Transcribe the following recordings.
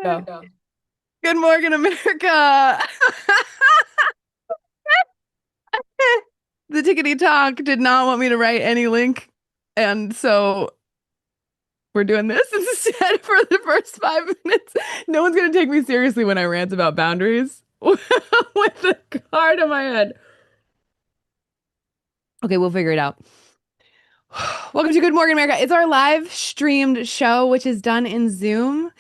Go. Good morning, America. The Tickety Talk did not want me to write any link. And so we're doing this instead for the first 5 minutes. No one's going to take me seriously when I rant about boundaries with the card on my head. Okay, we'll figure it out. Welcome to Good Morning America. It's our live streamed show, which is done in Zoom.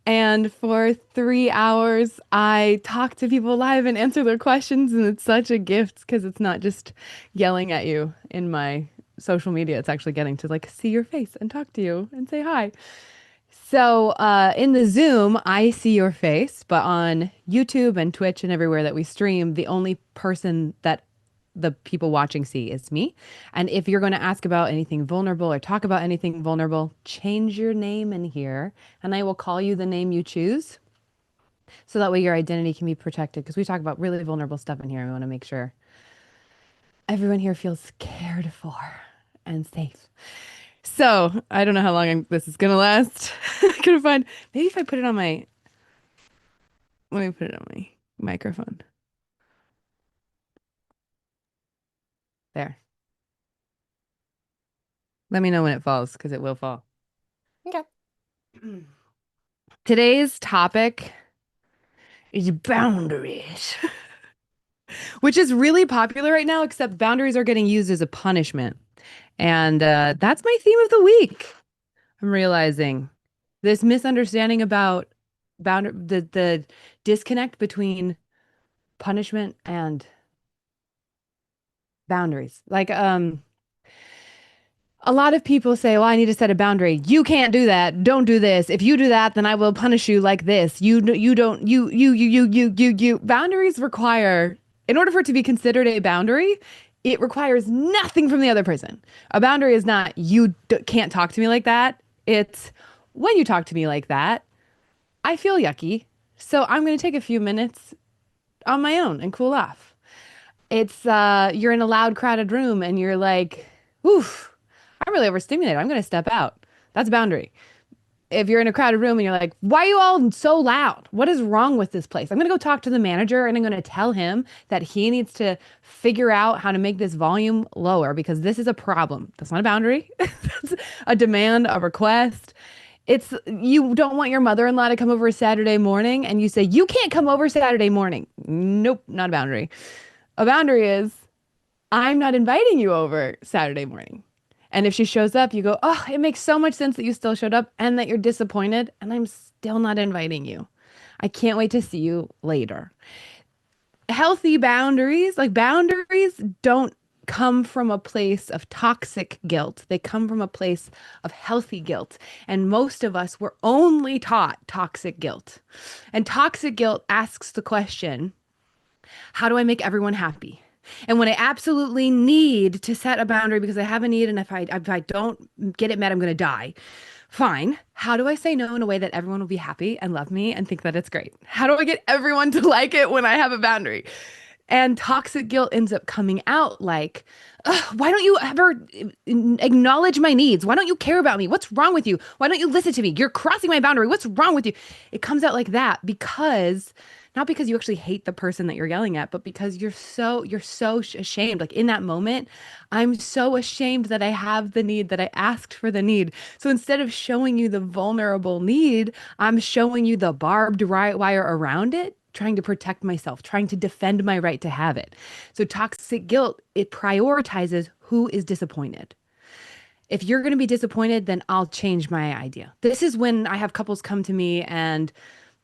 And for 3 hours, I talk to people live and answer their questions. And it's such a gift because it's not just yelling at you in my social media. It's actually getting to like see your face and talk to you and say hi. So in the Zoom, I see your face, but on YouTube and Twitch and everywhere that we stream, the only person that the people watching see is me. And if you're going to ask about anything vulnerable or talk about anything vulnerable, change your name in here, and I will call you the name you choose. So that way your identity can be protected. Because we talk about really vulnerable stuff in here. We want to make sure everyone here feels cared for and safe. So I don't know how long this is gonna last. I'm gonna find maybe if I put it on my let me put it on my microphone. There. Let me know when it falls because it will fall. Okay. Today's topic is boundaries, which is really popular right now, except boundaries are getting used as a punishment. And that's my theme of the week. I'm realizing this misunderstanding about the disconnect between punishment and boundaries. Like a lot of people say, well, I need to set a boundary. You can't do that. Don't do this. If you do that, then I will punish you like this. You don't you. Boundaries require, in order for it to be considered a boundary, it requires nothing from the other person. A boundary is not can't talk to me like that. It's when you talk to me like that, I feel yucky. So I'm going to take a few minutes on my own and cool off. It's you're in a loud, crowded room and you're like, oof, I'm really overstimulated. I'm gonna step out. That's a boundary. If you're in a crowded room and you're like, why are you all so loud? What is wrong with this place? I'm gonna go talk to the manager and I'm gonna tell him that he needs to figure out how to make this volume lower because this is a problem. That's not a boundary. That's a demand, a request. It's you don't want your mother-in-law to come over Saturday morning and you say, you can't come over Saturday morning. Nope, not a boundary. A boundary is I'm not inviting you over Saturday morning. And if she shows up, you go, oh, it makes so much sense that you still showed up and that you're disappointed, and I'm still not inviting you. I can't wait to see you later. Healthy boundaries, like boundaries, don't come from a place of toxic guilt. They come from a place of healthy guilt. And most of us were only taught toxic guilt. And toxic guilt asks the question, how do I make everyone happy? And when I absolutely need to set a boundary because I have a need, and if I don't get it met, I'm going to die. Fine. How do I say no in a way that everyone will be happy and love me and think that it's great? How do I get everyone to like it when I have a boundary? And toxic guilt ends up coming out like, "Ugh, why don't you ever acknowledge my needs? Why don't you care about me? What's wrong with you? Why don't you listen to me? You're crossing my boundary. What's wrong with you?" It comes out like that because not because you actually hate the person that you're yelling at, but because you're so ashamed. Like in that moment, I'm so ashamed that I have the need that I asked for the need. So instead of showing you the vulnerable need, I'm showing you the barbed wire around it, trying to protect myself, trying to defend my right to have it. So toxic guilt, it prioritizes who is disappointed. If you're going to be disappointed, then I'll change my idea. This is when I have couples come to me and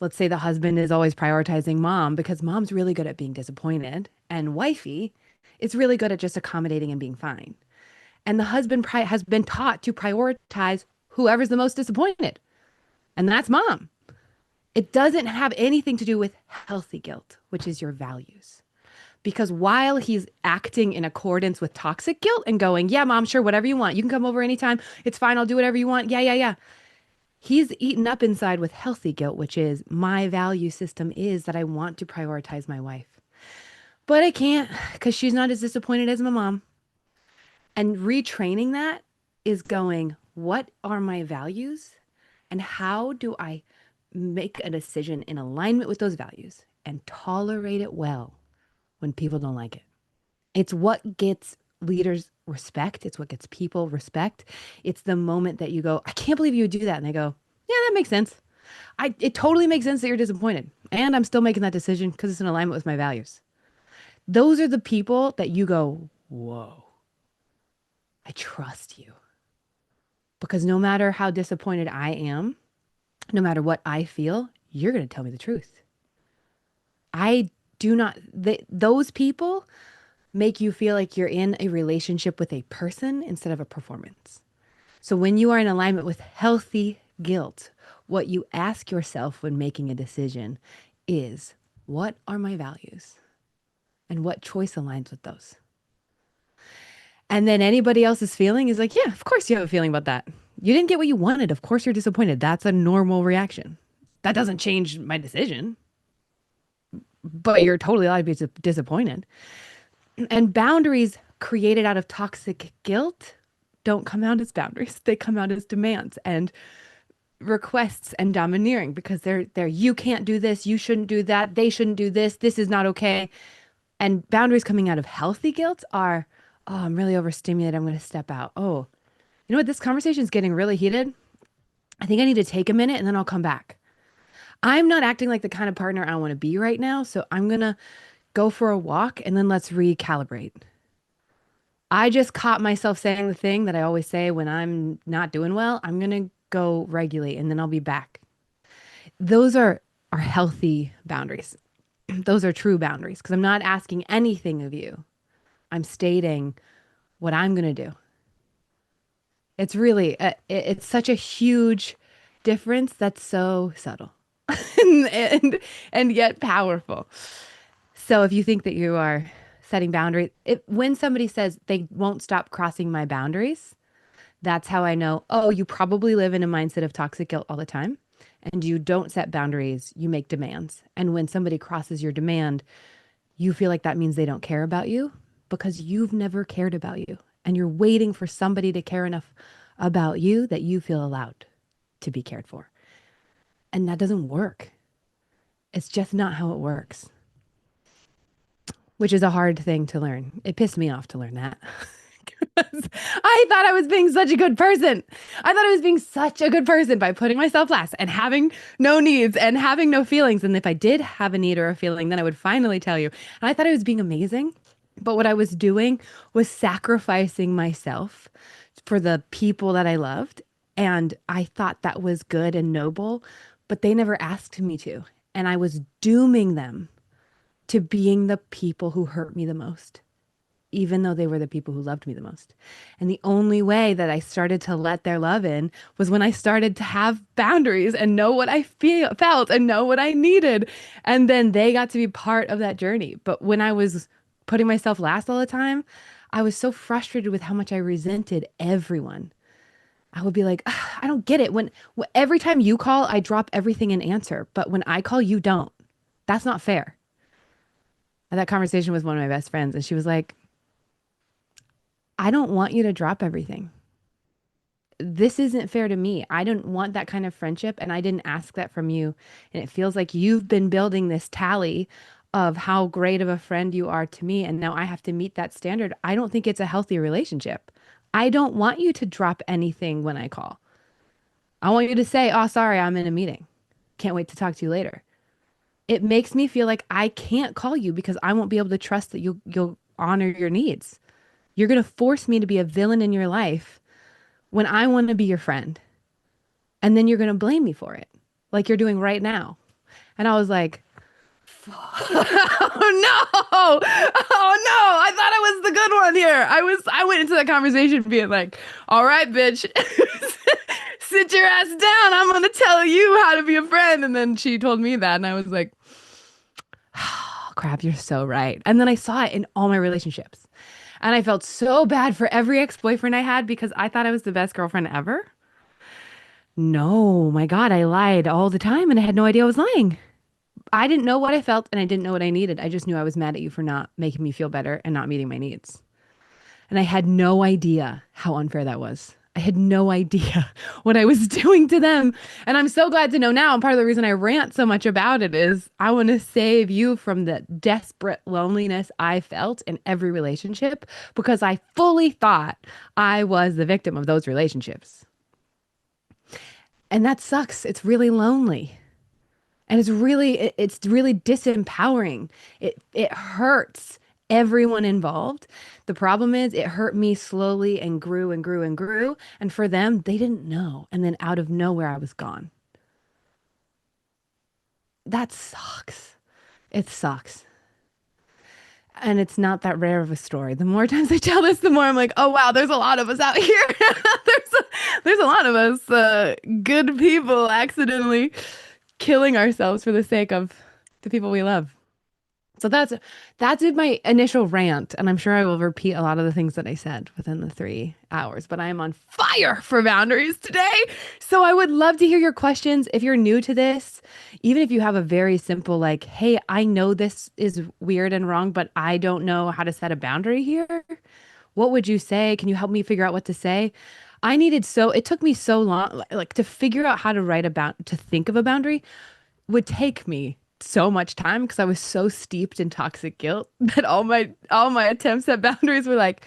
let's say the husband is always prioritizing mom because mom's really good at being disappointed and wifey is really good at just accommodating and being fine. And the husband has been taught to prioritize whoever's the most disappointed, and that's mom. It doesn't have anything to do with healthy guilt, which is your values. Because while he's acting in accordance with toxic guilt and going, yeah, mom, sure, whatever you want. You can come over anytime. It's fine. I'll do whatever you want. Yeah, yeah, yeah. He's eaten up inside with healthy guilt, which is my value system is that I want to prioritize my wife. But I can't because she's not as disappointed as my mom. And retraining that is going, what are my values? And how do I make a decision in alignment with those values and tolerate it well when people don't like it. It's what gets leaders respect. It's what gets people respect. It's the moment that you go, I can't believe you would do that. And they go, yeah, that makes sense. It totally makes sense that you're disappointed. And I'm still making that decision because it's in alignment with my values. Those are the people that you go, whoa, I trust you. Because no matter how disappointed I am, no matter what I feel, you're going to tell me the truth. I do not, those people make you feel like you're in a relationship with a person instead of a performance. So when you are in alignment with healthy guilt, what you ask yourself when making a decision is, what are my values? And what choice aligns with those? And then anybody else's feeling is like, yeah, of course you have a feeling about that. You didn't get what you wanted. Of course you're disappointed. That's a normal reaction. That doesn't change my decision, but you're totally allowed to be disappointed. And boundaries created out of toxic guilt don't come out as boundaries. They come out as demands and requests and domineering because they're you can't do this, you shouldn't do that, they shouldn't do this is not okay. And boundaries coming out of healthy guilt are, oh, I'm really overstimulated, I'm going to step out. Oh, you know what? This conversation is getting really heated. I think I need to take a minute and then I'll come back. I'm not acting like the kind of partner I want to be right now, so I'm going to go for a walk and then let's recalibrate. I just caught myself saying the thing that I always say when I'm not doing well. I'm going to go regulate and then I'll be back. Those are healthy boundaries. Those are true boundaries because I'm not asking anything of you. I'm stating what I'm going to do. It's really, it's such a huge difference that's so subtle and yet powerful. So if you think that you are setting boundaries, when somebody says they won't stop crossing my boundaries, that's how I know, oh, you probably live in a mindset of toxic guilt all the time and you don't set boundaries, you make demands. And when somebody crosses your demand, you feel like that means they don't care about you because you've never cared about you. And you're waiting for somebody to care enough about you that you feel allowed to be cared for. And that doesn't work. It's just not how it works, which is a hard thing to learn. It pissed me off to learn that. I thought I was being such a good person. I thought I was being such a good person by putting myself last and having no needs and having no feelings. And if I did have a need or a feeling, then I would finally tell you. And I thought I was being amazing. But what I was doing was sacrificing myself for the people that I loved. And I thought that was good and noble, but they never asked me to. And I was dooming them to being the people who hurt me the most, even though they were the people who loved me the most. And the only way that I started to let their love in was when I started to have boundaries and know what I felt and know what I needed. And then they got to be part of that journey. But when I was putting myself last all the time, I was so frustrated with how much I resented everyone. I would be like, I don't get it. Every time you call, I drop everything and answer. But when I call, you don't. That's not fair. I had that conversation with one of my best friends, and she was like, I don't want you to drop everything. This isn't fair to me. I didn't want that kind of friendship, and I didn't ask that from you. And it feels like you've been building this tally of how great of a friend you are to me, and now I have to meet that standard. I don't think it's a healthy relationship. I don't want you to drop anything when I call. I want you to say, oh, sorry, I'm in a meeting. Can't wait to talk to you later. It makes me feel like I can't call you because I won't be able to trust that you'll honor your needs. You're going to force me to be a villain in your life when I want to be your friend. And then you're going to blame me for it, like you're doing right now. And I was like, oh no. Oh no. I thought I was the good one here. I went into that conversation being like, all right, bitch, sit your ass down. I'm going to tell you how to be a friend. And then she told me that. And I was like, oh, crap, you're so right. And then I saw it in all my relationships. And I felt so bad for every ex-boyfriend I had because I thought I was the best girlfriend ever. No, my God, I lied all the time and I had no idea I was lying. I didn't know what I felt and I didn't know what I needed. I just knew I was mad at you for not making me feel better and not meeting my needs. And I had no idea how unfair that was. I had no idea what I was doing to them. And I'm so glad to know now. And part of the reason I rant so much about it is I want to save you from the desperate loneliness I felt in every relationship because I fully thought I was the victim of those relationships. And that sucks. It's really lonely. And it's really disempowering. It hurts everyone involved. The problem is it hurt me slowly and grew and grew and grew. And for them, they didn't know. And then out of nowhere, I was gone. That sucks. It sucks. And it's not that rare of a story. The more times I tell this, the more I'm like, oh wow, there's a lot of us out here. There's a lot of us, good people, accidentally killing ourselves for the sake of the people we love. So that's my initial rant, and I'm sure I will repeat a lot of the things that I said within the 3 hours. But I am on fire for boundaries today. So I would love to hear your questions. If you're new to this, even if you have a very simple like, "Hey, I know this is weird and wrong, but I don't know how to set a boundary here." What would you say? Can you help me figure out what to say? It took me so long, like to figure out how to to think of a boundary would take me so much time because I was so steeped in toxic guilt that all my attempts at boundaries were like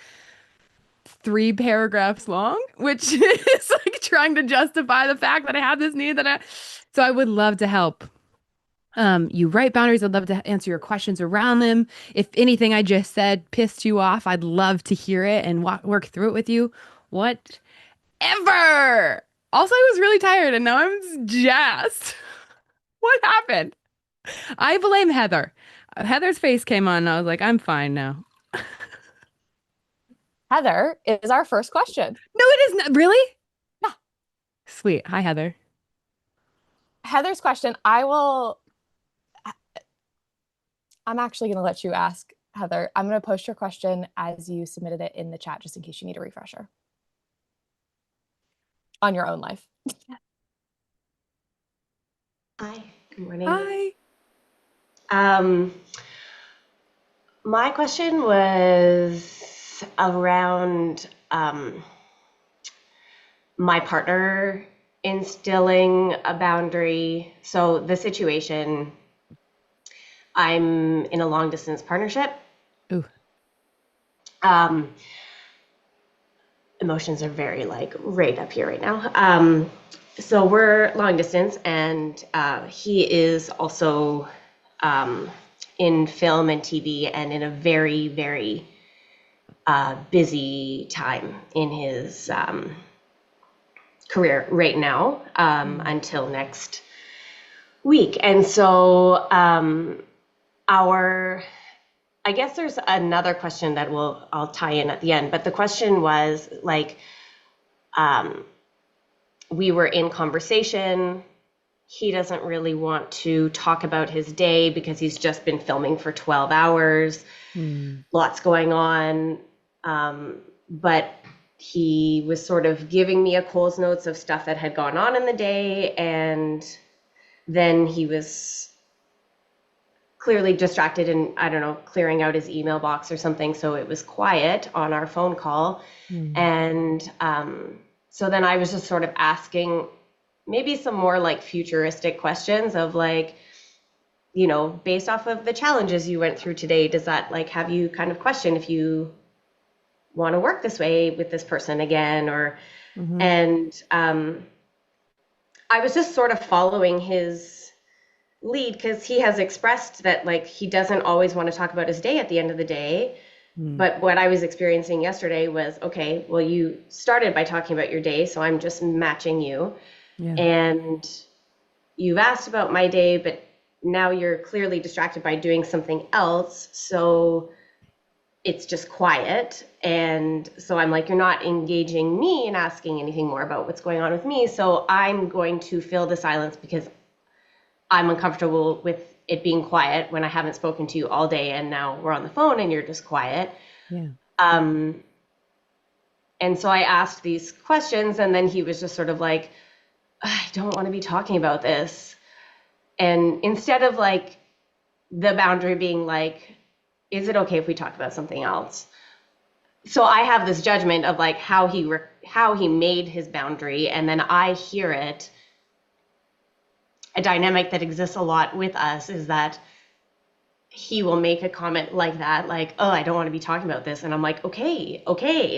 3 paragraphs long, which is like trying to justify the fact that I have this need so I would love to help. You write boundaries. I'd love to answer your questions around them. If anything I just said pissed you off, I'd love to hear it and work through it with you. Whatever. Also, I was really tired and now I'm jazzed. What happened? I blame Heather. Heather's face came on and I was like, I'm fine now. Heather is our first question. No, it isn't. Really? Yeah. Sweet. Hi, Heather. Heather's question, I'm actually going to let you ask, Heather. I'm going to post your question as you submitted it in the chat, just in case you need a refresher on your own life. Hi, good morning. Hi. My question was around my partner instilling a boundary. So the situation, I'm in a long distance partnership. Ooh. Emotions are very like right up here right now. So we're long distance, and he is also in film and TV and in a very, very busy time in his career right now until next week. And so I guess there's another question that I'll tie in at the end, but the question was like, we were in conversation. He doesn't really want to talk about his day because he's just been filming for 12 hours, lots going on. But he was sort of giving me a Coles Notes of stuff that had gone on in the day. And then he was clearly distracted and, I don't know, clearing out his email box or something. So it was quiet on our phone call. And so then I was just sort of asking maybe some more like futuristic questions of like, you know, based off of the challenges you went through today, does that like have you kind of question if you want to work this way with this person again? Or, and I was just sort of following his lead because he has expressed that like he doesn't always want to talk about his day at the end of the day. But what I was experiencing yesterday was, okay, well, you started by talking about your day, so I'm just matching you. Yeah. And you've asked about my day, but now you're clearly distracted by doing something else. So it's just quiet. And so I'm like, you're not engaging me and asking anything more about what's going on with me. So I'm going to fill the silence because I'm uncomfortable with it being quiet when I haven't spoken to you all day and now we're on the phone and you're just quiet. Yeah. And so I asked these questions and then he was just sort of like, I don't want to be talking about this. And instead of like the boundary being like, is it okay if we talk about something else? So I have this judgment of like how he made his boundary, and then I hear it. A dynamic that exists a lot with us is that he will make a comment like that, like, oh, I don't want to be talking about this. And I'm like, okay.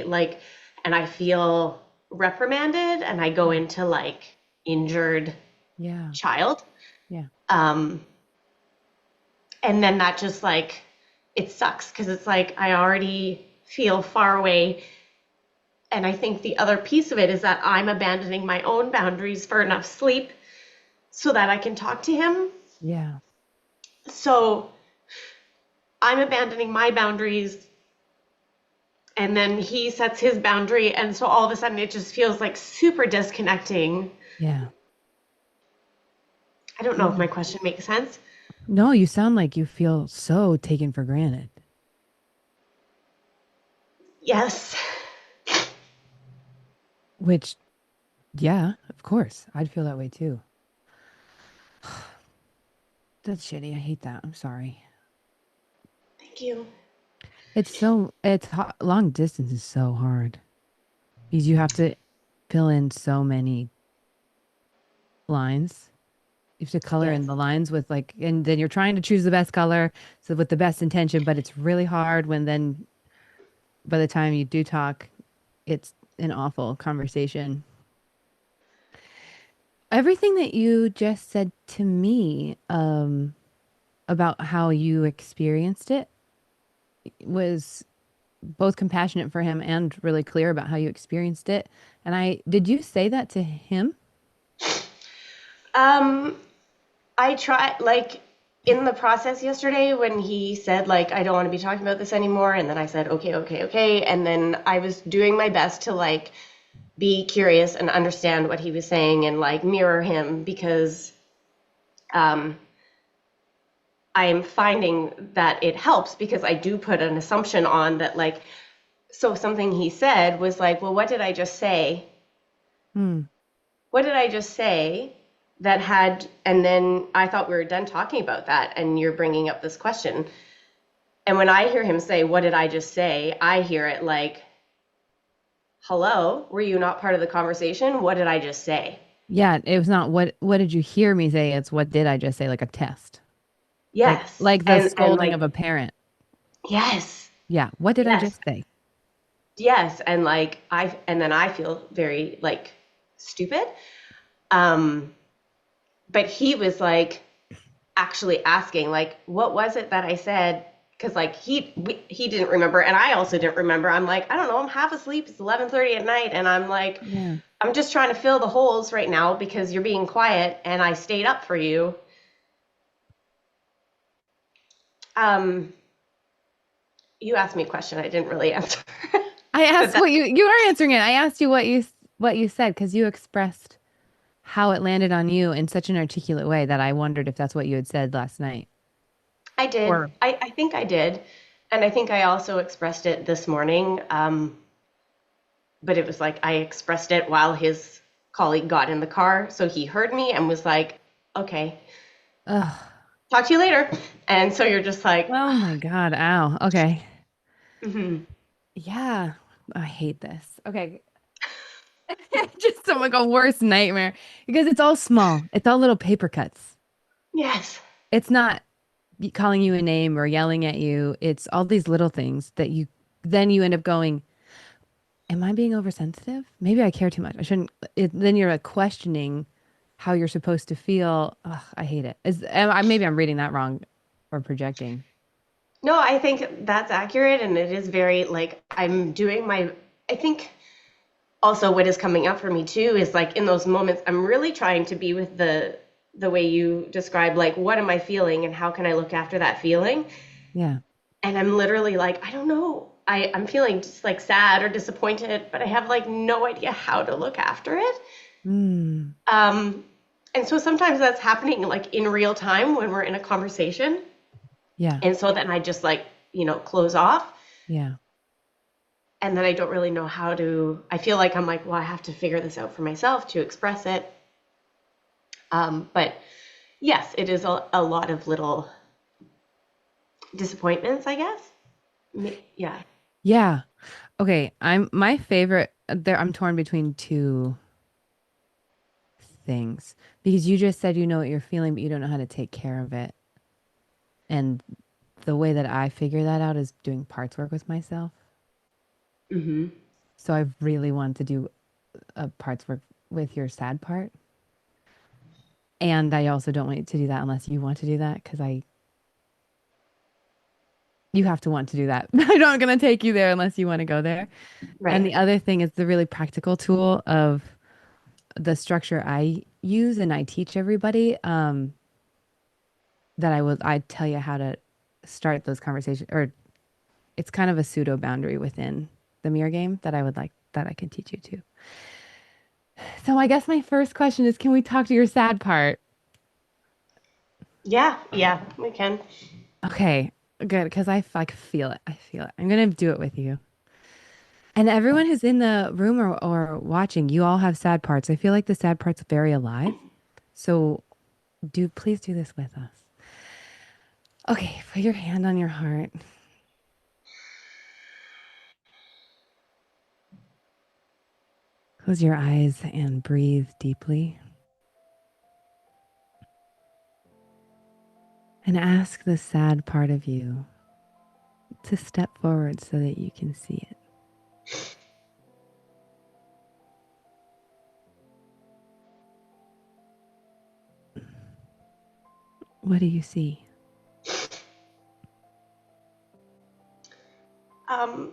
Like, and I feel reprimanded and I go into like injured Yeah. child. Yeah. And then that just like, it sucks because it's like I already feel far away. And I think the other piece of it is that I'm abandoning my own boundaries for enough sleep so that I can talk to him. Yeah. So I'm abandoning my boundaries, and then he sets his boundary, and so all of a sudden it just feels like super disconnecting. Yeah. I don't know if my question makes sense. No, you sound like you feel so taken for granted. Yes. Which, yeah, of course. I'd feel that way too. That's shitty. I hate that. I'm sorry. Thank you. Long distance is so hard because you have to fill in so many lines. You have to color in Yes. the lines with like, and then you're trying to choose the best color, so with the best intention, but it's really hard when then by the time you do talk, it's an awful conversation. Everything that you just said to me, about how you experienced it was both compassionate for him and really clear about how you experienced it. And did you say that to him? I tried, like, in the process yesterday when he said, like, I don't want to be talking about this anymore, and then I said, okay, and then I was doing my best to, like, be curious and understand what he was saying and, like, mirror him because I'm finding that it helps because I do put an assumption on that, like, so something he said was like, well, what did I just say? What did I just say that had, and then I thought we were done talking about that, and you're bringing up this question. And when I hear him say, what did I just say? I hear it like, hello, were you not part of the conversation? What did I just say? Yeah, it was not what did you hear me say? It's what did I just say, like a test. Yes. Like the And scolding like, of a parent. yes, Yeah, what did I yes, just say? yes. And like, and then I feel very like stupid. Um, but he was like actually asking, like, what was it that I said? Because like he didn't remember, and I also didn't remember. I'm like, I don't know, I'm half asleep. It's 11:30 at night, and I'm like, Yeah. I'm just trying to fill the holes right now because you're being quiet, and I stayed up for you. You asked me a question I didn't really answer. I asked But what you are answering it. I asked you what you said because you expressed how it landed on you in such an articulate way that I wondered if that's what you had said last night. I did. Or I think I did. And I think I also expressed it this morning. But it was like I expressed it while his colleague got in the car. So he heard me and was like, okay, Ugh. talk to you later. And so you're just like, Oh my God. Ow. Okay. mhm. Yeah. I hate this. Okay. Just sound like a worst nightmare because it's all small. It's all little paper cuts. Yes. It's not calling you a name or yelling at you. It's all these little things that you end up going, am I being oversensitive? Maybe I care too much. I shouldn't. Then you're like questioning how you're supposed to feel. Ugh, I hate it. Maybe I'm reading that wrong or projecting. No, I think that's accurate. And it is very like I think also what is coming up for me too is like in those moments, I'm really trying to be with the way you describe, like, what am I feeling and how can I look after that feeling? Yeah. And I'm literally like, I don't know. I'm feeling just like sad or disappointed, but I have like no idea how to look after it. Mm. And so sometimes that's happening like in real time when we're in a conversation. Yeah. And so then I just like, close off. Yeah. And then I don't really know how to, I feel like I'm like, well, I have to figure this out for myself to express it. But yes, it is a lot of little disappointments, I guess. Yeah. Yeah. Okay. My favorite there I'm torn between two things because you just said you know what you're feeling, but you don't know how to take care of it. And the way that I figure that out is doing parts work with myself. Mm-hmm. So I really want to do a parts work with your sad part. And I also don't want you to do that unless you want to do that because you have to want to do that. I'm not going to take you there unless you want to go there. And Right. the other thing is the really practical tool of the structure I use and I teach everybody that I tell you how to start those conversations or it's kind of a pseudo boundary within the mirror game that I would like that I can teach you too. So I guess my first question is can we talk to your sad part? Yeah, yeah, we can. Okay, good because I like feel it. I feel it. I'm gonna do it with you. And everyone who's in the room or watching, you all have sad parts. I feel like the sad part's very alive. So do please do this with us. Okay, put your hand on your heart. Close your eyes and breathe deeply. And ask the sad part of you to step forward so that you can see it. What do you see? Um,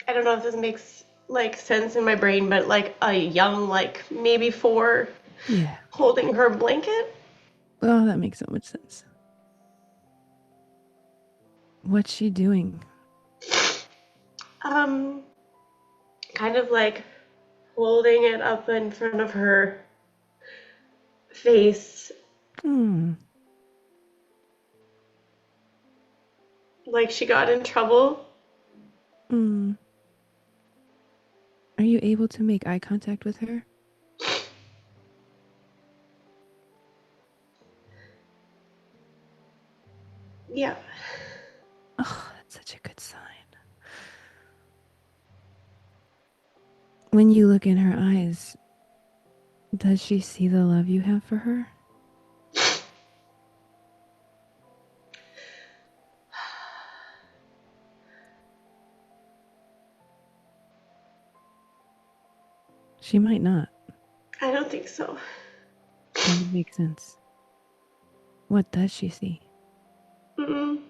I don't know if this makes like sense in my brain, but like a young, like maybe 4, Yeah. holding her blanket. Oh, that makes so much sense. What's she doing? Um, Kind of like holding it up in front of her face, Hmm. like she got in trouble. Hmm. Are you able to make eye contact with her? Yeah. Oh, that's such a good sign. When you look in her eyes, does she see the love you have for her? She might not. I don't think so. That would make sense. What does she see? Mm-mm.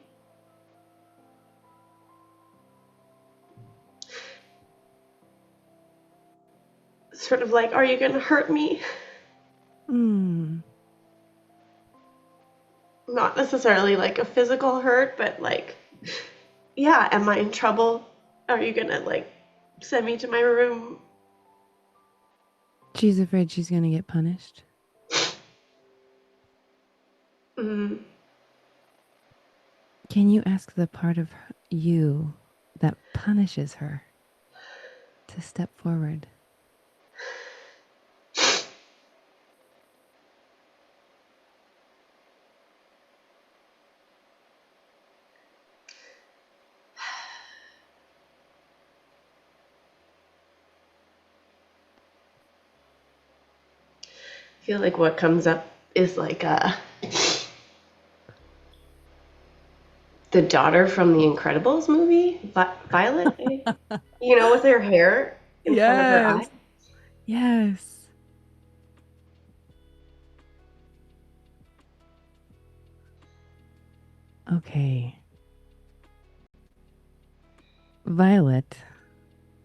Sort of like, are you gonna hurt me? Hmm. Not necessarily like a physical hurt, but like, yeah, am I in trouble? Are you gonna like send me to my room? She's afraid she's gonna get punished. Mm. Can you ask the part of you that punishes her to step forward? I feel like what comes up is like the daughter from the Incredibles movie, Violet, you know, with her hair in front of her eye. Yes. Yes. Okay. Violet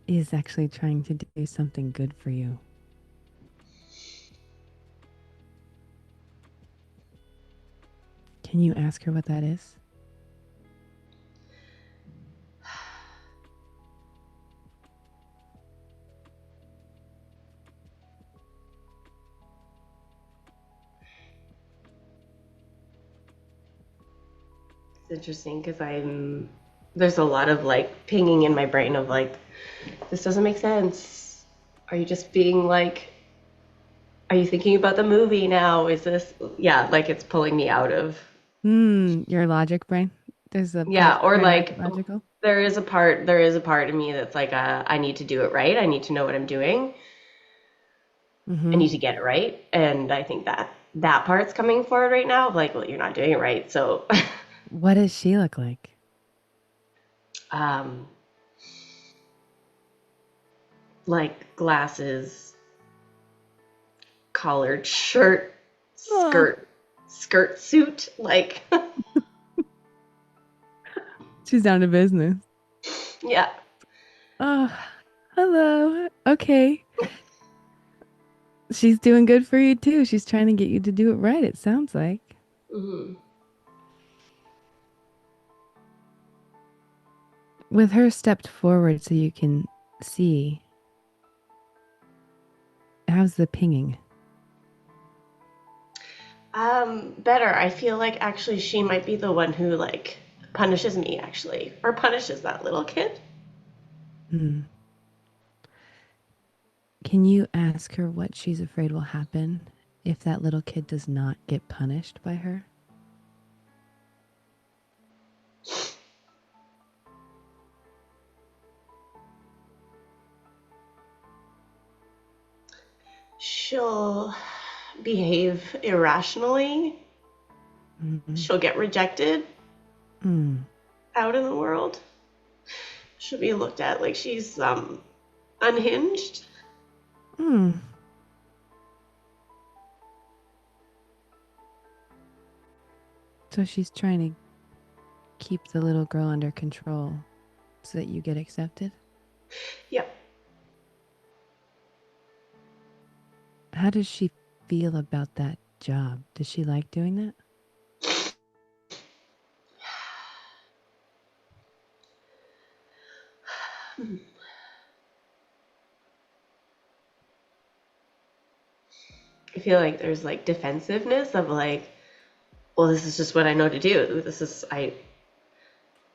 is actually trying to do something good for you. Can you ask her what that is? It's interesting because there's a lot of like pinging in my brain of like, this doesn't make sense. Are you just being like, are you thinking about the movie now? Is this, yeah, like it's pulling me out of. Your logic brain. There's a Yeah, part or like magical. there is a part of me that's like I need to do it right. I need to know what I'm doing. I Mm-hmm. need to get it right. And I think that part's coming forward right now of like, well, you're not doing it right. So What does she look like? um like glasses, collared shirt, Oh, skirt suit, like she's down to business. yeah. Oh, hello. Okay. She's doing good for you too. She's trying to get you to do it right, it sounds like. Hmm. With her stepped forward so you can see. How's the pinging? Better. I feel like actually she might be the one who like punishes me actually, or punishes that little kid. Hmm. Can you ask her what she's afraid will happen if that little kid does not get punished by her? She'll behave irrationally. Mm-hmm. She'll get rejected Mm. out in the world. She'll be looked at like she's unhinged. Mm. So she's trying to keep the little girl under control so that you get accepted? Yep. How does she feel about that job? Does she like doing that? I feel like there's like defensiveness of like, well, this is just what I know to do. This is I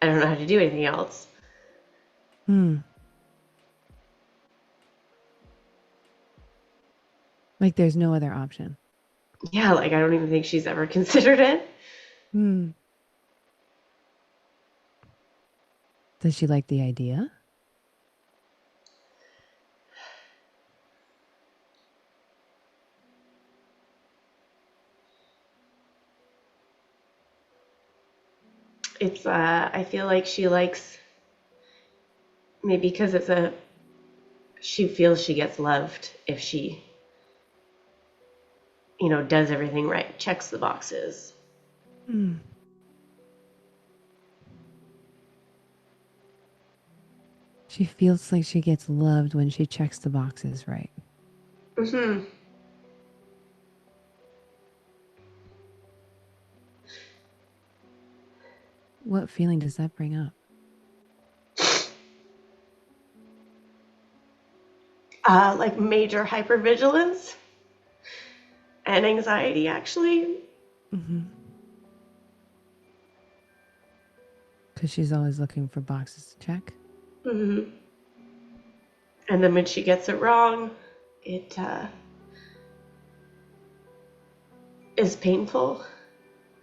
don't know how to do anything else. Hmm. Like there's no other option. Yeah, like I don't even think she's ever considered it. Hmm. Does she like the idea? It's I feel like she likes, maybe because she feels she gets loved if she, does everything right, checks the boxes. Hmm. She feels like she gets loved when she checks the boxes right. Hmm. What feeling does that bring up? Like major hypervigilance and anxiety, actually. Mm-hmm. Because she's always looking for boxes to check. Hmm. And then when she gets it wrong, it is painful.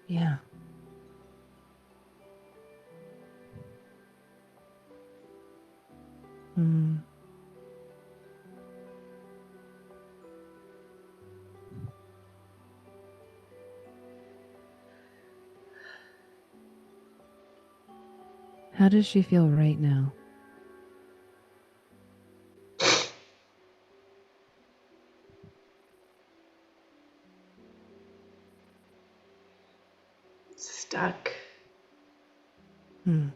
Yeah. Hmm. How does she feel right now? Stuck. Hmm.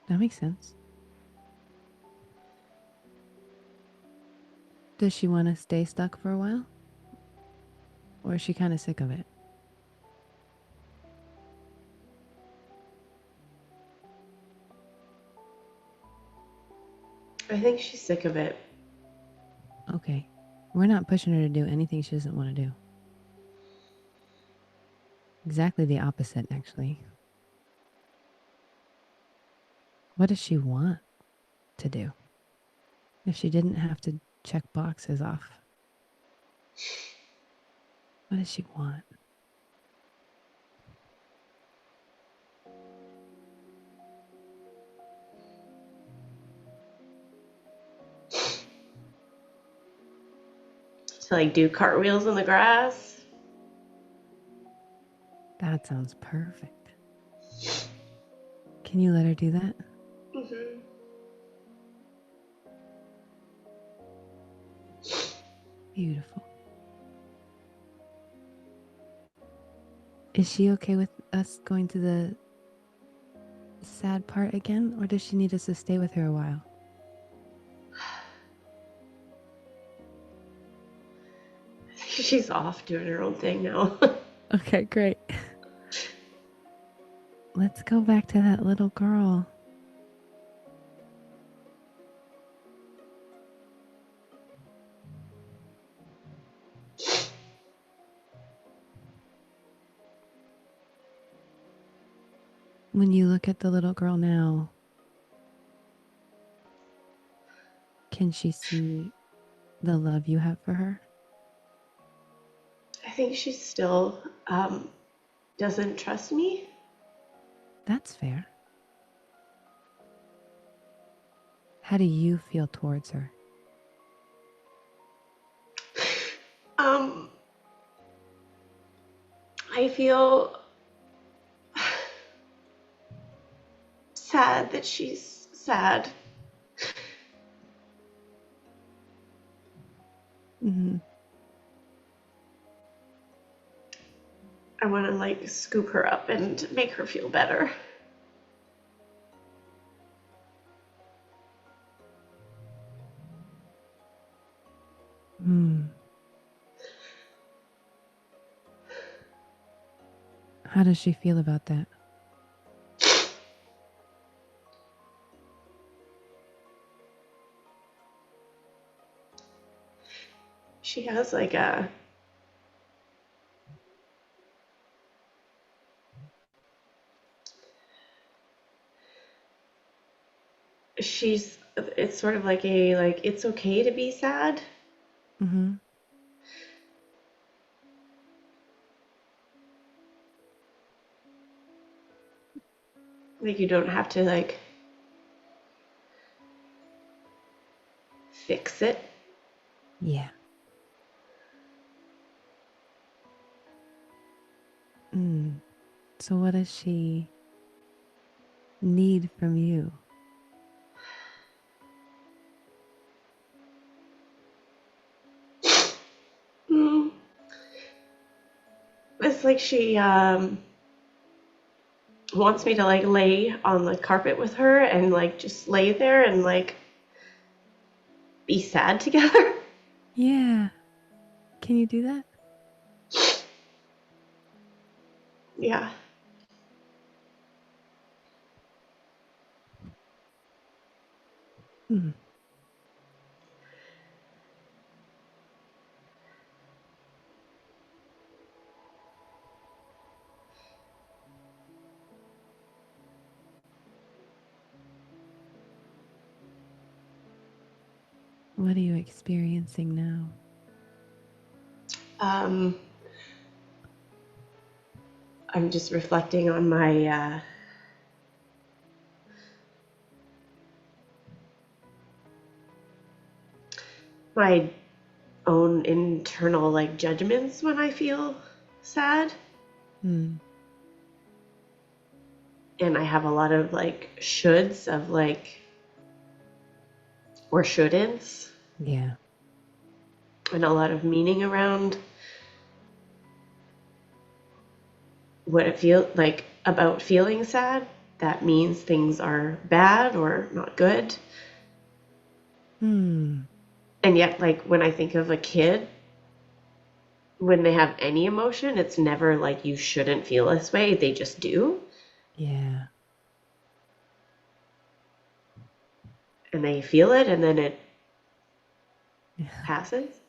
That makes sense. Does she want to stay stuck for a while? Or is she kind of sick of it? I think she's sick of it. Okay. We're not pushing her to do anything she doesn't want to do. Exactly the opposite, actually. What does she want to do? If she didn't have to check boxes off, what does she want? to like do cartwheels in the grass. That sounds perfect. Can you let her do that? Mm-hmm. Beautiful. Is she okay with us going to the sad part again, or does she need us to stay with her a while? She's off doing her own thing now. Okay, great. Let's go back to that little girl. When you look at the little girl now, can she see the love you have for her? I think she still doesn't trust me. That's fair. How do you feel towards her? I feel sad that she's sad. Mm-hmm. I want to like scoop her up and make her feel better. Hmm. How does she feel about that? She has like it's sort of like it's okay to be sad. Mm-hmm. Like you don't have to like fix it. Yeah. So what does she need from you? It's like she wants me to like lay on the carpet with her and like just lay there and like be sad together. Yeah. Can you do that? Yeah. Mm. What are you experiencing now? I'm just reflecting on my own internal like judgments when I feel sad. Hmm. And I have a lot of like shoulds of like or shouldn'ts Yeah. and a lot of meaning around what it feels like about feeling sad. That means things are bad or not good. Hmm. And yet, like when I think of a kid, when they have any emotion, it's never like you shouldn't feel this way. They just do. Yeah. And they feel it and then it Yeah. passes.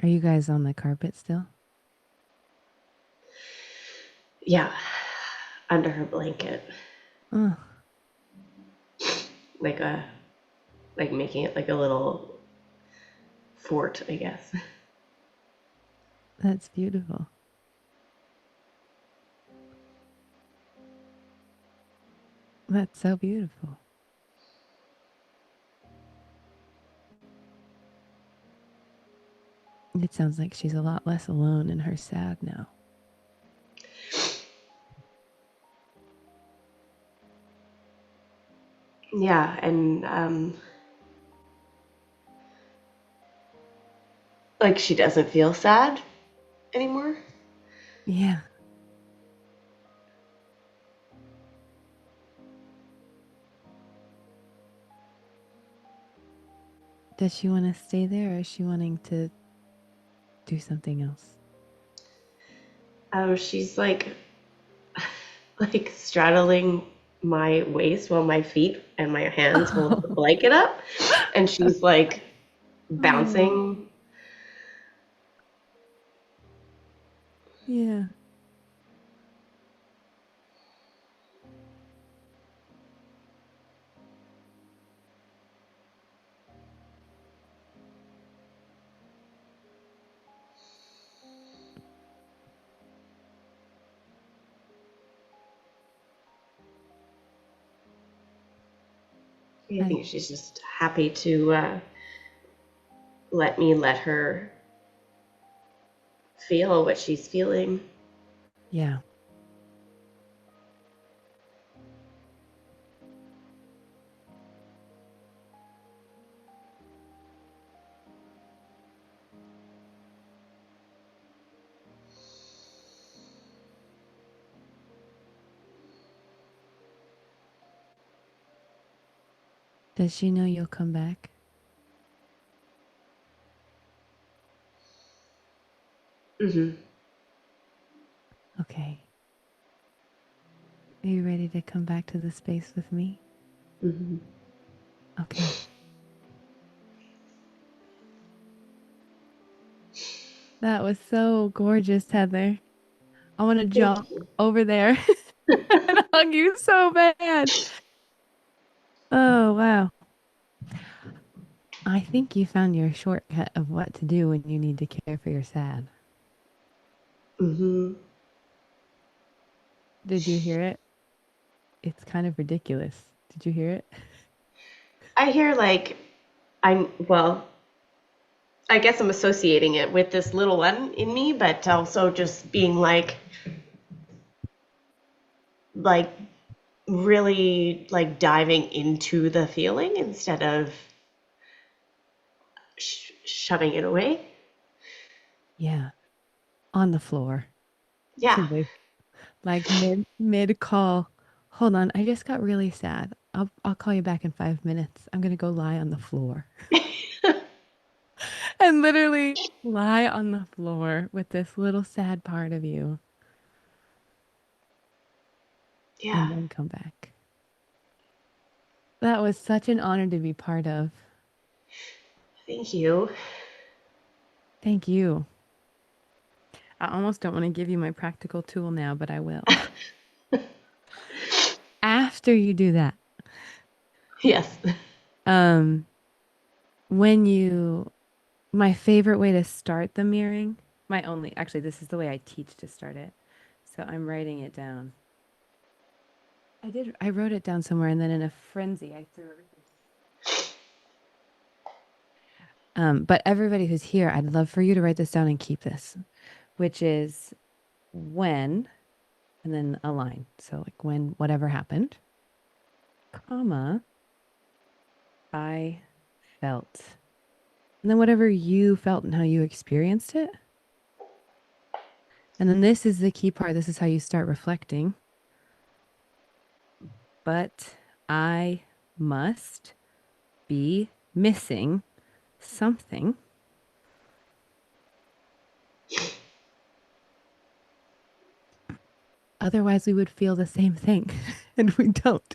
Are you guys on the carpet still? Yeah. Under her blanket. Oh, Like making it like a little fort, I guess. that's beautiful. That's so beautiful. It sounds like she's a lot less alone in her sad now. Yeah, and like she doesn't feel sad anymore. Yeah. Does she want to stay there, or is she wanting to do something else? She's like straddling my waist while my feet and my hands hold the blanket up, and she's like bouncing. Yeah. I think she's just happy to let her feel what she's feeling. Yeah. Does she know you'll come back? Mm-hmm. Okay. Are you ready to come back to the space with me? Mm-hmm. Okay. That was so gorgeous, Heather. I want to jump over there and hug you so bad. Oh, wow. I think you found your shortcut of what to do when you need to care for your sad. Mm-hmm. Did you hear it? It's kind of ridiculous. Did you hear it? I hear I guess I'm associating it with this little one in me, but also just being like really like diving into the feeling instead of shoving it away. Yeah. On the floor. Yeah. Like mid call. Hold on, I just got really sad. I'll call you back in 5 minutes. I'm gonna go lie on the floor. And literally lie on the floor with this little sad part of you Yeah. and then come back. That was such an honor to be part of. Thank you. Thank you. I almost don't want to give you my practical tool now, but I will. After you do that, Yes. um, my favorite way to start the mirroring, actually, this is the way I teach to start it. So I'm writing it down. I wrote it down somewhere, and then in a frenzy, I threw everything. But everybody who's here, I'd love for you to write this down and keep this, which is when, and then a line. So like when whatever happened, comma, I felt. And then whatever you felt and how you experienced it. And then this is the key part. This is how you start reflecting. But I must be missing something. Otherwise, we would feel the same thing, and we don't.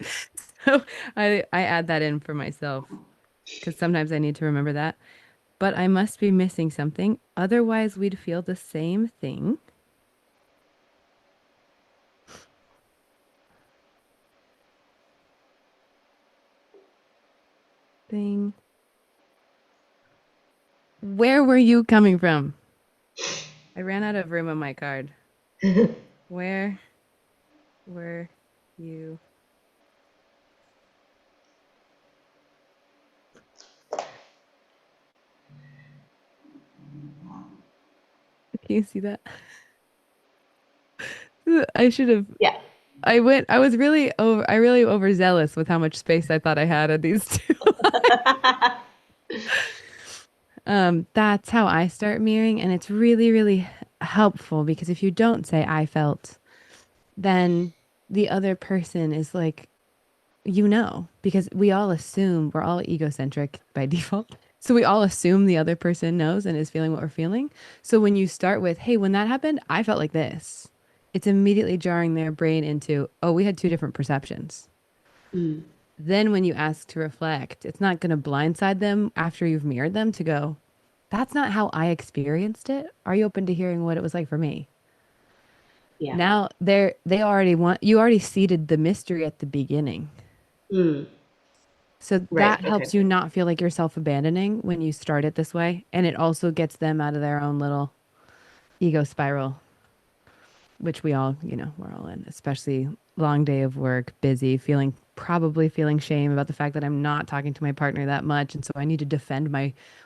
So I add that in for myself because sometimes I need to remember that. But I must be missing something. Otherwise, we'd feel the same thing. Where were you coming from? I ran out of room on my card. Where were you Can you see that? I should have. Yeah. I was really overzealous with how much space I thought I had of these two. That's how I start mirroring, and it's really, really helpful because if you don't say I felt, then the other person is like, because we all assume we're all egocentric by default. So we all assume the other person knows and is feeling what we're feeling. So when you start with, hey, when that happened, I felt like this, it's immediately jarring their brain into, oh, we had two different perceptions. Mm. Then when you ask to reflect, it's not going to blindside them after you've mirrored them to go, that's not how I experienced it. Are you open to hearing what it was like for me? Yeah. Now you already seeded the mystery at the beginning. Mm. So Right. that Okay. helps you not feel like you're self-abandoning when you start it this way. And it also gets them out of their own little ego spiral, which we're all in, especially long day of work, busy, probably feeling shame about the fact that I'm not talking to my partner that much. And so I need to defend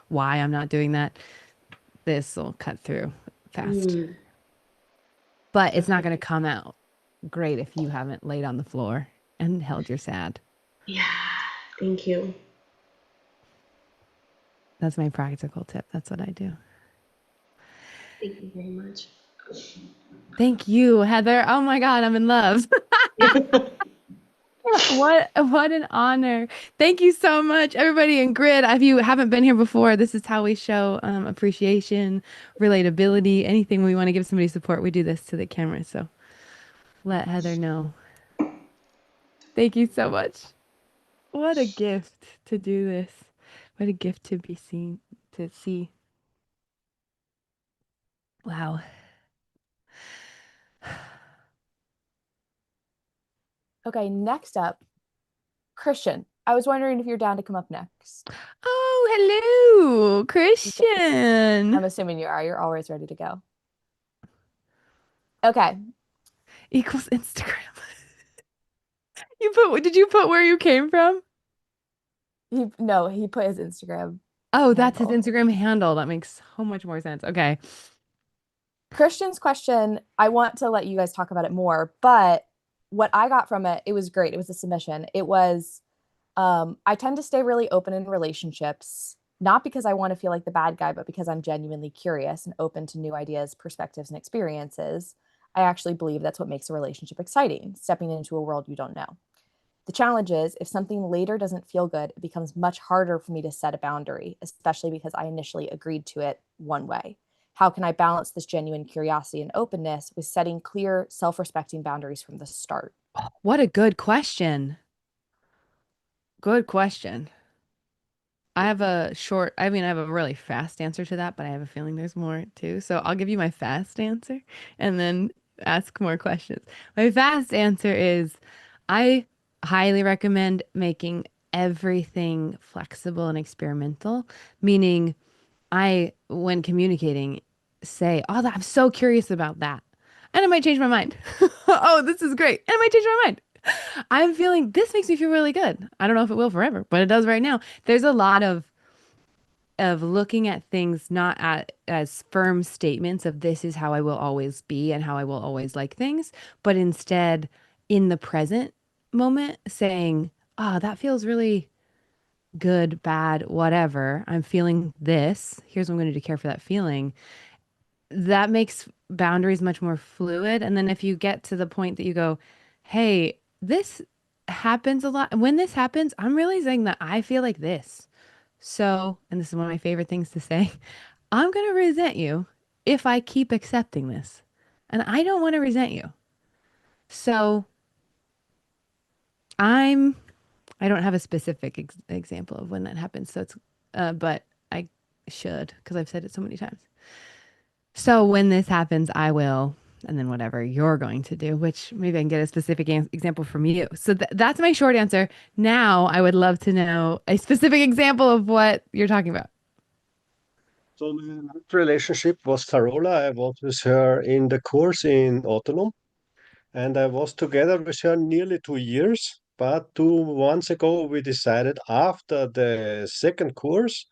why I'm not doing that. This will cut through fast, Mm. but it's not Okay. going to come out great if you haven't laid on the floor and held your sad. Yeah. Thank you. That's my practical tip. That's what I do. Thank you very much. Thank you, Heather. Oh my God, I'm in love. What an honor. Thank you so much, everybody in Grid. If you haven't been here before, this is how we show appreciation, relatability, anything we want to give somebody support. We do this to the camera. So let Heather know. Thank you so much. What a gift to do this. What a gift to be seen, to see. Wow. Okay, next up, Christian. I was wondering if you're down to come up next. Oh, hello, Christian. I'm assuming you are. You're always ready to go. Okay. Equals Instagram. Did you put where you came from? He put his Instagram Oh, that's his handle. Instagram handle. That makes so much more sense. Okay. Christian's question, I want to let you guys talk about it more, but what I got from it, it was great. It was a submission. It was, I tend to stay really open in relationships, not because I want to feel like the bad guy, but because I'm genuinely curious and open to new ideas, perspectives, and experiences. I actually believe that's what makes a relationship exciting, stepping into a world you don't know. The challenge is if something later doesn't feel good, it becomes much harder for me to set a boundary, especially because I initially agreed to it one way. How can I balance this genuine curiosity and openness with setting clear, self respecting boundaries from the start? What a good question. Good question. I have a really fast answer to that, but I have a feeling there's more too. So I'll give you my fast answer and then ask more questions. My fast answer is I highly recommend making everything flexible and experimental, meaning when communicating, say, "Oh, I'm so curious about that." And I might change my mind. Oh, this is great. And I might change my mind. I'm feeling this makes me feel really good. I don't know if it will forever, but it does right now. There's a lot of looking at things not as firm statements of this is how I will always be and how I will always like things, but instead in the present moment saying, "Oh, that feels really good, bad, whatever. I'm feeling this. Here's what I'm going to do to care for that feeling." That makes boundaries much more fluid. And then if you get to the point that you go, hey, this happens a lot. When this happens, I'm realizing that I feel like this. So, and this is one of my favorite things to say, I'm going to resent you if I keep accepting this. And I don't want to resent you. So I'm, I don't have a specific example of when that happens. So but I should because I've said it so many times. So when this happens, I will, and then whatever you're going to do, which maybe I can get a specific example from you. So that's my short answer. Now I would love to know a specific example of what you're talking about. So my last relationship was Carola. I was with her in the course in Autonome, and I was together with her nearly 2 years. But 2 months ago, we decided after the second course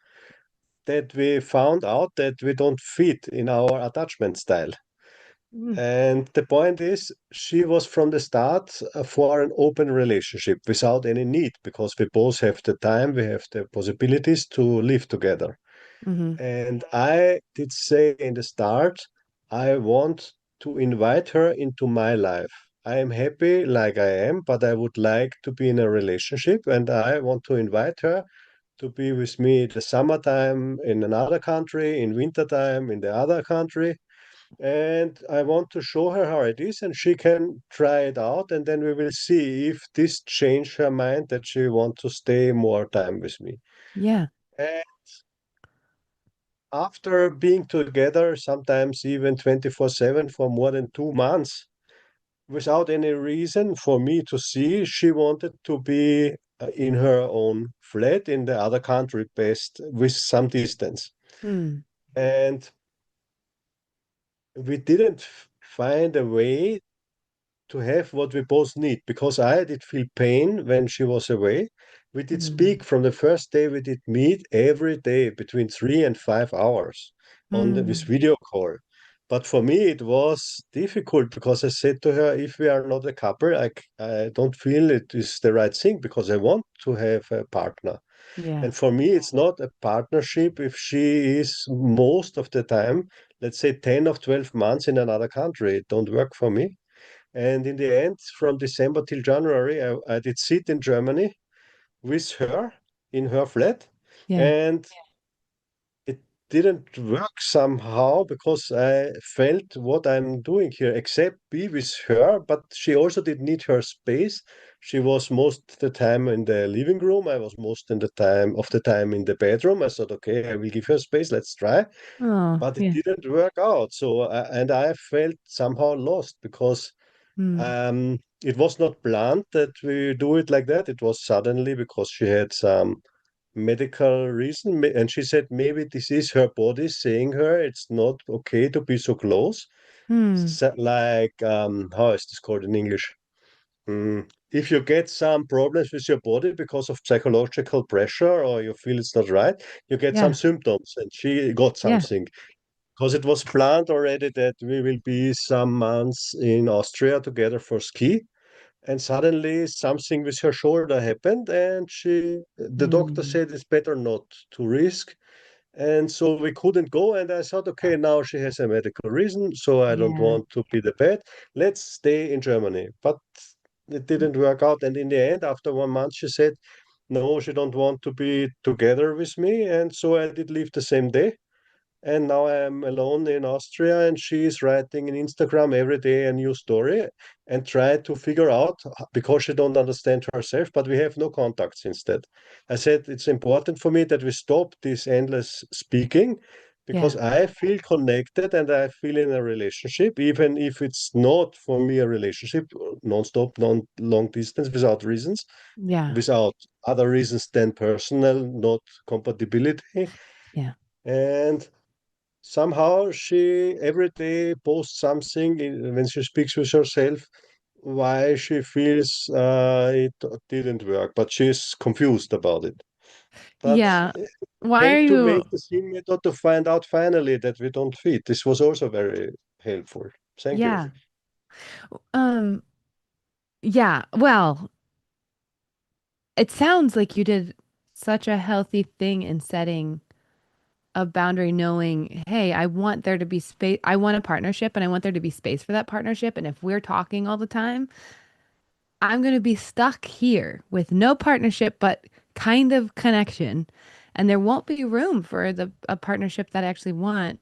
that we found out that we don't fit in our attachment style. Mm, And the point is, she was from the start for an open relationship without any need, because we both have the time, we have the possibilities to live together. mm-hmm. And I did say in the start, I want to invite her into my life. I am happy like I am, but I would like to be in a relationship, and I want to invite her to be with me the summertime in another country, in wintertime in the other country. And I want to show her how it is, and she can try it out, and then we will see if this change her mind that she want to stay more time with me. Yeah. And after being together, sometimes even 24/7 for more than 2 months, without any reason for me to see, she wanted to be in her own flat in the other country based with some distance. Mm, And we didn't find a way to have what we both need, because I did feel pain when she was away. We did mm, speak from the first day, we did meet every day between 3 and 5 hours with mm. video call. But for me, it was difficult because I said to her, if we are not a couple, I don't feel it is the right thing, because I want to have a partner. Yeah. And for me, it's not a partnership if she is most of the time, let's say 10 of 12 months in another country. It don't work for me. And in the end, from December till January, I did sit in Germany with her in her flat. Yeah. And it didn't work somehow, because I felt what I'm doing here, except be with her, but she also did need her space. She was most of the time in the living room. I was most in the time of the time in the bedroom. I thought, okay, I will give her space. Let's try. Oh, But it yeah. didn't work out. So, and I felt somehow lost, because Mm, it was not planned that we do it like that. It was suddenly, because she had some medical reason, and she said maybe this is her body saying her it's not okay to be so close. mm. Like, how is this called in English? If you get some problems with your body because of psychological pressure, or you feel it's not right, you get some Yeah. symptoms, and she got Yeah. something. Because it was planned already that we will be some months in Austria together for ski, and suddenly something with her shoulder happened, and the doctor Mm, said it's better not to risk. And so we couldn't go. And I thought, okay, now she has a medical reason, so I don't yeah. want to be the bad. Let's stay in Germany. But it didn't work out. And in the end, after 1 month, she said, no, she don't want to be together with me. And so I did leave the same day. And now I'm alone in Austria, and she is writing in Instagram every day a new story, and try to figure out, because she don't understand herself, but we have no contacts instead. I said it's important for me that we stop this endless speaking, because Yeah. I feel connected and I feel in a relationship, even if it's not for me a relationship, non-stop, non-long distance, without reasons, Yeah. without other reasons than personal, not compatibility. Yeah. And somehow she every day posts something when she speaks with herself, why she feels it didn't work, but she's confused about it. But Yeah. Why are help to you? make the same method to find out finally that we don't fit. This was also very helpful. Thank you. Yeah. Um, yeah. Well, it sounds like you did such a healthy thing in setting a boundary, knowing, hey, I want there to be space. I want a partnership and I want there to be space for that partnership. And if we're talking all the time, I'm going to be stuck here with no partnership, but kind of connection. And there won't be room for a partnership that I actually want.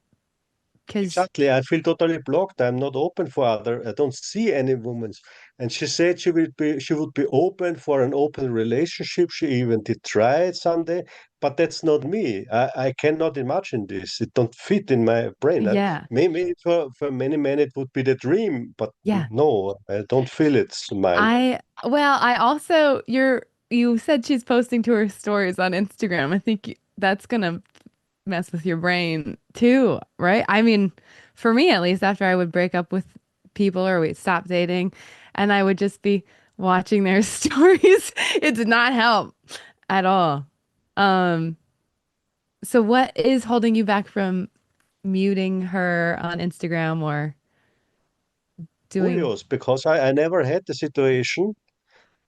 Because, Exactly. I feel totally blocked. I'm not open for other. I don't see any women. And she said she would be open for an open relationship. She even did try it someday, but that's not me. I cannot imagine this. It don't fit in my brain. yeah, Maybe for many men it would be the dream, but yeah. no, I don't feel it's mine. I also, you said she's posting to her stories on Instagram. I think that's gonna mess with your brain too, right? I mean, for me at least, after I would break up with people or we'd stop dating and I would just be watching their stories, it did not help at all. Um, So what is holding you back from muting her on Instagram or doing? Curious, because I never had the situation.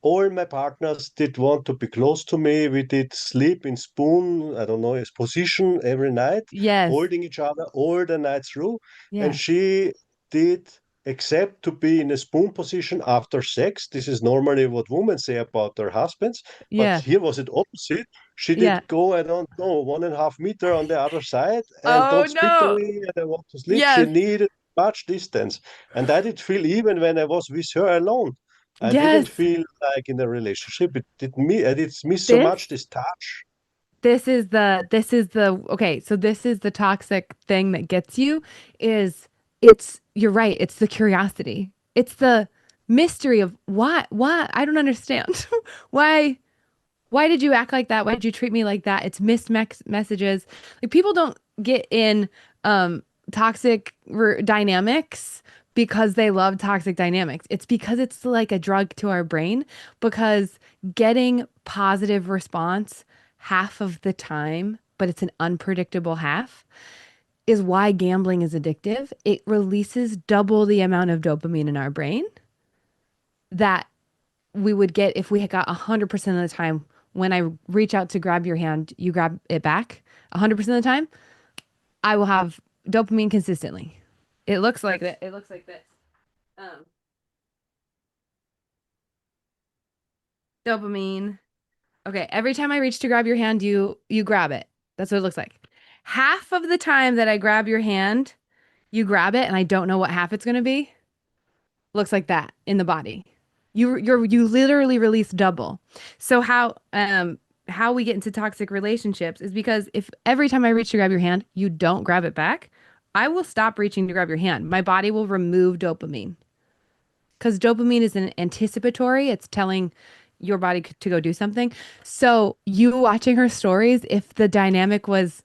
All my partners did want to be close to me. We did sleep in spoon, I don't know, his position every night, Yes. holding each other all the night through. And Yeah. she did accept to be in a spoon position after sex. This is normally what women say about their husbands, but Yeah. here was it opposite. She Yeah. did go, I don't know, 1.5 meter on the other side and Oh don't speak to no. me and I want to sleep. She Yes. needed much distance. And I did feel even when I was with her alone. I didn't Yes. feel like in a relationship. I did miss so This much this touch. this is the okay, so this is the toxic thing that gets you is it's you're right, it's the curiosity. It's the mystery of why I don't understand. Why why did you act like that? Why did you treat me like that? It's missed messages. Like people don't get in um toxic dynamics because they love toxic dynamics. It's because it's like a drug to our brain because getting positive response half of the time, but it's an unpredictable half, is why gambling is addictive. It releases double the amount of dopamine in our brain that we would get if we had got 100% of the time. When I reach out to grab your hand, you grab it back 100% of the time. I will have dopamine consistently. It looks like that. It looks like this. Um, Dopamine. Okay, every time I reach to grab your hand, you grab it. That's what it looks like. Half of the time that I grab your hand, you grab it, and I don't know what half it's gonna be. Looks like that in the body. You literally release double. So how we get into toxic relationships is because if every time I reach to grab your hand, you don't grab it back, I will stop reaching to grab your hand. My body will remove dopamine because dopamine is an anticipatory. It's telling your body to go do something. So you watching her stories, if the dynamic was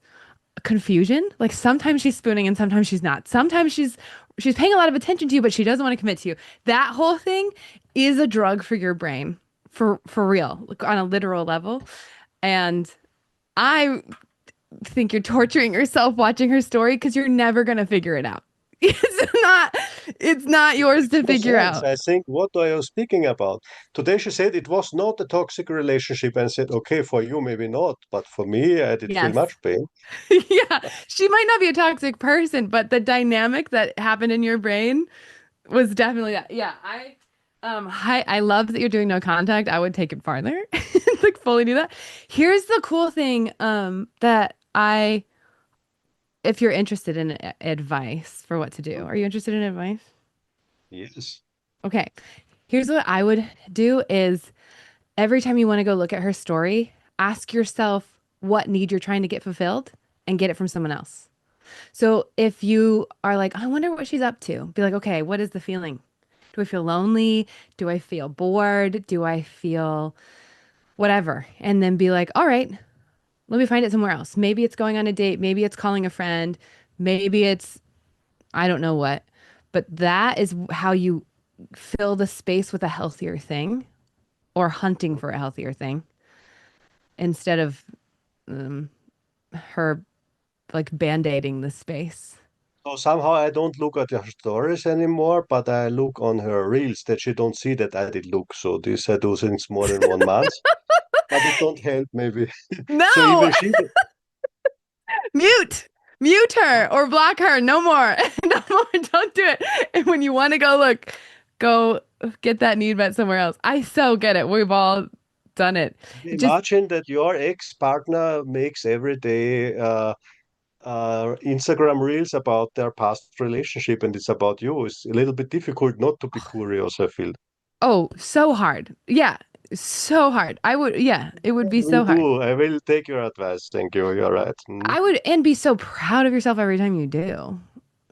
confusion. Like sometimes she's spooning and sometimes she's not. Sometimes she's paying a lot of attention to you, but she doesn't want to commit to you. That whole thing is a drug for your brain, for real, like on a literal level. And I think you're torturing yourself watching her story because you're never gonna figure it out. Not it's not yours to No figure sense. out. I think, what are you speaking about? Today she said it was not a toxic relationship and said, okay, for you, maybe not, but for me, I did feel Yes. much pain. Yeah. She might not be a toxic person, but the dynamic that happened in your brain was definitely that. Yeah, I love that you're doing no contact. I would take it farther. Like fully do that. Here's the cool thing that I if you're interested in advice for what to do. Are you interested in advice? Yes. Okay. Here's what I would do is every time you want to go look at her story, ask yourself what need you're trying to get fulfilled and get it from someone else. So if you are like, I wonder what she's up to, be like, okay, what is the feeling? Do I feel lonely? Do I feel bored? Do I feel whatever? And then be like, all right, let me find it somewhere else. Maybe it's going on a date. Maybe it's calling a friend. Maybe it's, I don't know what. But that is how you fill the space with a healthier thing or hunting for a healthier thing instead of um, her like band-aiding the space. So somehow I don't look at her stories anymore, but I look on her reels that she don't see that I did look. So this I do since more than 1 month, but it don't help maybe. So No, even she, mute, mute her or block her. No more, no more. Don't do it. And when you want to go look, go get that need met somewhere else. I so get it. We've all done it. It just imagine that your ex-partner makes every day Instagram reels about their past relationship and it's about you. It's a little bit difficult not to be curious, I feel. oh, so hard. Yeah, so hard. I would. Yeah, it would be We so hard. do. I will take your advice. Thank you. You're right. Mm, I would and be so proud of yourself every time you do.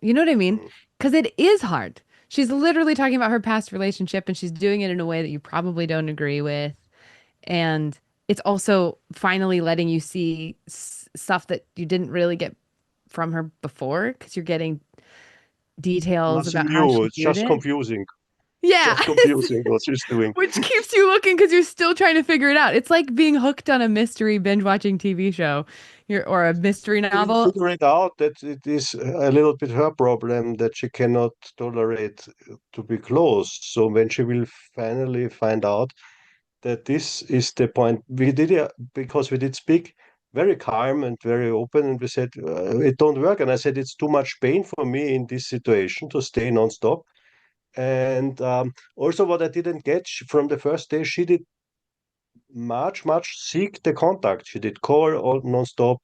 You know what I mean? mm. Because it is hard. She's literally talking about her past relationship and she's doing it in a way that you probably don't agree with. And it's also finally letting you see stuff that you didn't really get from her before because you're getting details Nothing about how new. she It's viewed just it. confusing. Yeah. Just confusing what she's doing. Which keeps you looking because you're still trying to figure it out. It's like being hooked on a mystery binge watching TV show or a mystery Will novel. figure it out that it is a little bit her problem that she cannot tolerate to be close. So when she will finally find out that this is the point, we did it because we did speak very calm and very open, and we said it don't work. And I said it's too much pain for me in this situation to stay nonstop. And also, what I didn't get from the first day, she did much seek the contact. She did call all nonstop.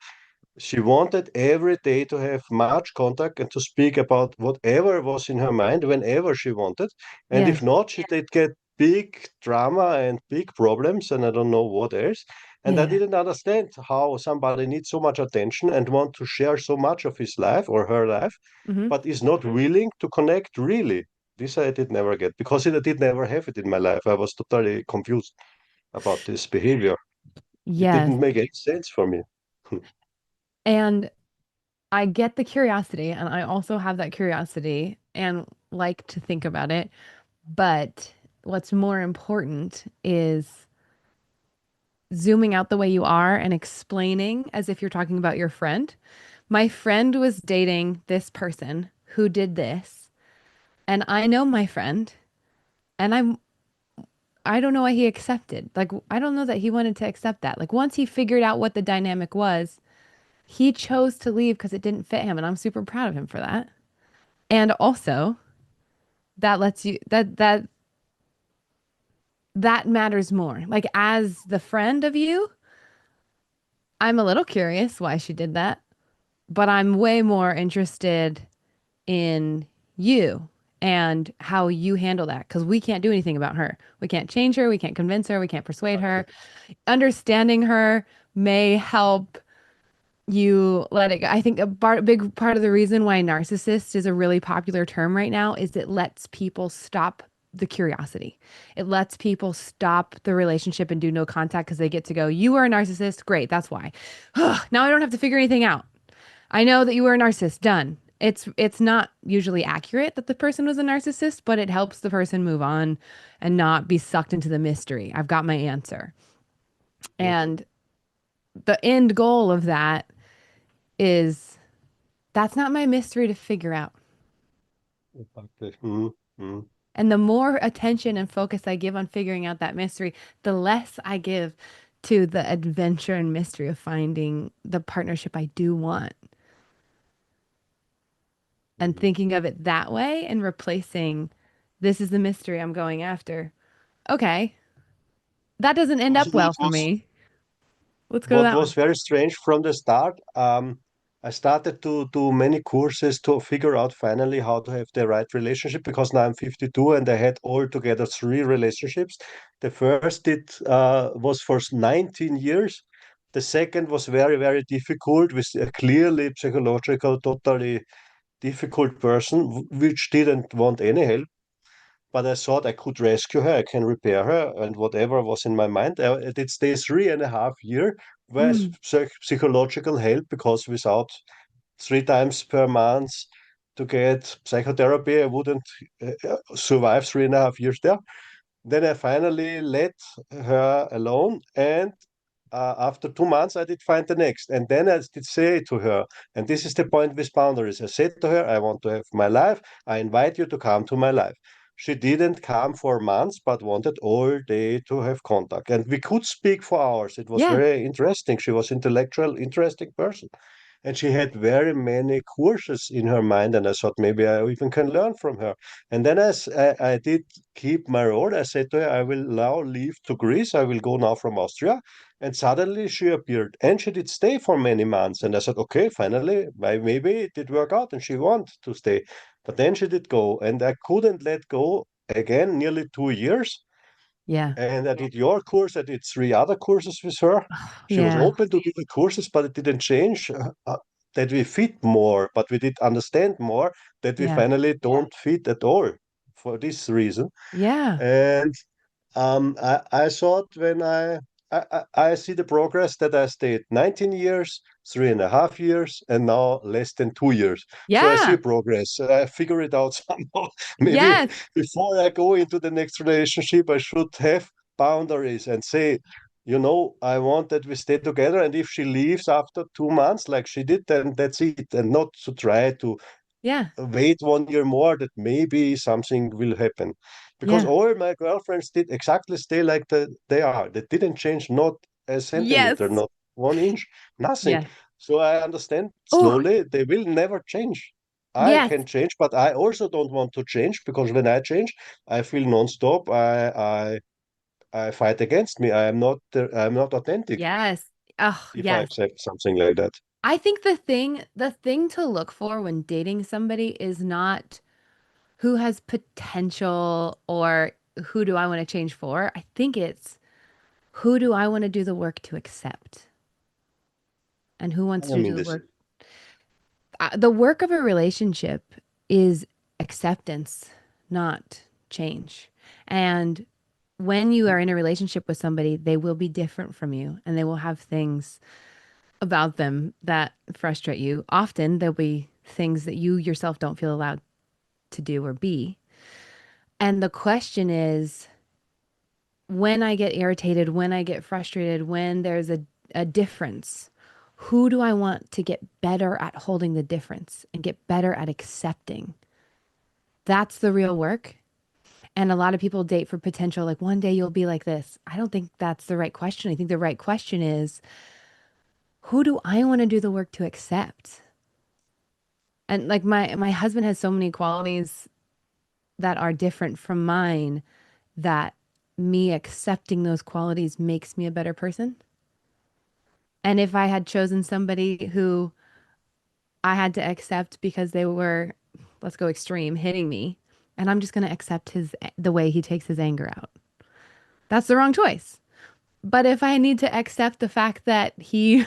She wanted every day to have much contact and to speak about whatever was in her mind whenever she wanted. And Yeah. if not, she did get big drama and big problems, and I don't know what else. And I Yeah. didn't understand how somebody needs so much attention and want to share so much of his life or her life, Hmm. but is not willing to connect really. This I did never get because I did never have it in my life. I was totally confused about this behavior. It Yes. didn't make any sense for me. And I get the curiosity, and I also have that curiosity and like to think about it. But what's more important is zooming out the way you are and explaining as if you're talking about your friend. My friend was dating this person who did this, and I know my friend, and I don't know why he accepted. Like I don't know that he wanted to accept that. Like once he figured out what the dynamic was, he chose to leave because it didn't fit him, and I'm super proud of him for that. And also, that lets you that matters more. Like as the friend of you, I'm a little curious why she did that, but I'm way more interested in you and how you handle that because we can't do anything about her. We can't change her, we can't convince her, we can't persuade her. Understanding her may help you let it go. I think big part of the reason why narcissist is a really popular term right now is it lets people stop the curiosity. It lets people stop the relationship and do no contact because they get to go, you are a narcissist. Great. That's why. Now I don't have to figure anything out. I know that you were a narcissist. Done. It's not usually accurate that the person was a narcissist, but it helps the person move on and not be sucked into the mystery. I've got my answer. And the end goal of that is that's not my mystery to figure out. Exactly. Mhm, mhm. And the more attention and focus I give on figuring out that mystery, the less I give to the adventure and mystery of finding the partnership I do want. And Mhm. thinking of it that way and replacing this is the mystery I'm going after. Okay, that doesn't end Also, up well for me. Let's go to what that was one. very strange from the start, I started to do many courses to figure out finally how to have the right relationship because now I'm 52 and I had altogether three relationships. The first was for 19 years. The second was very difficult with a clearly psychological, totally difficult person which didn't want any help. But I thought I could rescue her, I can repair her, and whatever was in my mind. I did stay 3.5 years with Mm, psychological help because without 3 times per month to get psychotherapy, I wouldn't survive 3.5 years there. Then I finally let her alone, and after 2 months, I did find the next. And then I did say to her, and this is the point with boundaries. I said to her, I want to have my life. I invite you to come to my life. She didn't come for months, but wanted all day to have contact. And we could speak for hours. It was yeah. very interesting. She was intellectual, interesting person. And she had very many courses in her mind. And I thought maybe I even can learn from her. And then I did keep my role. I said to her, I will now leave to Greece. I will go now from Austria. And suddenly she appeared and she did stay for many months. And I said, okay, finally, maybe it did work out and she wanted to stay. But then she did go and I couldn't let go again, nearly 2 years. Yeah. And I did your course. I did three other courses with her. She was Yeah. open to do the courses, but it didn't change that we fit more, but we did understand more that we Yeah. finally don't fit at all for this reason. Yeah. And I thought when I see the progress that I stayed 19 years, 3.5 years, and now less than 2 years. So I see Yeah. progress. I figure it out somehow. Maybe Yes. before I go into the next relationship, I should have boundaries and say, I want that we stay together. And if she leaves after 2 months, like she did, then that's it. And not to try to Yeah. wait 1 year more that maybe something will happen, because Yeah. all my girlfriends did exactly stay like they are. They didn't change, not a Yes. centimeter, not 1 inch, nothing. Yes. So I understand Oh, slowly they will never change. I yes. can change, but I also don't want to change, because when I change, I feel non-stop. I fight against me. I'm not authentic Yes. Oh, if I yes. accept something like that. I think the thing to look for when dating somebody is not who has potential or who do I want to change for. I think it's who do I want to do the work to accept and who wants I to do mean the this. work. The work of a relationship is acceptance, not change. And when you are in a relationship with somebody, they will be different from you and they will have things about them that frustrate you. Often there'll be things that you yourself don't feel allowed to do or be. And the question is, when I get irritated, when I get frustrated, when there's a difference, who do I want to get better at holding the difference and get better at accepting? That's the real work. And a lot of people date for potential, like one day you'll be like this. I don't think that's the right question. I think the right question is, who do I want to do the work to accept? And like my husband has so many qualities that are different from mine that me accepting those qualities makes me a better person. And if I had chosen somebody who I had to accept because they were, let's go extreme, hitting me, and I'm just going to accept the way he takes his anger out. That's the wrong choice. But if I need to accept the fact that he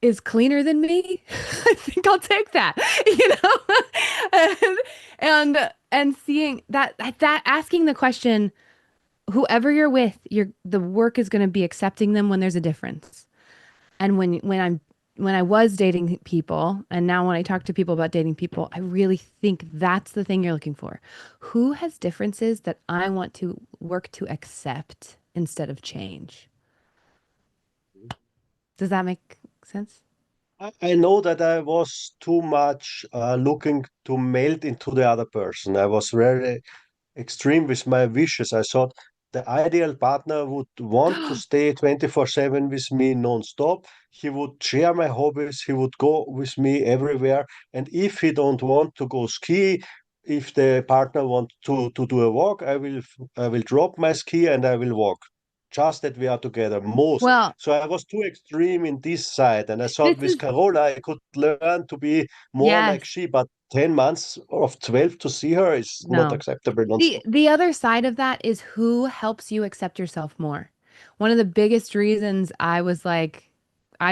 is cleaner than me, I think I'll take that, you know? And seeing that asking the question, whoever you're with, the work is going to be accepting them when there's a difference. And when I was dating people, and now when I talk to people about dating people, I really think that's the thing you're looking for. Who has differences that I want to work to accept instead of change? Does that make sense? I know that I was too much looking to melt into the other person. I was very extreme with my wishes. I thought the ideal partner would want to stay 24/7 with me non-stop. He would share my hobbies. He would go with me everywhere. And if he don't want to go ski, if the partner want to do a walk, I will drop my ski and I will walk. Just that we are together most. Well, So I was too extreme in this side. And I thought this with is Carola, I could learn to be more yes. like she, but 10 months of 12 to see her is not No. acceptable The non-stop. the other side of that is who helps you accept yourself more. One of the biggest reasons I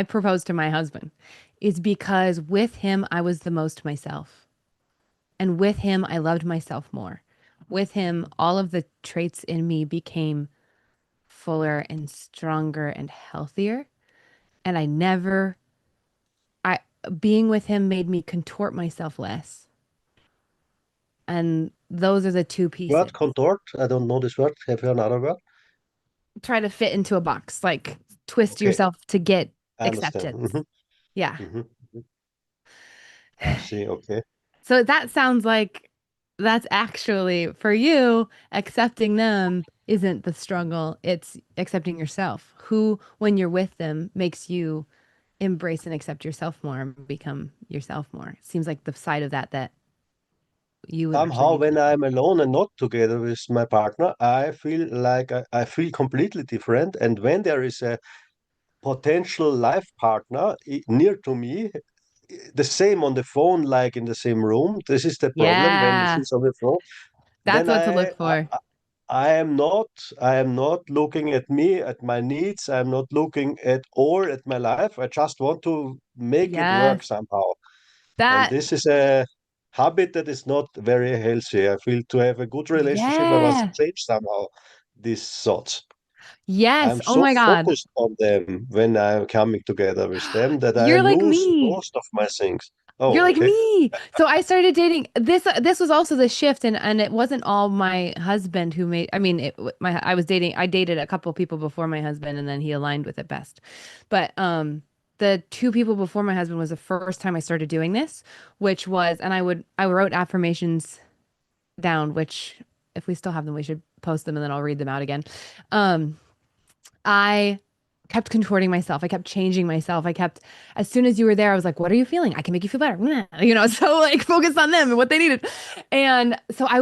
proposed to my husband is because with him I was the most myself. And with him I loved myself more. With him all of the traits in me became fuller and stronger and healthier. And I being with him made me contort myself less. And those are the two pieces. Word contort, I don't know this word. Have you another word? Try to fit into a box, like twist Okay, yourself to get I understand. acceptance. Yeah. Hmm. I see. Okay. So that sounds like that's actually for you, accepting them isn't the struggle, it's accepting yourself. Who, when you're with them, makes you embrace and accept yourself more and become yourself more. Seems like the side of that you would actually Somehow, need to when look at. I'm alone and not together with my partner, I feel like I feel completely different. And when there is a potential life partner near to me, the same on the phone, like in the same room. This is the problem when Yeah, she's on the phone. that's Then what to look for. I am not I am not looking at me, at my needs. I'm not looking at all at my life. I just want to make it work Yes. somehow. And That, this is a habit that is not very healthy. I feel to have a good relationship, I must yeah. change somehow these thoughts. Yes. I'm Oh so my God. focused on them when I'm coming together with them that I You're like lose me. most of my things. You're Oh, like okay. me. So I started dating this was also the shift, and it wasn't all my husband who made, I mean, I dated a couple people before my husband, and then he aligned with it best. But the two people before my husband was the first time I started doing this, which was, and I wrote affirmations down, which if we still have them, we should post them and then I'll read them out again. Um I kept contorting myself. I kept changing myself. As soon as you were there, I was like, what are you feeling? I can make you feel better. So like focus on them and what they needed. And so I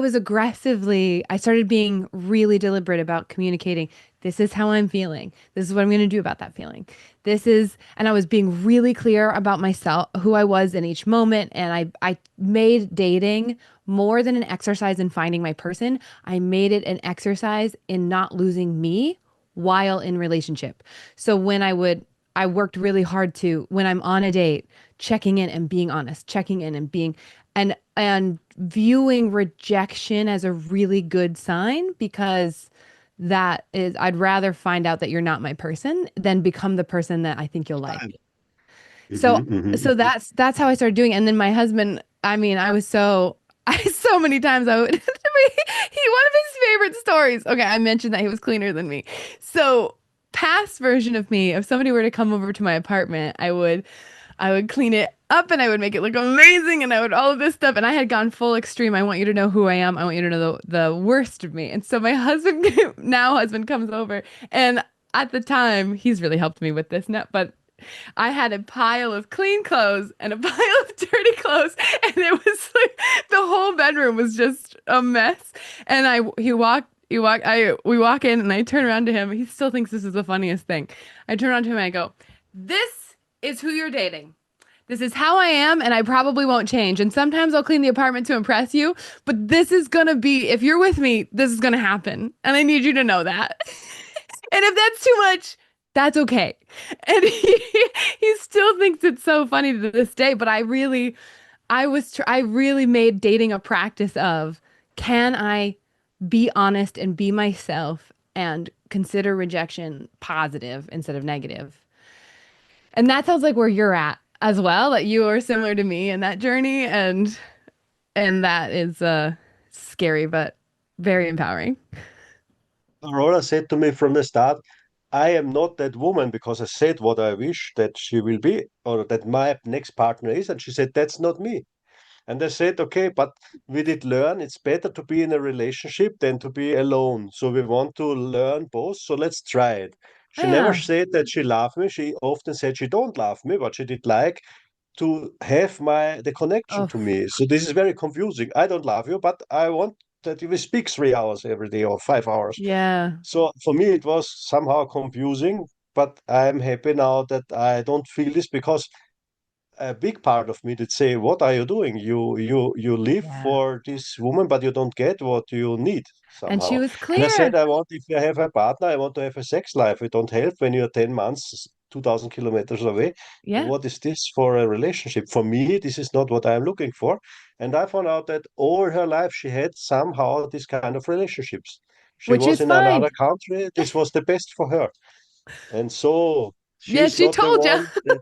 started being really deliberate about communicating. This is how I'm feeling. This is what I'm going to do about that feeling. And I was being really clear about myself, who I was in each moment. And I made dating more than an exercise in finding my person. I made it an exercise in not losing me while in relationship. So I worked really hard to, when I'm on a date, checking in and being honest, checking in and being, and viewing rejection as a really good sign, because I'd rather find out that you're not my person than become the person that I think you'll like. So, so Mm-hmm. that's how I started doing it. And then my husband, I mean, so many times I would, one of his favorite stories. Okay, I mentioned that he was cleaner than me. So, past version of me, if somebody were to come over to my apartment, I would clean it up and I would make it look amazing and I would all of this stuff. And I had gone full extreme. I want you to know who I am. I want you to know the worst of me. And so my husband, now husband, comes over, and at the time, he's really helped me with this now, but I had a pile of clean clothes and a pile of dirty clothes, and it was like the whole bedroom was just a mess. And we walk in, and I turn around to him. He still thinks this is the funniest thing. I turn around to him and I go, "This is who you're dating. This is how I am, and I probably won't change. And sometimes I'll clean the apartment to impress you, but this is gonna be, if you're with me, this is gonna happen. And I need you to know that." And if that's too much, that's okay. And he still thinks it's so funny to this day, but I really made dating a practice of, can I be honest and be myself and consider rejection positive instead of negative? And that sounds like where you're at as well, that you are similar to me in that journey, and that is scary but very empowering. Aurora said to me from the start, I am not that woman because I said what I wish that she will be or that my next partner is. And she said, that's not me. And I said, okay, but we did learn it's better to be in a relationship than to be alone. So we want to learn both. So let's try it. Oh, She never yeah. said that she loved me. She often said she don't love me, but she did like to have the connection Oh, to me. So this is very confusing. I don't love you, but I want that you will speak 3 hours every day or 5 hours. yeah. So for me, it was somehow confusing, but I'm happy now that I don't feel this because a big part of me did say, "What are you doing? You live Yeah. for this woman, but you don't get what you need And she somehow." was And I said, clear. "I want if you have a partner, I want to have a sex life. It don't help when you're 10 months, 2,000 kilometers away. Yeah. What is this for a relationship? For me, this is not what I'm looking for." And I found out that all her life she had somehow this kind of relationships. She Which was is in fine. another country. This was the best for her. And so Yeah, she's she not the told you. one that,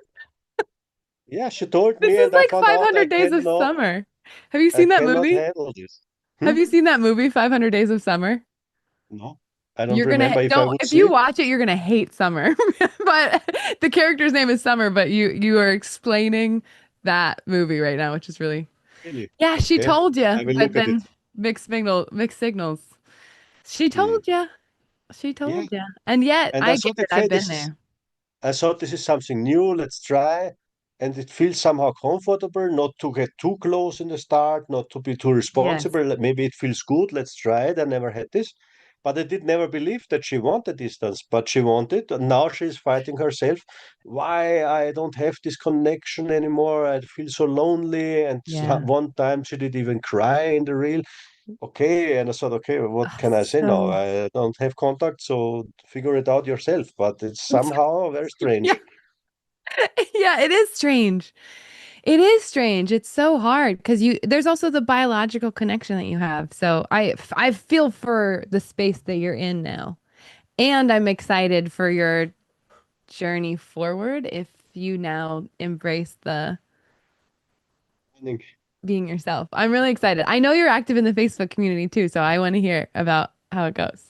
yeah, she told This me, is and I like found out 500 Days of Summer. Have you I seen that cannot movie? handle this. Have Hmm? you seen that movie, 500 Days of Summer? No, I don't You're gonna remember if I don't would if see you it. watch it, you're gonna hate Summer. But the character's name is Summer, but you are explaining that movie right now, which is really, Really? yeah, she Okay, told you, I will but look at it. then mixed signals. She Hmm. told you. She Yeah, told you. And yet, and I I get thought, it. I've okay, been there. I thought this is something new. Let's try. And it feels somehow comfortable not to get too close in the start, not to be too Yes. responsible. Maybe it feels good. Let's try it. I never had this. But I did never believe that she wanted distance, but she wanted. And now she's fighting herself. Why I don't have this connection anymore? I feel so lonely. And Yeah. one time she did even cry in the reel. Okay, and I thought, okay, what Oh, can I say now? so I don't have contact, so figure it out yourself. But it's somehow very yeah. strange. Yeah, it is strange. It is strange. It's so hard because there's also the biological connection that you have. So I feel for the space that you're in now. And I'm excited for your journey forward if you now embrace the think being yourself. I'm really excited. I know you're active in the Facebook community too, so I want to hear about how it goes.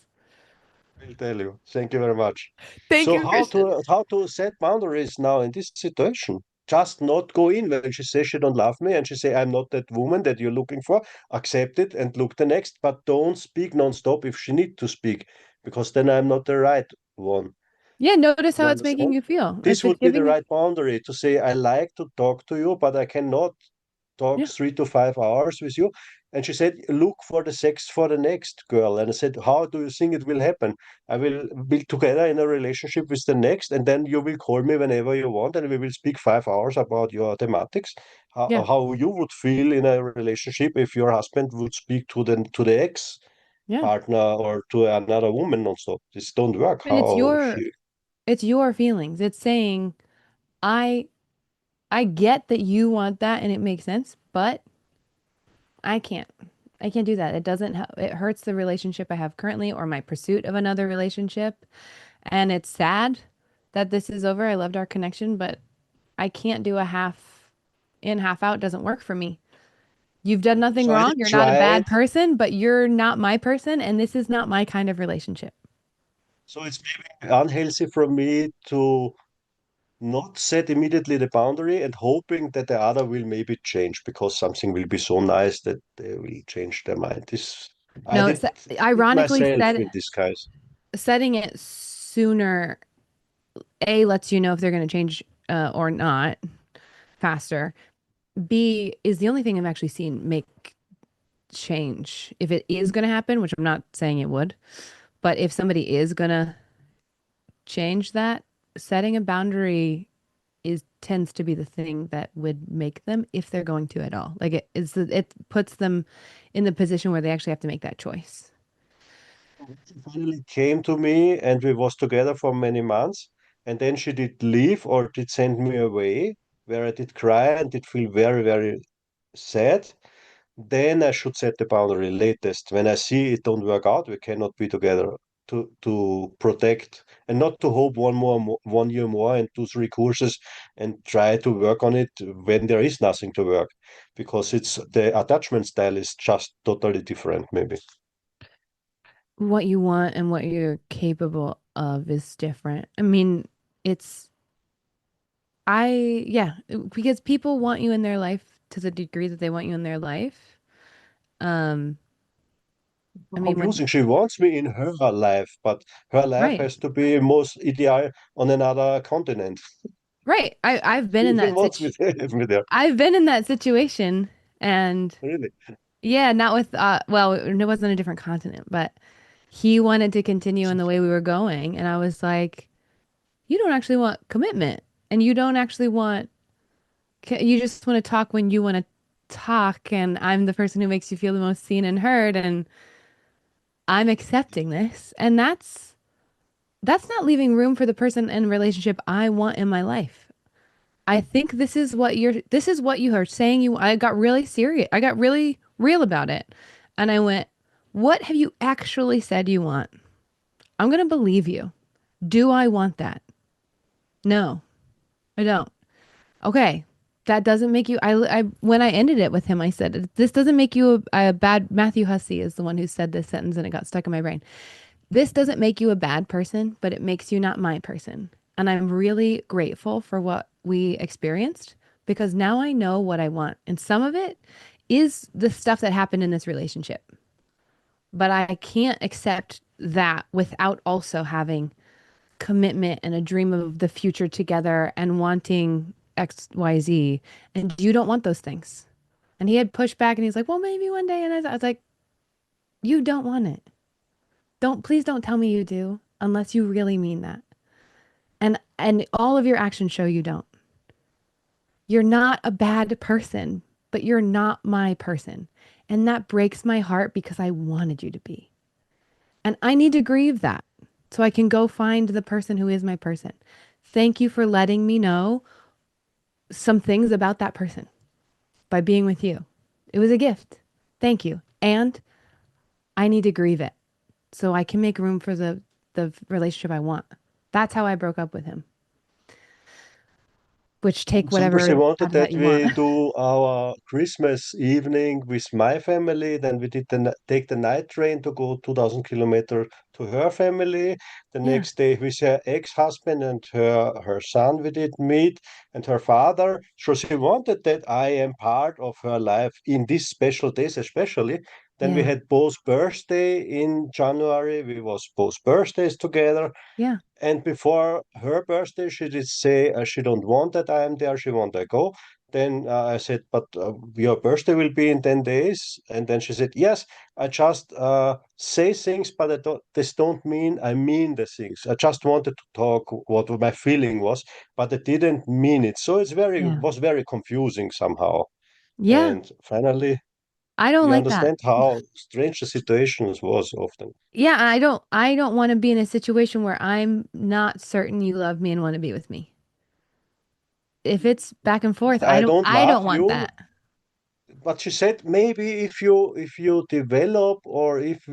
I'll tell you. Thank you very much. Thank So you, Christian. how to set boundaries now in this situation? Just not go in when she says she don't love me and she say I'm not that woman that you're looking for. Accept it and look the next, but don't speak non-stop if she need to speak, because then I'm not the right one. Yeah, notice how You it's making understand? you feel. This If it's would be the giving you, right boundary to say I like to talk to you, but I cannot talk yeah, 3 to 5 hours with you. And she said, look for the sex for the next girl. And I said, how do you think it will happen? I will be together in a relationship with the next, and then you will call me whenever you want, and we will speak 5 hours about your thematics. yeah, How you would feel in a relationship if your husband would speak to the ex yeah. partner or to another woman nonstop. This don't work. But How she it's your feelings. It's saying, I I get that you want that and it makes sense, but I can't. I can't do that. It doesn't it hurts the relationship I have currently or my pursuit of another relationship. And it's sad that this is over. I loved our connection, but I can't do a half in, half out. Doesn't work for me. You've done nothing so I wrong. did You're not a try bad it. person, but you're not my person, and this is not my kind of relationship. So it's maybe unhealthy for me to not set immediately the boundary and hoping that the other will maybe change because something will be so nice that they will change their mind. This I No, did it's it ironically myself in this case. setting it sooner, A, lets you know if they're going to change or not faster. B, is the only thing I've actually seen make change. If it is going to happen, which I'm not saying it would, but if somebody is going to change that, setting a boundary is tends to be the thing that would make them if they're going to at all. Like it puts them in the position where they actually have to make that choice. She finally came to me and we was together for many months, and then she did leave or did send me away, where I did cry and did feel very, very sad. Then I should set the boundary latest. When I see it don't work out, we cannot be together to protect and not to hope 1 year more and do 3 courses and try to work on it when there is nothing to work, because it's the attachment style is just totally different, maybe. What you want and what you're capable of is different. I mean, it's yeah, because people want you in their life to the degree that they want you in their life. Um, I mean, when Confusing. She wants me in her life, but her life right, has to be most ideal on another continent. right. I've been She in even that wants me to have me there. I've been in that situation, and Really. yeah, not with well, it wasn't a different continent, but he wanted to continue in the way we were going, and I was like, you don't actually want commitment, and you don't actually want you just want to talk when you want to talk, and I'm the person who makes you feel the most seen and heard, and I'm accepting this, and that's not leaving room for the person and relationship I want in my life. I think this is what you are saying you I got really serious. I got really real about it. And I went, "What have you actually said you want? I'm going to believe you. Do I want that? No, I don't. Okay. That doesn't make you I when I ended it with him, I said, "This doesn't make you a bad." Matthew Hussey is the one who said this sentence and it got stuck in my brain. This doesn't make you a bad person, but it makes you not my person. And I'm really grateful for what we experienced because now I know what I want. And some of it is the stuff that happened in this relationship. But I can't accept that without also having commitment and a dream of the future together and wanting XYZ. And you don't want those things. And he had pushed back and he's like, well, maybe one day. And I was like, you don't want it. Please don't tell me you do unless you really mean that. And all of your actions show you don't. You're not a bad person, but you're not my person. And that breaks my heart because I wanted you to be. And I need to grieve that so I can go find the person who is my person. Thank you for letting me know some things about that person by being with you. It was a gift. Thank you. And I need to grieve it so I can make room for the relationship I want. That's how I broke up with him. Which take Somebody whatever wanted out of that that you want. we do our Christmas evening with my family. Then we did take the night train to go 2,000 kilometers to her family. The Yeah. next day with her ex-husband and her son we did meet and her father. So she wanted that I am part of her life in these special days, especially. Then we Yeah. had both birthday in January. We was both birthdays together. Yeah. And before her birthday, she did say she don't want that I am there. She want I go. Then I said, but your birthday will be in 10 days. And then she said, yes, I just say things, but this don't mean I mean the things. I just wanted to talk what my feeling was, but I didn't mean it. So Yeah. was very confusing somehow. Yeah. And finally, I don't we like that. understand how strange the situations was often. Yeah, I don't want to be in a situation where I'm not certain you love me and want to be with me. If it's back and forth, I don't I love don't want you, that. but she said maybe if you develop or if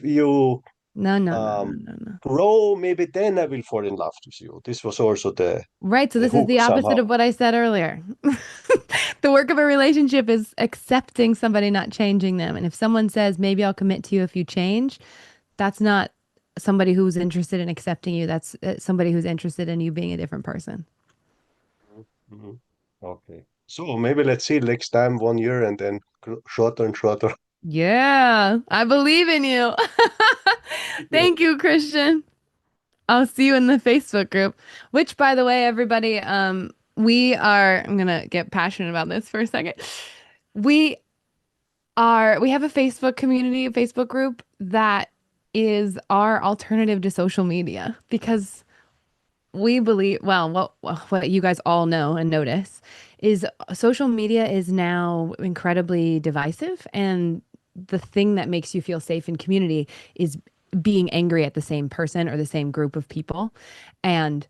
you No, no, no, no, um no, no. grow, maybe then I will fall in love with you. This was also Right, so the this is hook the opposite somehow. of what I said earlier. The work of a relationship is accepting somebody, not changing them. And if someone says, maybe I'll commit to you if you change, that's not somebody who's interested in accepting you. That's somebody who's interested in you being a different person. Mhm. Okay, so maybe let's see next time 1 year and then shorter and shorter. Yeah, I believe in you. Thank you, Christian. I'll see you in the Facebook group, which, by the way, everybody, I'm gonna get passionate about this for a second. We we have a Facebook community, a Facebook group that is our alternative to social media because we believe, well, what you guys all know and notice is social media is now incredibly divisive. And the thing that makes you feel safe in community is being angry at the same person or the same group of people. And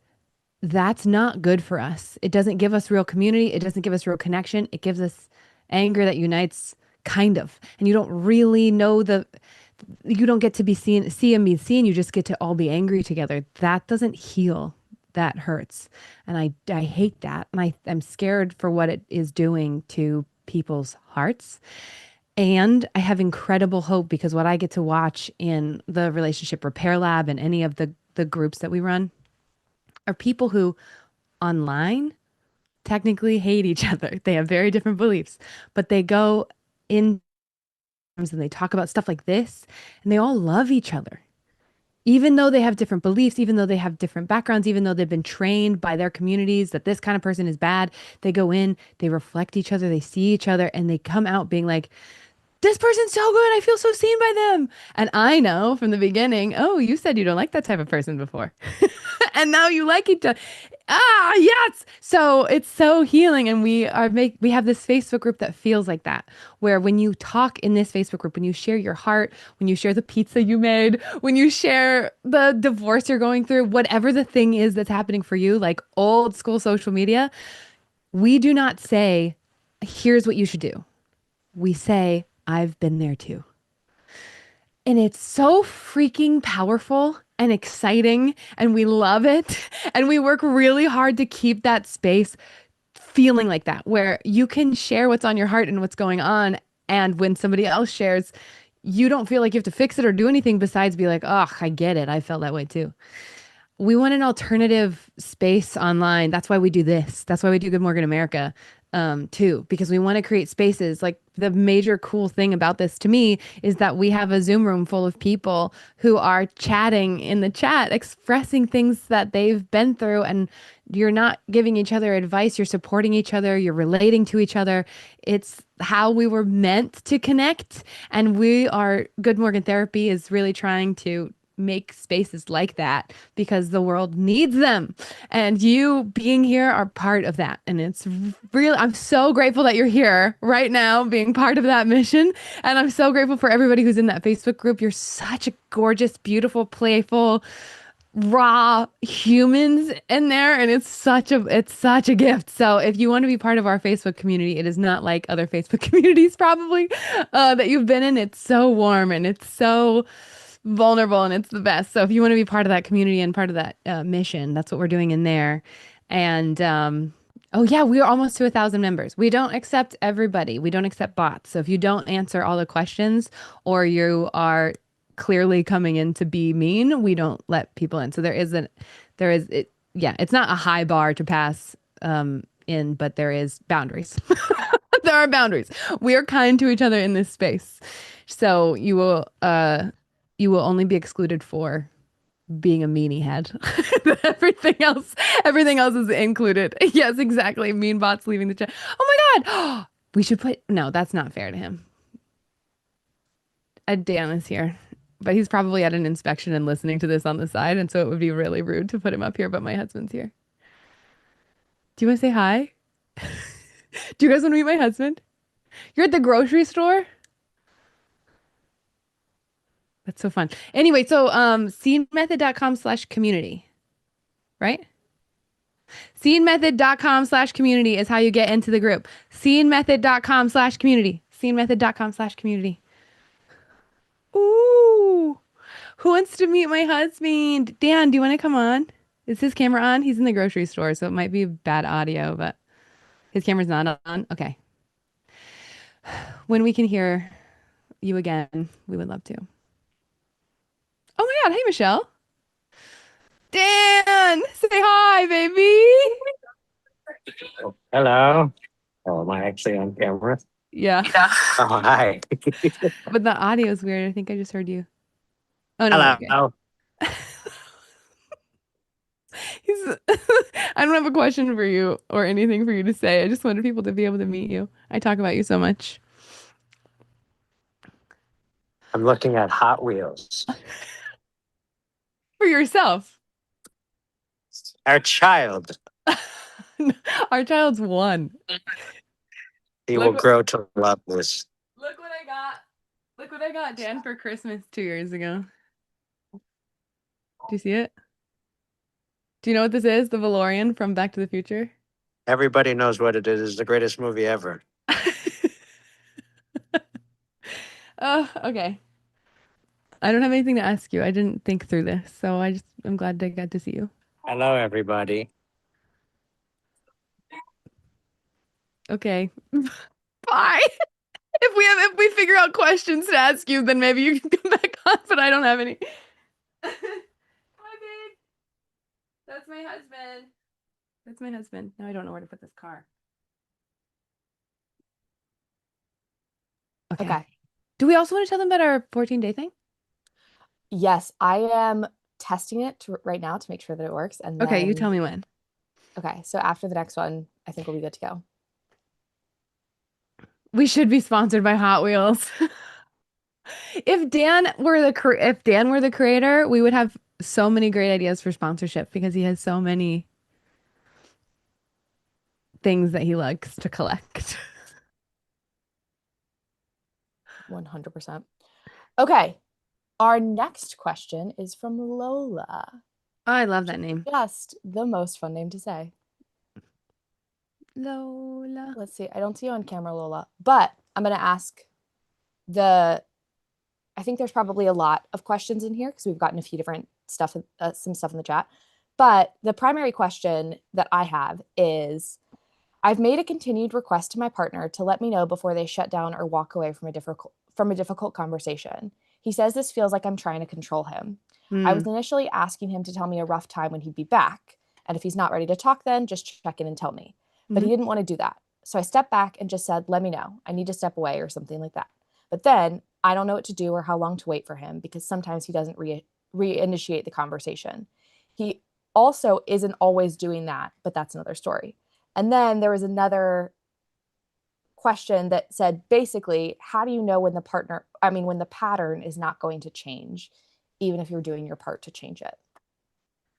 that's not good for us. It doesn't give us real community. It doesn't give us real connection. It gives us anger that unites, kind of. And you don't really know you don't get to be seen, see and be seen. You just get to all be angry together. That doesn't heal. That hurts. And I hate that. And I'm scared for what it is doing to people's hearts. And I have incredible hope because what I get to watch in the Relationship Repair Lab and any of the groups that we run are people who online technically hate each other. They have very different beliefs, but they go in and they talk about stuff like this and they all love each other. Even though they have different beliefs, even though they have different backgrounds, even though they've been trained by their communities that this kind of person is bad, they go in, they reflect each other, they see each other, and they come out being like, this person's so good. I feel so seen by them. And I know from the beginning, oh, you said you don't like that type of person before. And now you like each other. Ah, yes. So it's so healing. And we have this Facebook group that feels like that, where when you talk in this Facebook group, when you share your heart, when you share the pizza you made, when you share the divorce you're going through, whatever the thing is that's happening for you, like old school social media, we do not say, here's what you should do. We say, I've been there too. And it's so freaking powerful and exciting, and we love it. And we work really hard to keep that space feeling like that, where you can share what's on your heart and what's going on. And when somebody else shares, you don't feel like you have to fix it or do anything besides be like, oh, I get it. I felt that way too. We want an alternative space online. That's why we do this. That's why we do Good Morgan America, too, because we want to create spaces. Like the major cool thing about this to me is that we have a Zoom room full of people who are chatting in the chat, expressing things that they've been through. And you're not giving each other advice. You're supporting each other. You're relating to each other. It's how we were meant to connect. And Good Morgan Therapy is really trying to make spaces like that because the world needs them. And you being here are part of that. And it's really, I'm so grateful that you're here right now being part of that mission. And I'm so grateful for everybody who's in that Facebook group. You're such a gorgeous, beautiful, playful, raw humans in there. And it's such a gift. So if you want to be part of our Facebook community, it is not like other Facebook communities probably that you've been in. It's so warm and it's so vulnerable, and it's the best. So if you want to be part of that community and part of that mission, that's what we're doing in there. And oh yeah, we are almost to 1,000 members. We don't accept everybody. We don't accept bots. So if you don't answer all the questions or you are clearly coming in to be mean, we don't let people in. So yeah, it's not a high bar to pass in, but there is boundaries. There are boundaries. We are kind to each other in this space. So you will only be excluded for being a meanie head. Everything else is included. Yes, exactly. Mean bots leaving the chat. Oh my God. We should no, that's not fair to him. Dan is here, but he's probably at an inspection and listening to this on the side. And so it would be really rude to put him up here, but my husband's here. Do you want to say hi? Do you guys want to meet my husband? You're at the grocery store? That's so fun. Anyway, so scenmethod.com/community, right? Scenmethod.com/community is how you get into the group. Scenmethod.com/community. Scenmethod.com/community. Ooh. Who wants to meet my husband? Dan, do you want to come on? Is his camera on? He's in the grocery store, so it might be bad audio, but his camera's not on. Okay. When we can hear you again, we would love to. Oh my God. Hey, Michelle. Dan, say hi, baby. Hello. Oh, am I actually on camera? Yeah. Oh, hi. But the audio is weird. I think I just heard you. Oh, no. Hello. Okay. I don't have a question for you or anything for you to say. I just wanted people to be able to meet you. I talk about you so much. I'm looking at Hot Wheels. For yourself. Our child. Our child's one. He will grow to love this. Look what I got. Look what I got Dan for Christmas 2 years ago. Do you see it? Do you know what this is? The DeLorean from Back to the Future? Everybody knows what it is. It's the greatest movie ever. Oh, okay. I don't have anything to ask you. I didn't think through this, so I'm glad I got to see you. Hello, everybody. Okay. Bye. If we figure out questions to ask you, then maybe you can come back on, but I don't have any. Hi, babe. That's my husband. That's my husband. Now I don't know where to put this car. Okay. Do we also want to tell them about our 14-day thing? Yes, I am testing it right now to make sure that it works. And okay, you then, tell me when. Okay, so after the next one, I think we'll be good to go. We should be sponsored by Hot Wheels. If Dan were the creator, we would have so many great ideas for sponsorship because he has so many things that he likes to collect. 100%. Okay. Our next question is from Lola. Oh, I love that name. Just the most fun name to say. Lola. Let's see. I don't see you on camera, Lola, but I'm going to ask I think there's probably a lot of questions in here because we've gotten a few different stuff, some stuff in the chat. But the primary question that I have is, I've made a continued request to my partner to let me know before they shut down or walk away from a difficult conversation. He says this feels like I'm trying to control him. I was initially asking him to tell me a rough time when he'd be back. And if he's not ready to talk, then just check in and tell me. But he didn't want to do that. So I stepped back and just said, let me know. I need to step away or something like that. But then I don't know what to do or how long to wait for him because sometimes he doesn't reinitiate the conversation. He also isn't always doing that, but that's another story. And then there was another question that said, basically, how do you know when the pattern is not going to change, even if you're doing your part to change it?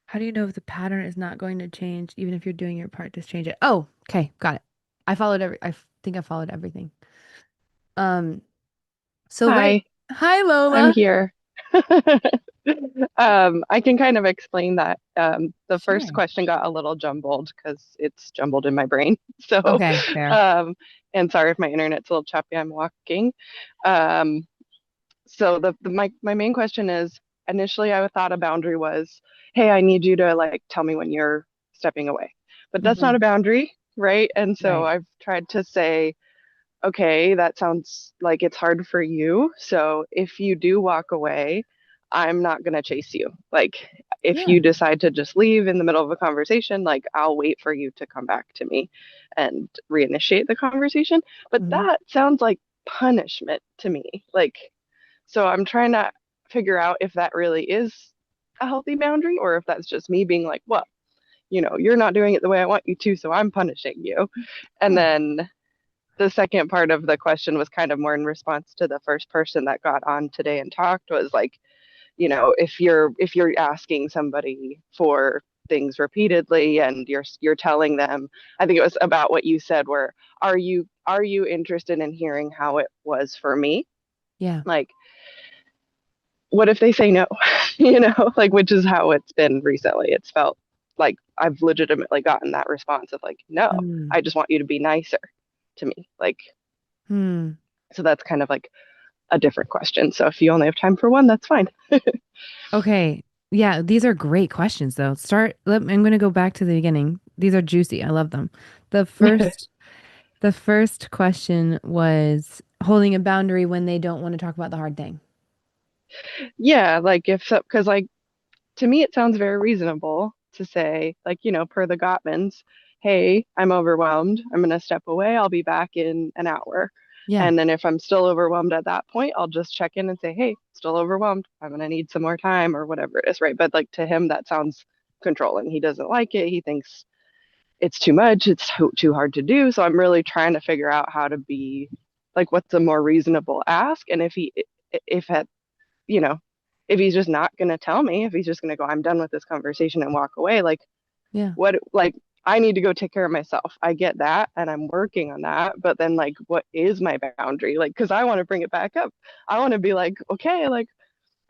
How do you know if the pattern is not going to change, even if you're doing your part to change it? Oh, okay, got it. I think I followed everything. So Hi, hi, Lola. I'm here. I can kind of explain that. The first question got a little jumbled because it's jumbled in my brain. So, okay, fair. And sorry if my internet's a little choppy. I'm walking. So my main question is, initially I thought a boundary was, hey, I need you to like tell me when you're stepping away. But that's not Mhm. a boundary, right? And so Right. I've tried to say, okay, that sounds like it's hard for you. So if you do walk away, I'm not going to chase you. Like if Yeah. you decide to just leave in the middle of a conversation, like I'll wait for you to come back to me and reinitiate the conversation. But Mhm. that sounds like punishment to me. Like, so I'm trying to figure out if that really is a healthy boundary or if that's just me being like, well, you're not doing it the way I want you to, so I'm punishing you. And Yeah. then the second part of the question was kind of more in response to the first person that got on today and talked, was like, if you're asking somebody for things repeatedly and you're telling them, I think it was about what you said, where are you interested in hearing how it was for me? Yeah. Like, what if they say no? Like, which is how it's been recently. It's felt like I've legitimately gotten that response of like, no, Mm. I just want you to be nicer to me. Like, Hmm. so that's kind of like a different question. So if you only have time for one, that's fine. Okay. Yeah, these are great questions though. I'm going to go back to the beginning. These are juicy. I love them. The first the first question was holding a boundary when they don't want to talk about the hard thing. Yeah, like if so, because like to me, it sounds very reasonable to say, like, per the Gottmans, hey, I'm overwhelmed. I'm going to step away. I'll be back in an hour. Yeah. And then if I'm still overwhelmed at that point, I'll just check in and say, hey, still overwhelmed. I'm going to need some more time or whatever it is, right? But like to him, that sounds controlling. He doesn't like it. He thinks it's too much. It's too hard to do. So I'm really trying to figure out how to be like, what's a more reasonable ask? And if at you know, if he's just not going to tell me, if he's just going to go, I'm done with this conversation and walk away, like, Yeah. like, I need to go take care of myself. I get that. And I'm working on that. But then, like, what is my boundary? Like, because I want to bring it back up. I want to be like, okay, like,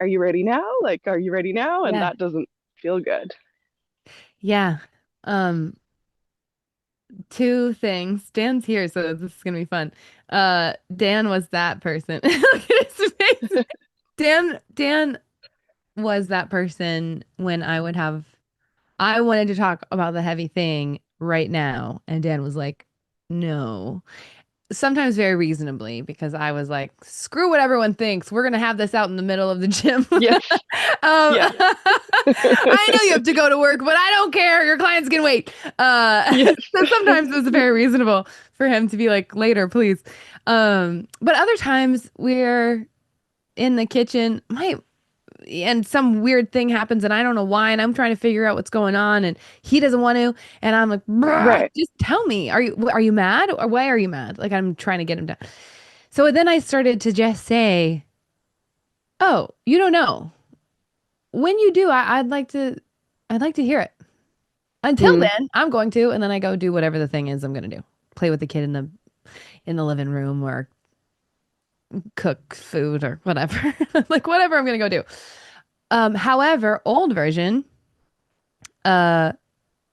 are you ready now? Like, are you ready now? And Yeah. that doesn't feel good. Yeah. Um, Two things. Dan's here, so this is gonna be fun. Dan was that person. Look at his face. Dan was that person when I wanted to talk about the heavy thing right now, and Dan was like, no. Sometimes very reasonably, because I was like, screw what everyone thinks. We're gonna have this out in the middle of the gym. Yes. Yeah. I know you have to go to work, but I don't care. Your clients can wait. Yes. So sometimes it was very reasonable for him to be like, later, please. But other times we're in the kitchen. And some weird thing happens and I don't know why and I'm trying to figure out what's going on and he doesn't want to and I'm like, "Bruh, Right. just tell me. Are you mad or why are you mad?" Like I'm trying to get him to. So then I started to just say, "Oh, you don't know. When you do, I'd like to hear it. Until Mm. then, I'm going to." And then I go do whatever the thing is I'm going to do. Play with the kid in the living room or cook food or whatever. Like whatever I'm going to go do. However, old version, uh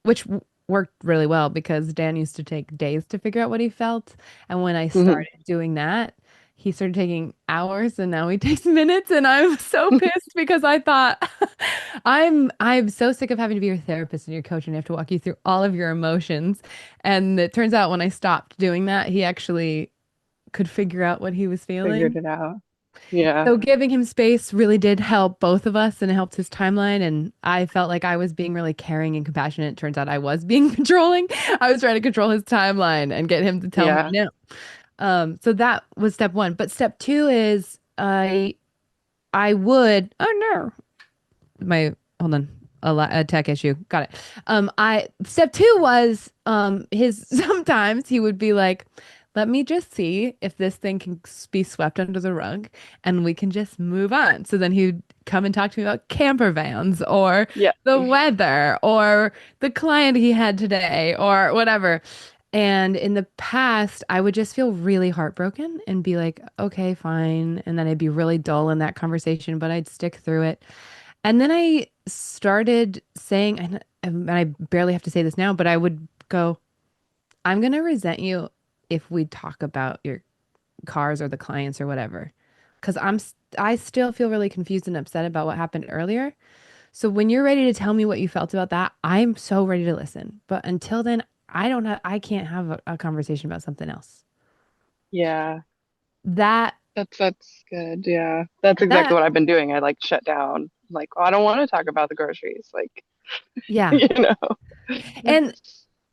which worked really well because Dan used to take days to figure out what he felt. And when I Hmm. started doing that, he started taking hours and now he takes minutes. And I'm so pissed because I thought I'm so sick of having to be your therapist and your coach and I have to walk you through all of your emotions. And it turns out when I stopped doing that, he actually could figure out what he was Figured feeling. it out. Yeah. So giving him space really did help both of us and it helped his timeline. And I felt like I was being really caring and compassionate. It turns out I was being controlling. I was trying to control his timeline and get him to tell me Yeah. no. So that was step one. But step two is I would, oh no, hold on. A tech issue. Got it. I Step two was his sometimes he would be like, let me just see if this thing can be swept under the rug and we can just move on. So then he'd come and talk to me about camper vans or Yeah. the weather or the client he had today or whatever. And in the past, I would just feel really heartbroken and be like, okay, fine. And then I'd be really dull in that conversation, but I'd stick through it. And then I started saying, and I barely have to say this now, but I would go, I'm going to resent you if we talk about your cars or the clients or whatever. because I still feel really confused and upset about what happened earlier. So when you're ready to tell me what you felt about that, I'm so ready to listen. But until then, I can't have a conversation about something else. Yeah. That That's good. Yeah. That's exactly that what I've been doing. I like shut down. Like, oh, I don't want to talk about the groceries. Like, yeah. you know. And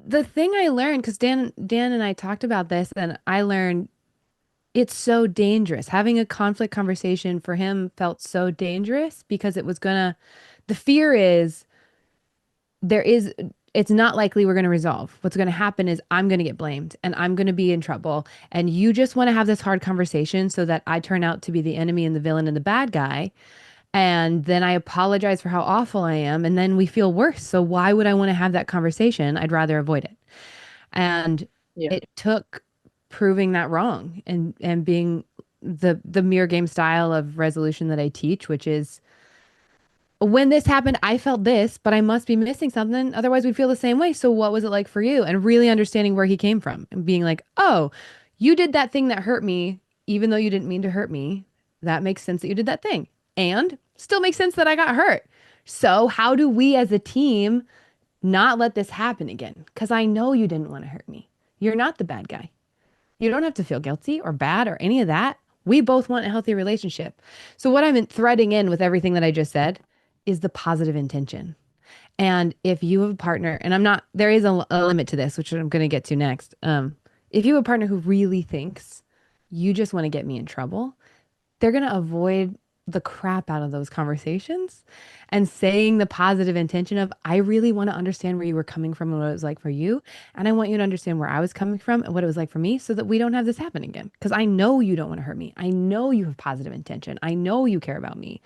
the thing I learned, because Dan and I talked about this, and I learned it's so dangerous. Having a conflict conversation for him felt so dangerous because it was gonna, the fear is there is, it's not likely we're going to resolve. What's going to happen is I'm going to get blamed and I'm going to be in trouble. And you just want to have this hard conversation so that I turn out to be the enemy and the villain and the bad guy. And then I apologize for how awful I am. And then we feel worse. So why would I want to have that conversation? I'd rather avoid it. And Yeah. it took proving that wrong and being the mirror game style of resolution that I teach, which is when this happened, I felt this, but I must be missing something. Otherwise, we'd feel the same way. So, what was it like for you? And really understanding where he came from and being like, oh, you did that thing that hurt me, even though you didn't mean to hurt me. That makes sense that you did that thing. And still makes sense that I got hurt. So, how do we as a team not let this happen again? Because I know you didn't want to hurt me. You're not the bad guy. You don't have to feel guilty or bad or any of that. We both want a healthy relationship. So, what I'm threading in with everything that I just said is the positive intention. And if you have a partner, and I'm not, there is a limit to this, which I'm going to get to next. If you have a partner who really thinks you just want to get me in trouble, they're going to avoid the crap out of those conversations and saying the positive intention of, I really want to understand where you were coming from and what it was like for you. And I want you to understand where I was coming from and what it was like for me so that we don't have this happen again. Because I know you don't want to hurt me. I know you have positive intention. I know you care about me.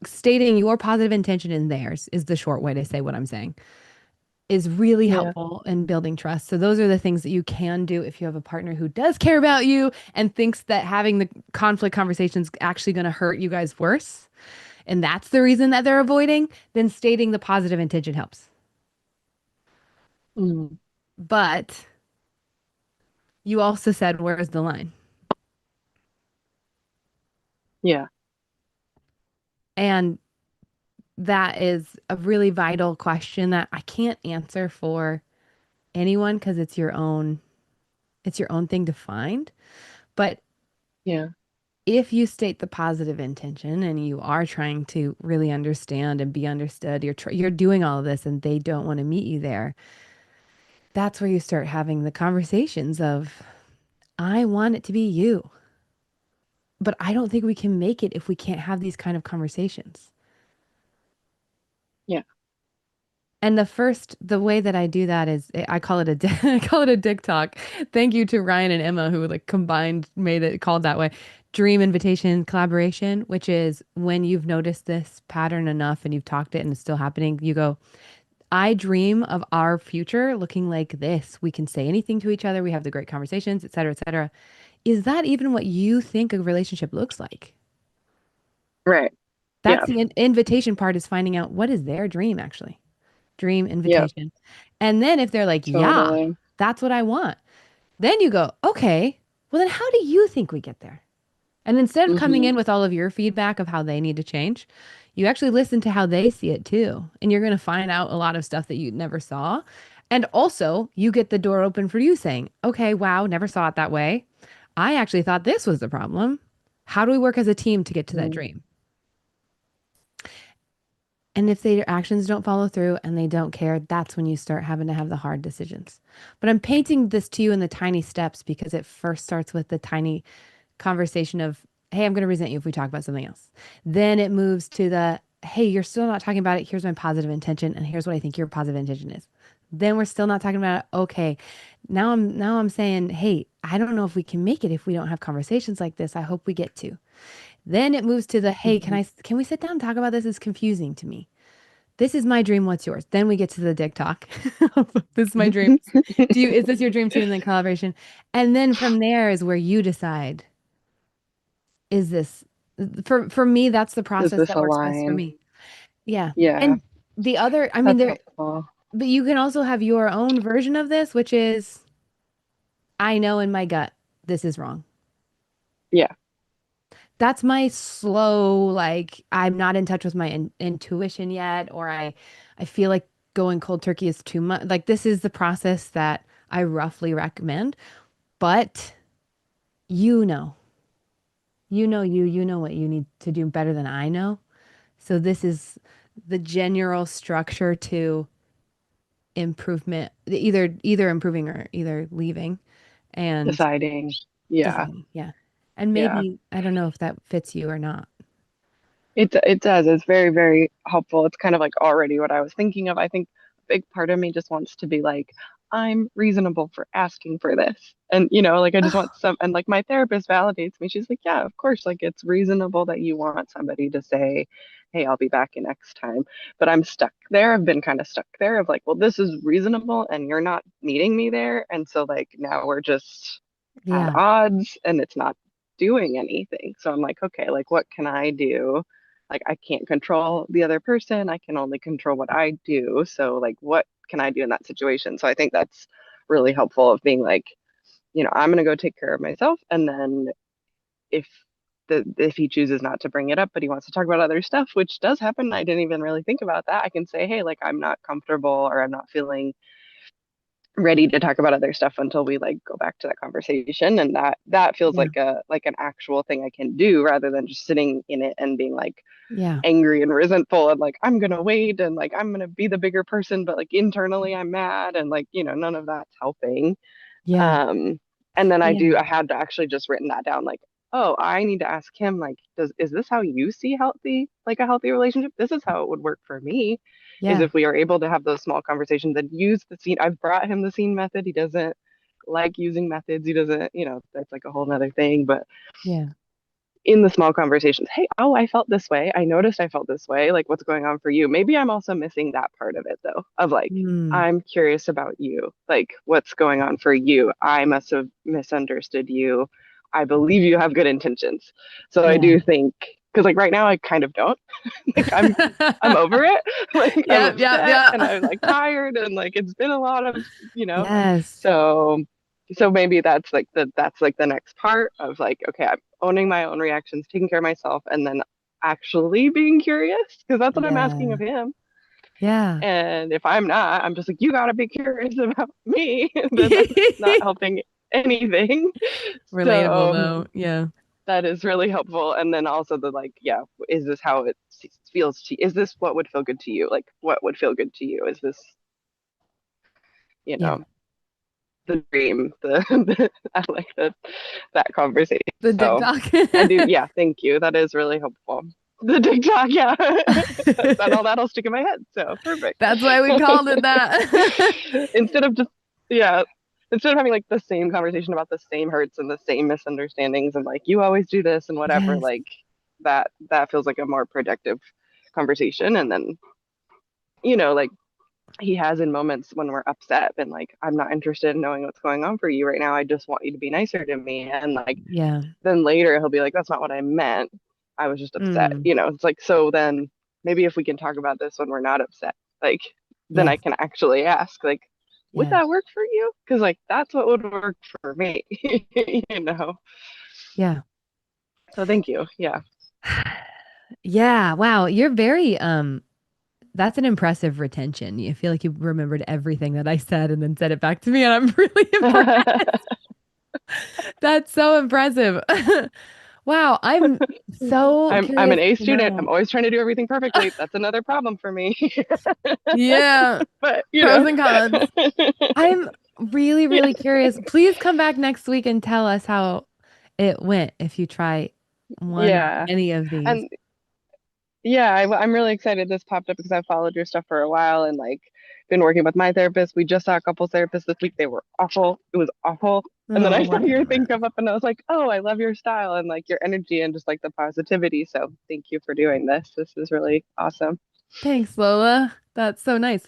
Stating your positive intention in theirs is the short way to say what I'm saying is really Yeah. helpful in building trust. So those are the things that you can do if you have a partner who does care about you and thinks that having the conflict conversations actually going to hurt you guys worse. And that's the reason that they're avoiding, then stating the positive intention helps. Mm. But you also said, where's the line? Yeah. And that is a really vital question that I can't answer for anyone because it's your own thing to find. But Yeah. if you state the positive intention and you are trying to really understand and be understood, you're doing all of this and they don't want to meet you there. That's where you start having the conversations of, I want it to be you, but I don't think we can make it if we can't have these kind of conversations. Yeah. And the way that I do that is I call it I call it a dick talk. Thank you to Ryan and Emma who like combined made it called that way. Dream invitation collaboration, which is when you've noticed this pattern enough and you've talked it and it's still happening, you go, I dream of our future looking like this. We can say anything to each other. We have the great conversations, et cetera, et cetera. Is that even what you think a relationship looks like? Right. That's Yeah. the invitation part is finding out what is their dream actually. Dream Yeah. invitation. And then if they're like, yeah, Totally. that's what I want, then you go, okay, well, then how do you think we get there? And instead of coming Mm-hmm. in with all of your feedback of how they need to change, you actually listen to how they see it too. And you're going to find out a lot of stuff that you never saw. And also, you get the door open for you saying, okay, wow, never saw it that way. I actually thought this was the problem. How do we work as a team to get to that Mm. dream? And if their actions don't follow through and they don't care, that's when you start having to have the hard decisions. But I'm painting this to you in the tiny steps because it first starts with the tiny conversation of, hey, I'm going to resent you if we talk about something else. Then it moves to the, hey, you're still not talking about it. Here's my positive intention. And here's what I think your positive intention is. Then we're still not talking about it. Okay. Now I'm saying, hey, I don't know if we can make it if we don't have conversations like this. I hope we get to. Then it moves to the, hey, Mm-hmm. can we sit down and talk about this? It's confusing to me. This is my dream. What's yours? Then we get to the dick talk. This is my dream. Is this your dream too? And then collaboration. And then from there is where you decide, is this for me, that's the Does process this that works best for align? me. Yeah. Yeah. And the other, I mean, That's there, helpful. but you can also have your own version of this, which is, I know in my gut, this is wrong. Yeah. that's my slow, like I'm not in touch with my intuition yet, or I feel like going cold turkey is too much. Like this is the process that I roughly recommend, but you know, you know what you need to do better than I know. So this is the general structure to improvement, either improving or either leaving and Deciding. Yeah. deciding. Yeah. And Yeah. maybe I don't know if that fits you or not. It does. It's very, very helpful. It's kind of like already what I was thinking of. I think a big part of me just wants to be like, I'm reasonable for asking for this. And, like I just want some, and like my therapist validates me. She's like, yeah, of course, like it's reasonable that you want somebody to say, hey, I'll be back in next time. But I'm stuck there. I've been kind of stuck there of like, well, this is reasonable and you're not meeting me there. And so like now we're just at Yeah. odds and it's not doing anything. So I'm like, okay, like what can I do? Like I can't control the other person. I can only control what I do. So like what can I do in that situation? So I think that's really helpful of being like, I'm gonna go take care of myself. And then if if he chooses not to bring it up, but he wants to talk about other stuff, which does happen, I didn't even really think about that. I can say, hey, like I'm not comfortable or I'm not feeling ready to talk about other stuff until we like go back to that conversation. And that feels Yeah. like an actual thing I can do rather than just sitting in it and being like Yeah. angry and resentful and like I'm gonna wait and like I'm gonna be the bigger person, but like internally I'm mad and like none of that's helping. Yeah. And then Yeah. I had to actually just written that down like, oh, I need to ask him like, is this how you see healthy, like a healthy relationship? This is how it would work for me, is Yeah. if we are able to have those small conversations and use the scene. I've brought him the scene method. He doesn't like using methods. He doesn't, that's like a whole nother thing. But Yeah. in the small conversations, hey, oh, I felt this way. I noticed I felt this way. Like, what's going on for you? Maybe I'm also missing that part of it, though, of like, Mm. I'm curious about you. Like, what's going on for you? I must have misunderstood you. I believe you have good intentions. So I Yeah. do think, because like right now, I kind of don't. Like, I'm over it. Like, I'm Yep. Yep. upset and I'm like Yep. tired and like it's been a lot of, you know. Yes. So maybe that's like the next part of like, okay, I'm owning my own reactions, taking care of myself, and then actually being curious because that's what I'm asking Yeah. of him. Yeah. And if I'm not, I'm just like, you gotta be curious about me. Then that's not helping anything. Relatable So though. Yeah. that is really helpful. And then also the like, yeah, is this how it feels to you? Is this what would feel good to you? Like, what would feel good to you? Is this, you Yeah. know, the dream? I like that conversation. The So TikTok. I do, yeah, thank you. That is really helpful. The TikTok, yeah. That'll stick in my head. So perfect. That's why we called it that. Instead of just, yeah, instead of having like the same conversation about the same hurts and the same misunderstandings and like you always do this and whatever, Yes. like that feels like a more productive conversation. And then, like he has in moments when we're upset and like I'm not interested in knowing what's going on for you right now. I just want you to be nicer to me. And like Yeah. then later he'll be like, that's not what I meant. I was just upset. Mm. It's like, so then maybe if we can talk about this when we're not upset, like then I Yes. can actually ask, like, would Yes. that work for you? Because like that's what would work for me, Yeah. So thank you. Yeah. Yeah. Wow. You're very that's an impressive retention. You feel like you remembered everything that I said and then said it back to me, and I'm really impressed. That's so impressive. Wow, I'm so I'm an curious A to student. I'm know. always trying to do everything perfectly. That's another problem for me. Yeah, But pros and cons. I'm really, really curious. Please come back next week and tell us how it went if you try one or yeah. any of these. And yeah, I'm really excited this popped up because I've followed your stuff for a while and like been working with my therapist. We just saw a couple therapists this week. They were awful. It was awful. And then Oh, I saw your whatever. thing come up and I was like, oh, I love your style and like your energy and just like the positivity. So thank you for doing this. This is really awesome. Thanks, Lola. That's so nice.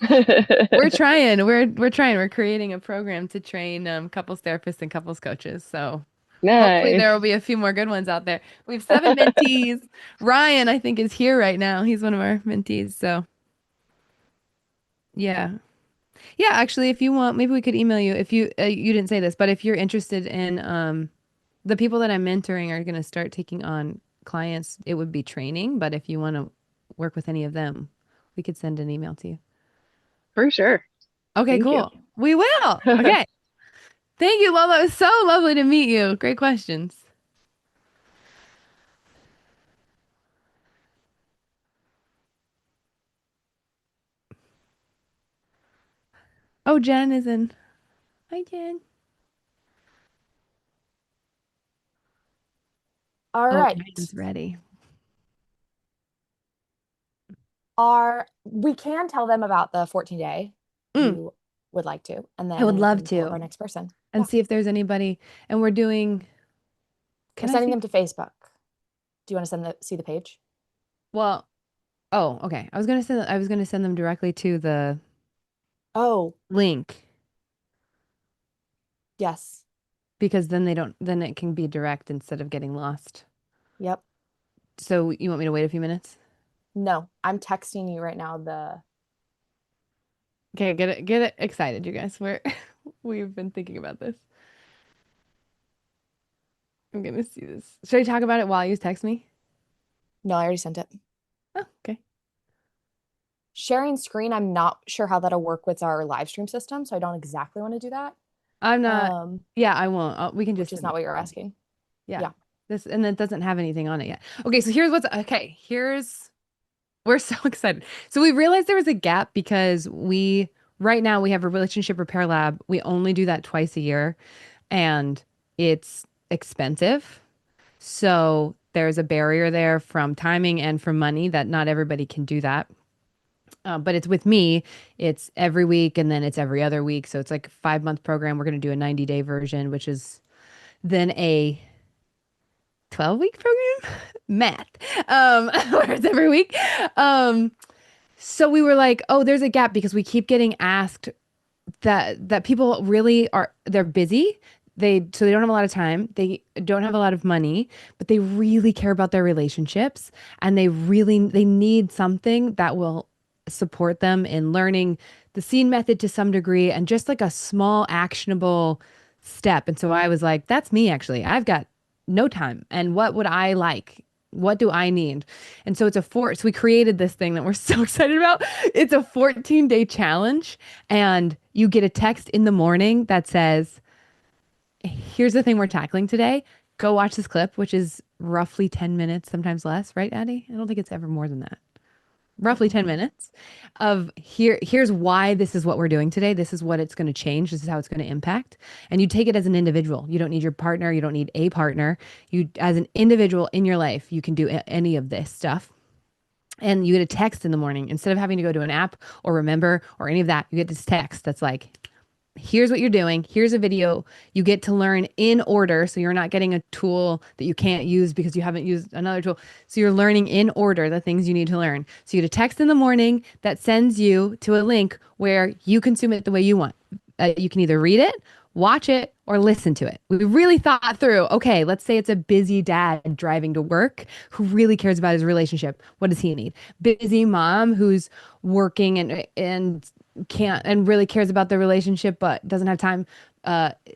We're trying. We're trying. We're creating a program to train couples therapists and couples coaches. So hopefully Nice. there will be a few more good ones out there. We have 7 mentees. Ryan, I think, is here right now. He's one of our mentees. So yeah. Yeah, actually, if you want, maybe we could email you if you didn't say this, but if you're interested in the people that I'm mentoring are going to start taking on clients, it would be training. But if you want to work with any of them, we could send an email to you. For sure. Okay, Thank you. cool. We will. Okay. Thank you, Lola. It was so lovely to meet you. Great questions. Oh, Jen is in. Hi, Jen. All Oh, right. Jen's ready. We can tell them about the 14-day you would like to, and I would then we love can pull up our to. next person. And Yeah. see if there's anybody. And we're doing. We're sending them to Facebook. Do you want to see the page? Well, oh, okay. I was gonna send them directly to the link Yes. because then then it can be direct instead of getting lost. Yep. So you want me to wait a few minutes? No, I'm texting you right now Okay, get it excited, you guys. We've been thinking about this. I'm gonna see this. Should I talk about it while you text me? No, I already sent it. Oh, okay. Sharing screen, I'm not sure how that'll work with our live stream system, so I don't exactly want to do that. I'm not. Yeah, I won't. We can just. Which is not what you're asking. Yeah. And it doesn't have anything on it yet. Okay, so we're so excited. So we realized there was a gap because right now we have a relationship repair lab. We only do that twice a year and it's expensive. So there's a barrier there from timing and from money that not everybody can do that. But it's with me, it's every week and then it's every other week. So it's like a 5-month program. We're going to do a 90-day version, which is then a 12-week program. Math. Where it's every week. So we were like, oh, there's a gap because we keep getting asked that people really they're busy. So they don't have a lot of time. They don't have a lot of money, but they really care about their relationships and they need something that will support them in learning the scene method to some degree and just like a small actionable step. And so I was like, that's me actually. I've got no time. And what would I like? What do I need? And so so we created this thing that we're so excited about. It's a 14-day challenge and you get a text in the morning that says, here's the thing we're tackling today. Go watch this clip, which is roughly 10 minutes, sometimes less, right, Addie? I don't think it's ever more than that. Roughly 10 minutes of here's why this is what we're doing today. This is what it's going to change. This is how it's going to impact. And you take it as an individual. You don't need your partner. You don't need a partner. You, as an individual in your life, you can do any of this stuff. And you get a text in the morning instead of having to go to an app or remember or any of that. You get this text that's like, here's what you're doing. Here's a video. You get to learn in order. So you're not getting a tool that you can't use because you haven't used another tool. So you're learning in order the things you need to learn. So you get a text in the morning that sends you to a link where you consume it the way you want. You can either read it, watch it, or listen to it. We really thought through, okay, let's say it's a busy dad driving to work who really cares about his relationship. What does he need? Busy mom who's working and can't and really cares about the relationship but doesn't have time.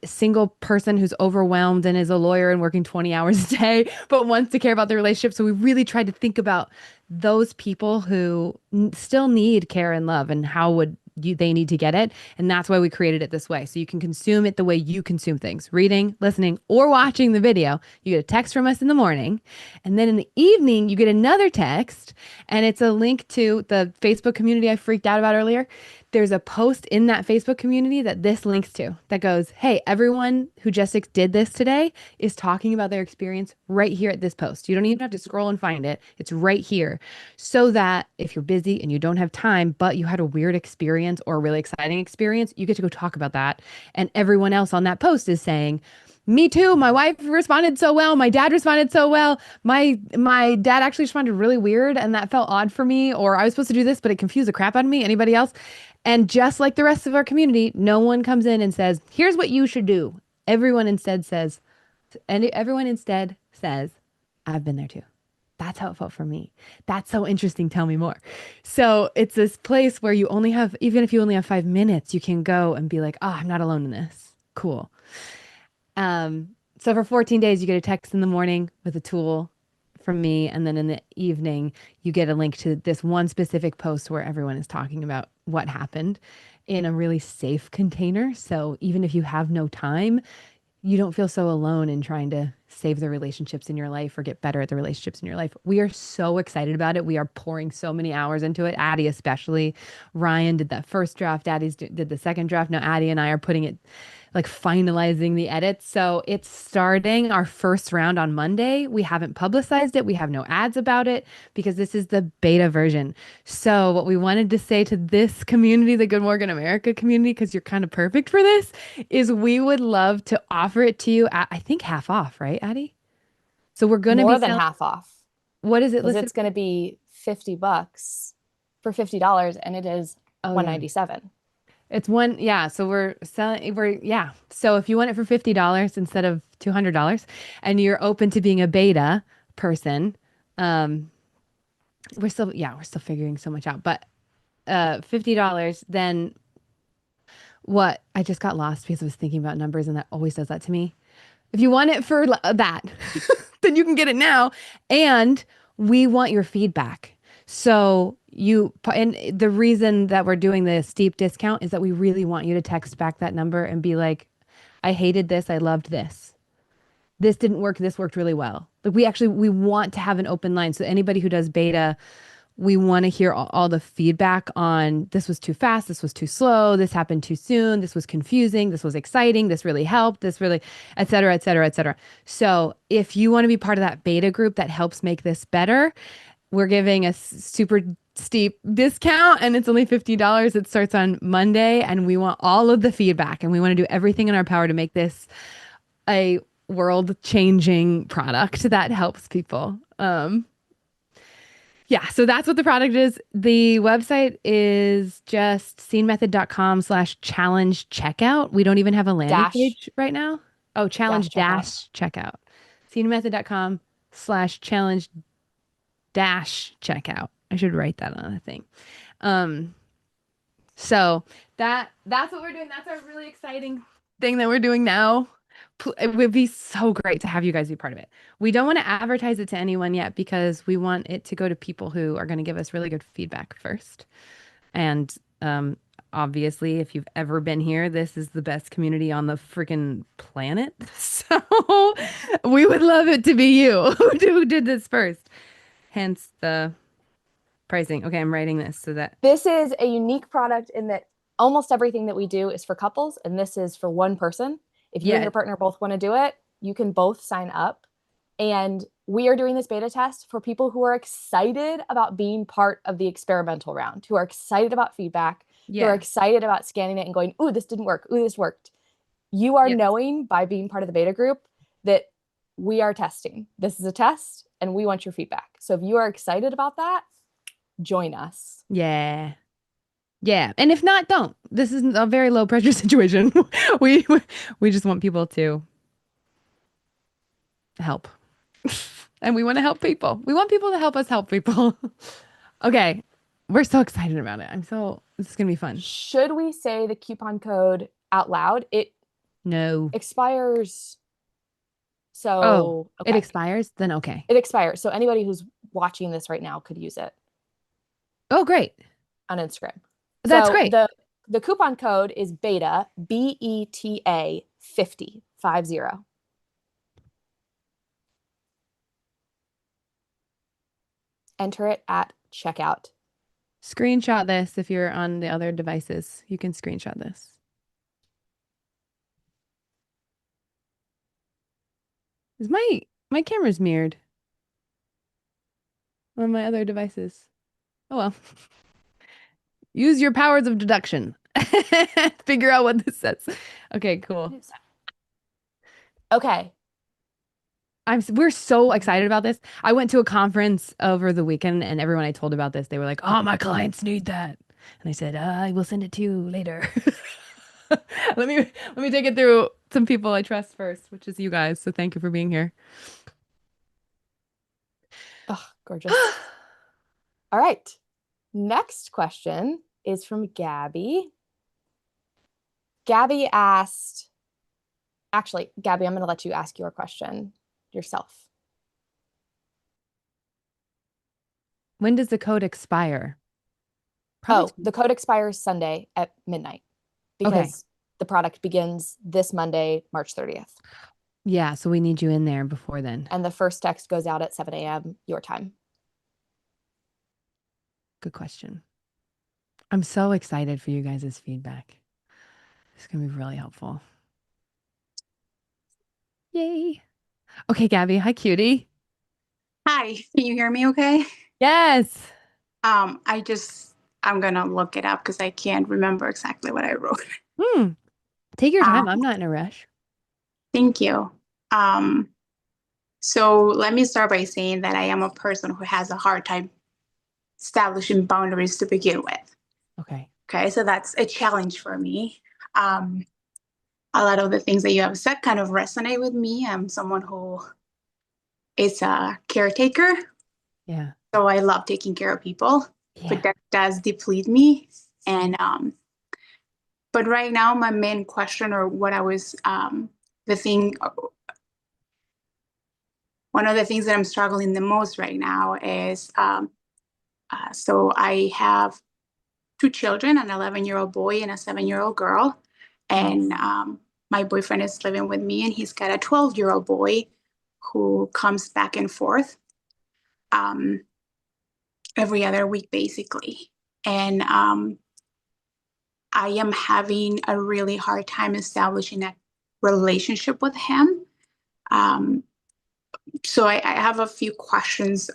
Single person who's overwhelmed and is a lawyer and working 20 hours a day but wants to care about the relationship. So we really tried to think about those people who still need care and love and how would they need to get it. And that's why we created it this way. So you can consume it the way you consume things, reading, listening, or watching the video. You get a text from us in the morning. And then in the evening, you get another text. And it's a link to the Facebook community I freaked out about earlier. There's a post in that Facebook community that this links to that goes, hey, everyone who just did this today is talking about their experience right here at this post. You don't even have to scroll and find it. It's right here. So that if you're busy and you don't have time, but you had a weird experience or a really exciting experience, you get to go talk about that. And everyone else on that post is saying, me too. My wife responded so well. My dad responded so well. My dad actually responded really weird and that felt odd for me. Or I was supposed to do this, but it confused the crap out of me. Anybody else? And just like the rest of our community, no one comes in and says, here's what you should do. Everyone instead says, I've been there too. That's how it felt for me. That's so interesting. Tell me more. So it's this place where even if you only have 5 minutes, you can go and be like, oh, I'm not alone in this. Cool. So for 14 days, you get a text in the morning with a tool from me. And then in the evening, you get a link to this one specific post where everyone is talking about what happened in a really safe container. So even if you have no time, you don't feel so alone in trying to save the relationships in your life or get better at the relationships in your life. We are so excited about it. We are pouring so many hours into it. Addie, especially. Ryan did that first draft. Addie did the second draft. Now Addie and I are putting it, like, finalizing the edits. So it's starting our first round on Monday. We haven't publicized it. We have no ads about it because this is the beta version. So what we wanted to say to this community, the Good Morgan America community, because you're kind of perfect for this, is we would love to offer it to you at, I think, half off, right, Addie? So we're going to be More than selling, half off. what is it Because listed? it's going to be $50 for $50, and it is Oh, yeah. 197. It's one, yeah. So we're selling, yeah. So if you want it for $50 instead of $200, and you're open to being a beta person, we're still figuring so much out. But $50, then what? I just got lost because I was thinking about numbers, and that always does that to me. If you want it for that, then you can get it now. And we want your feedback. So and the reason that we're doing the steep discount is that we really want you to text back that number and be like, I hated this. I loved this. This didn't work. This worked really well. Like, we want to have an open line. So anybody who does beta, we want to hear all the feedback on, this was too fast, this was too slow, this happened too soon, this was confusing, this was exciting, this really helped, this really, et cetera, et cetera, et cetera. So if you want to be part of that beta group that helps make this better, we're giving a super steep discount, and it's only $50. It starts on Monday, and we want all of the feedback, and we want to do everything in our power to make this a world-changing product that helps people. Yeah, so that's what the product is. The website is just scenemethod.com/challenge checkout. We don't even have a landing page right now. Oh, challenge dash checkout. Scenemethod.com/challenge dash checkout. I should write that on a thing. So that's what we're doing. That's our really exciting thing that we're doing now. It would be so great to have you guys be part of it. We don't want to advertise it to anyone yet because we want it to go to people who are going to give us really good feedback first. And obviously, if you've ever been here, this is the best community on the freaking planet. So we would love it to be you who did this first. Hence the pricing. Okay, I'm writing this so that this is a unique product in that almost everything that we do is for couples, and this is for one person. If you and your partner both want to do it, you can both sign up. And we are doing this beta test for people who are excited about being part of the experimental round, who are excited about feedback, who are excited about scanning it and going, ooh, this didn't work. Ooh, this worked. You are knowing by being part of the beta group that we are testing. This is a test, and we want your feedback. So if you are excited about that, join us. Yeah. And if not, don't. This is a very low pressure situation. we just want people to help. And we want to help people. We want people to help us help people. Okay. We're so excited about it. This is going to be fun. Should we say the coupon code out loud? It expires. So it expires? Then okay. It expires. So anybody who's watching this right now could use it. Oh, great. On Instagram. That's great. The coupon code is beta, BETA 50. Enter it at checkout. Screenshot this if you're on the other devices. You can screenshot this. Is my camera's mirrored on my other devices? Oh well. Use your powers of deduction. Figure out what this says. Okay, cool. Okay. We're so excited about this. I went to a conference over the weekend, and everyone I told about this, they were like, "Oh, my clients need that." And I said, "I will send it to you later." Let me take it through some people I trust first, which is you guys. So thank you for being here. Oh, gorgeous. All right. Next question is from Gabby. Gabby asked, actually, Gabby, I'm going to let you ask your question yourself. When does the code expire? Oh, the code expires Sunday at midnight because the product begins this Monday, March 30th. Yeah, so we need you in there before then. And the first text goes out at 7 a.m. your time. Good question. I'm so excited for you guys' feedback. It's going to be really helpful. Yay. Okay, Gabby. Hi, cutie. Hi, can you hear me okay? Yes. I'm gonna look it up because I can't remember exactly what I wrote. Take your time. I'm not in a rush. Thank you. So let me start by saying that I am a person who has a hard time establishing boundaries to begin with. Okay, so that's a challenge for me. A lot of the things that you have said kind of resonate with me. I'm someone who is a caretaker. Yeah. So I love taking care of people, Yeah. but that does deplete me. And but right now, my main question, or what I was one of the things that I'm struggling the most right now is so I have two children, an 11-year-old boy and a 7-year-old girl. And my boyfriend is living with me, and he's got a 12-year-old boy who comes back and forth every other week, basically. And I am having a really hard time establishing a relationship with him. So I have a few questions.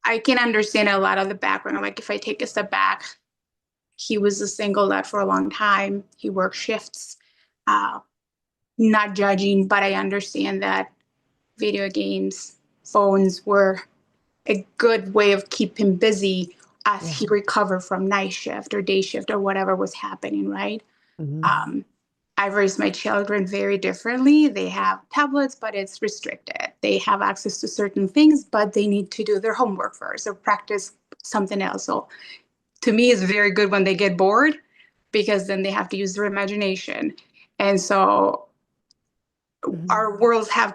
I can understand a lot of the background. Like if I take a step back, he was a single dad for a long time. He worked shifts, not judging, but I understand that video games, phones were a good way of keeping him busy as he recovered from night shift or day shift or whatever was happening, right? I've raised my children very differently. They have tablets, but it's restricted. They have access to certain things, but they need to do their homework first or practice something else. So to me, it's very good when they get bored because then they have to use their imagination. And so our worlds have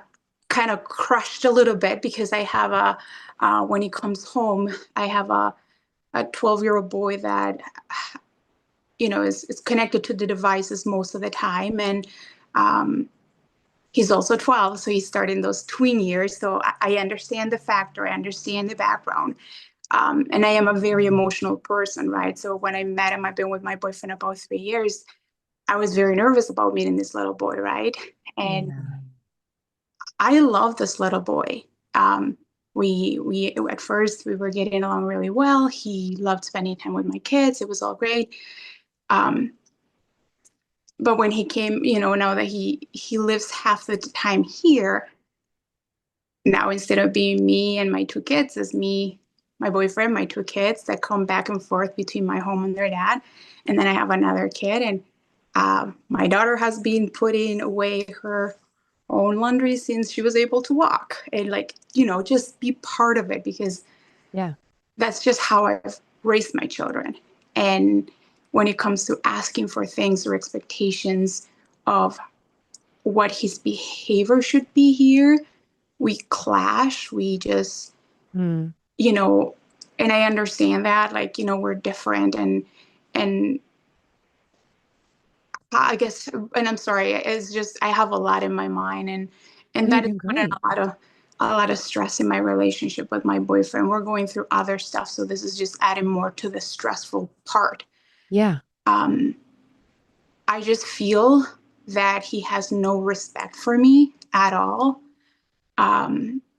kind of crushed a little bit because I have when he comes home, I have a 12-year-old boy that is connected to the devices most of the time. And he's also 12, so he's starting those tween years. So I understand the factor, I understand the background. And I am a very emotional person, right? So when I met him, I've been with my boyfriend about 3 years. I was very nervous about meeting this little boy, right? And I love this little boy. We at first we were getting along really well. He loved spending time with my kids. It was all great. But when he came, now that he lives half the time here, now instead of being me and my two kids, it's me, my boyfriend, my two kids that come back and forth between my home and their dad. And then I have another kid, and my daughter has been putting away her own laundry since she was able to walk, and just be part of it because that's just how I've raised my children. And when it comes to asking for things or expectations of what his behavior should be here, we clash. We just, and I understand that, we're different, and I guess, and I'm sorry, it's just I have a lot in my mind, and that is putting a lot of stress in my relationship with my boyfriend. We're going through other stuff, so this is just adding more to the stressful part. I just feel that he has no respect for me at all.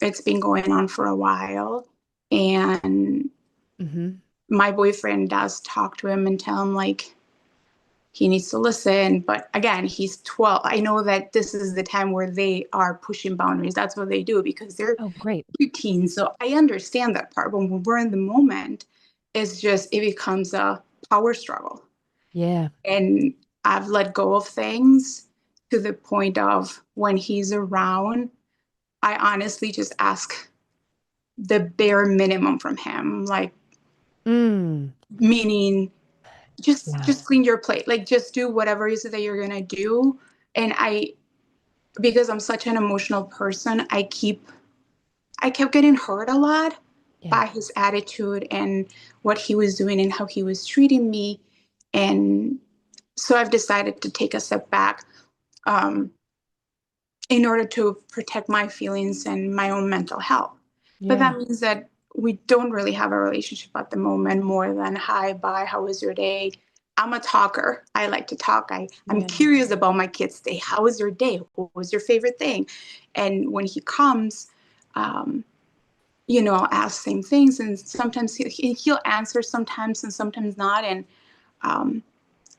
It's been going on for a while, and my boyfriend does talk to him and tell him he needs to listen. But again, he's 12. I know that this is the time where they are pushing boundaries. That's what they do because they're preteens. So I understand that part. But when we're in the moment, it becomes a power struggle. And I've let go of things to the point of when he's around, I honestly just ask the bare minimum from him, meaning just clean your plate, just do whatever it is that you're gonna do. And because I'm such an emotional person, I keep I kept getting hurt a lot Yeah. by his attitude and what he was doing and how he was treating me. And so I've decided to take a step back in order to protect my feelings and my own mental health. But that means that we don't really have a relationship at the moment more than hi, bye, how was your day? I'm a talker. I like to talk. I'm curious about my kids' day. How was your day? What was your favorite thing? And when he comes, I'll ask same things. And sometimes he'll answer sometimes and sometimes not. And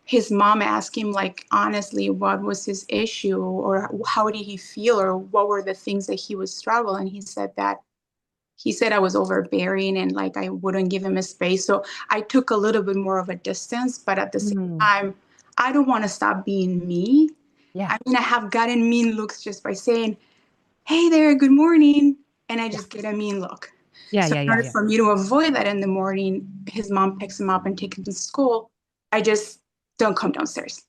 his mom asked him, like, honestly, what was his issue or how did he feel or what were the things that he was struggling? He said I was overbearing and like I wouldn't give him a space. So I took a little bit more of a distance, but at the same time, I don't want to stop being me. Yeah. I mean, I have gotten mean looks just by saying, hey there, good morning. And I just get a mean look. So in order for me to avoid that in the morning, his mom picks him up and takes him to school. I just don't come downstairs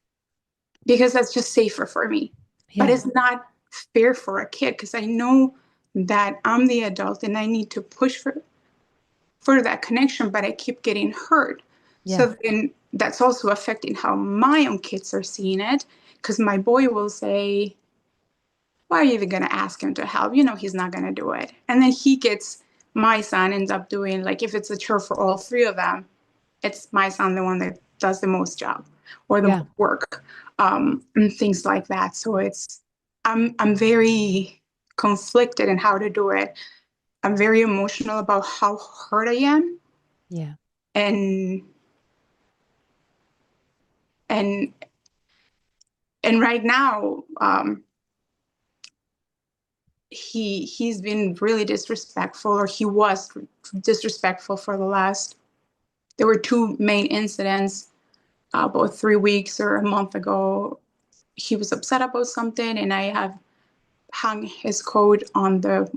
because that's just safer for me. But it's not fair for a kid because I know that I'm the adult and I need to push for that connection, but I keep getting hurt. So then that's also affecting how my own kids are seeing it because my boy will say, why are you even going to ask him to help? He's not going to do it. And then my son ends up doing, like, if it's a chore for all three of them, it's my son, the one that does the most job or the most work, and things like that. So I'm very conflicted in how to do it. I'm very emotional about how hurt I am. Yeah. And right now, he's been really disrespectful, or he was disrespectful for there were two main incidents, about 3 weeks or a month ago. He was upset about something and I have hung his coat on the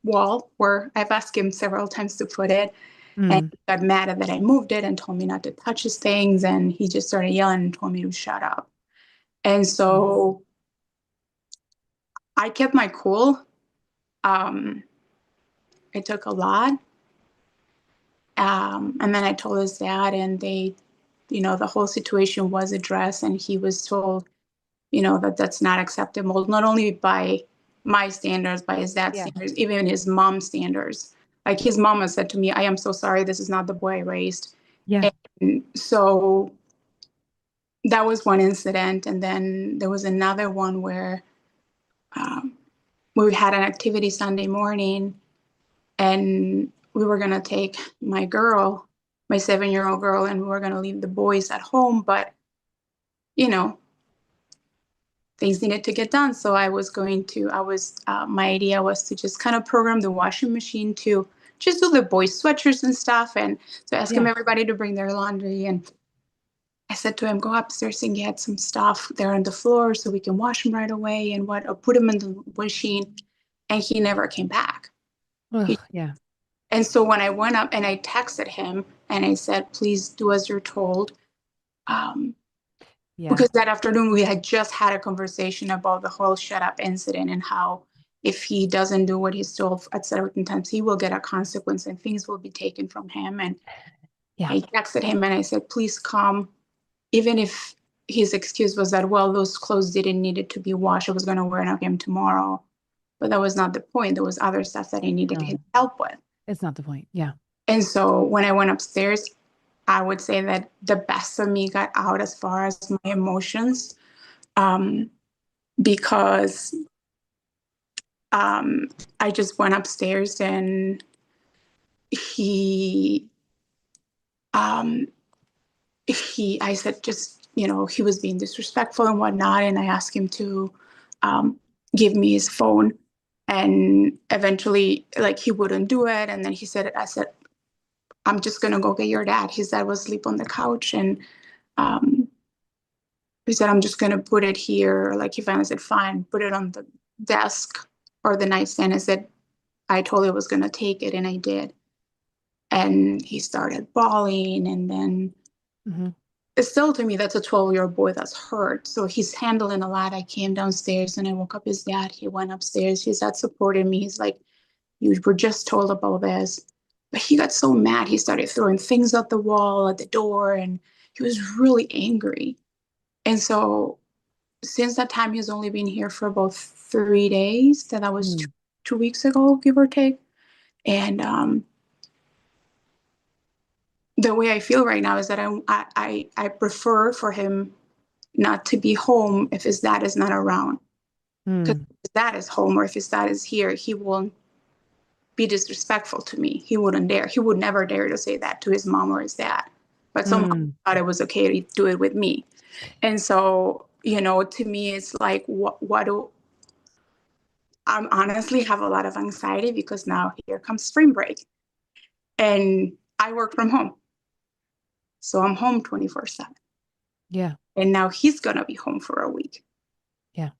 wall where I've asked him several times to put it. And he got mad at that I moved it and told me not to touch his things. And he just started yelling and told me to shut up. And so I kept my cool. It took a lot. And then I told his dad and the whole situation was addressed and he was told, that that's not acceptable, not only by my standards, by his dad's standards, even his mom's standards. Like his mama said to me, I am so sorry, this is not the boy I raised. Yeah. And so that was one incident. And then there was another one where we had an activity Sunday morning and we were going to take my 7-year-old girl, and we were going to leave the boys at home. But, things needed to get done. So my idea was to just kind of program the washing machine to just do the boys' sweatshirts and stuff. And so asking everybody to bring their laundry. And I said to him, go upstairs and get some stuff there on the floor so we can wash them right away or put them in the machine. And he never came back. And so when I went up and I texted him and I said, please do as you're told. Because that afternoon we had just had a conversation about the whole shut up incident and how if he doesn't do what he's told at certain times, he will get a consequence and things will be taken from him. And I texted him and I said, please come. Even if his excuse was that, well, those clothes didn't need it to be washed, I was going to wear them again tomorrow. But that was not the point. There was other stuff that I needed his help with. It's not the point. Yeah. And so when I went upstairs, I would say that the best of me got out as far as my emotions, because I just went upstairs and I said, just, he was being disrespectful and whatnot. And I asked him to give me his phone, and eventually like he wouldn't do it. And then I said, I'm just going to go get your dad. His dad was asleep on the couch. And he said, I'm just going to put it here. Like he finally said, fine, put it on the desk or the nightstand. I told him I was going to take it, and I did. And he started bawling. And then it's still, to me, that's a 12-year-old boy that's hurt. So he's handling a lot. I came downstairs and I woke up his dad. He went upstairs. His dad supported me. He's like, You were just told about this. But he got so mad, he started throwing things at the wall, at the door, and he was really angry. And so since that time, he's only been here for about 3 days. That was 2 weeks ago, give or take. And the way I feel right now is that I prefer for him not to be home if his dad is not around. Because if his dad is home or if his dad is here, he won't be disrespectful to me. He wouldn't dare. He would never dare to say that to his mom or his dad. But someone thought it was okay to do it with me. And so, to me, it's like, what do I honestly have a lot of anxiety because now here comes spring break and I work from home. So I'm home 24/7. Yeah. And now he's going to be home for a week. Yeah.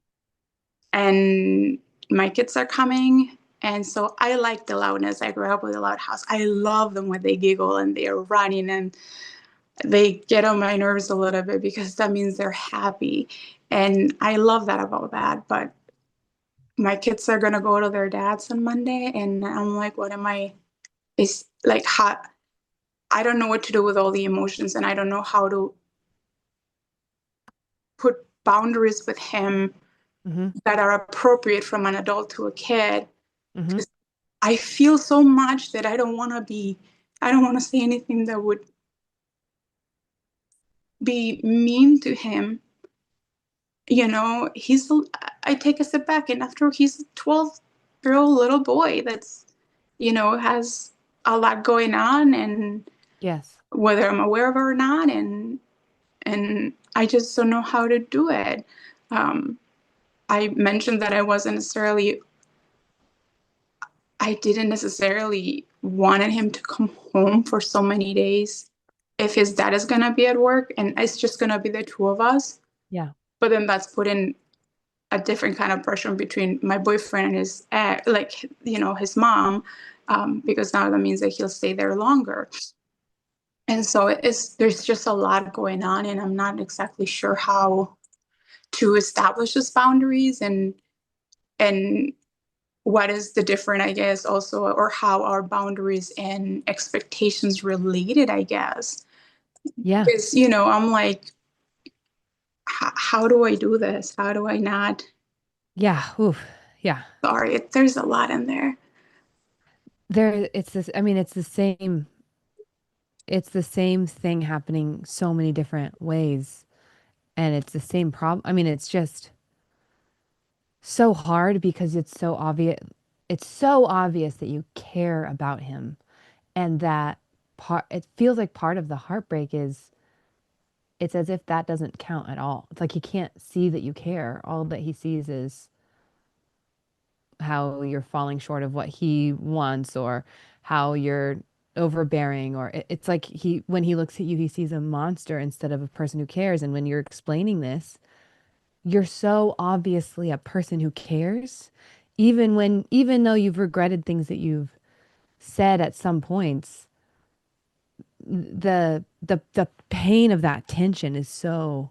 And my kids are coming. And so I like the loudness. I grew up with a loud house. I love them when they giggle and they're running and they get on my nerves a little bit because that means they're happy. And I love that about that. But my kids are going to go to their dads on Monday. And I'm like, it's like, I don't know what to do with all the emotions. And I don't know how to put boundaries with him that are appropriate from an adult to a kid. I feel so much that I don't want to say anything that would be mean to him. I take a step back, and after he's a 12-year-old little boy that's, has a lot going on, and yes, whether I'm aware of it or not, and I just don't know how to do it. I mentioned that I didn't necessarily wanted him to come home for so many days if his dad is going to be at work and it's just going to be the two of us. Yeah. But then that's putting a different kind of pressure between my boyfriend and his, his mom, because now that means that he'll stay there longer. And so there's just a lot going on, and I'm not exactly sure how to establish those boundaries and what is the different, I guess, also, or how our boundaries and expectations related, I guess. Yeah. Because, I'm like, how do I do this? How do I not? Yeah. Oof. Yeah. Sorry, there's a lot in there. It's the same thing happening so many different ways. And it's the same problem. I mean, it's just so hard because it's so obvious. It's so obvious that you care about him. And it feels like part of the heartbreak is it's as if that doesn't count at all. It's like he can't see that you care. All that he sees is how you're falling short of what he wants or how you're overbearing, or it's like when he looks at you, he sees a monster instead of a person who cares. And when you're explaining this, you're so obviously a person who cares, even though you've regretted things that you've said at some points. The pain of that tension is so,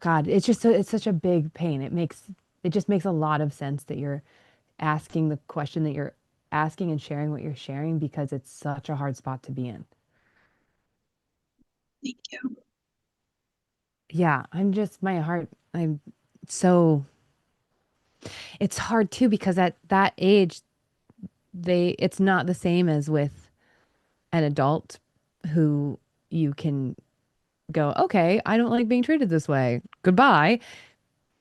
God, it's such a big pain. It just makes a lot of sense that you're asking the question that you're asking and sharing what you're sharing, because it's such a hard spot to be in. Thank you. Yeah, it's hard too, because at that age, it's not the same as with an adult who you can go, okay, I don't like being treated this way. Goodbye.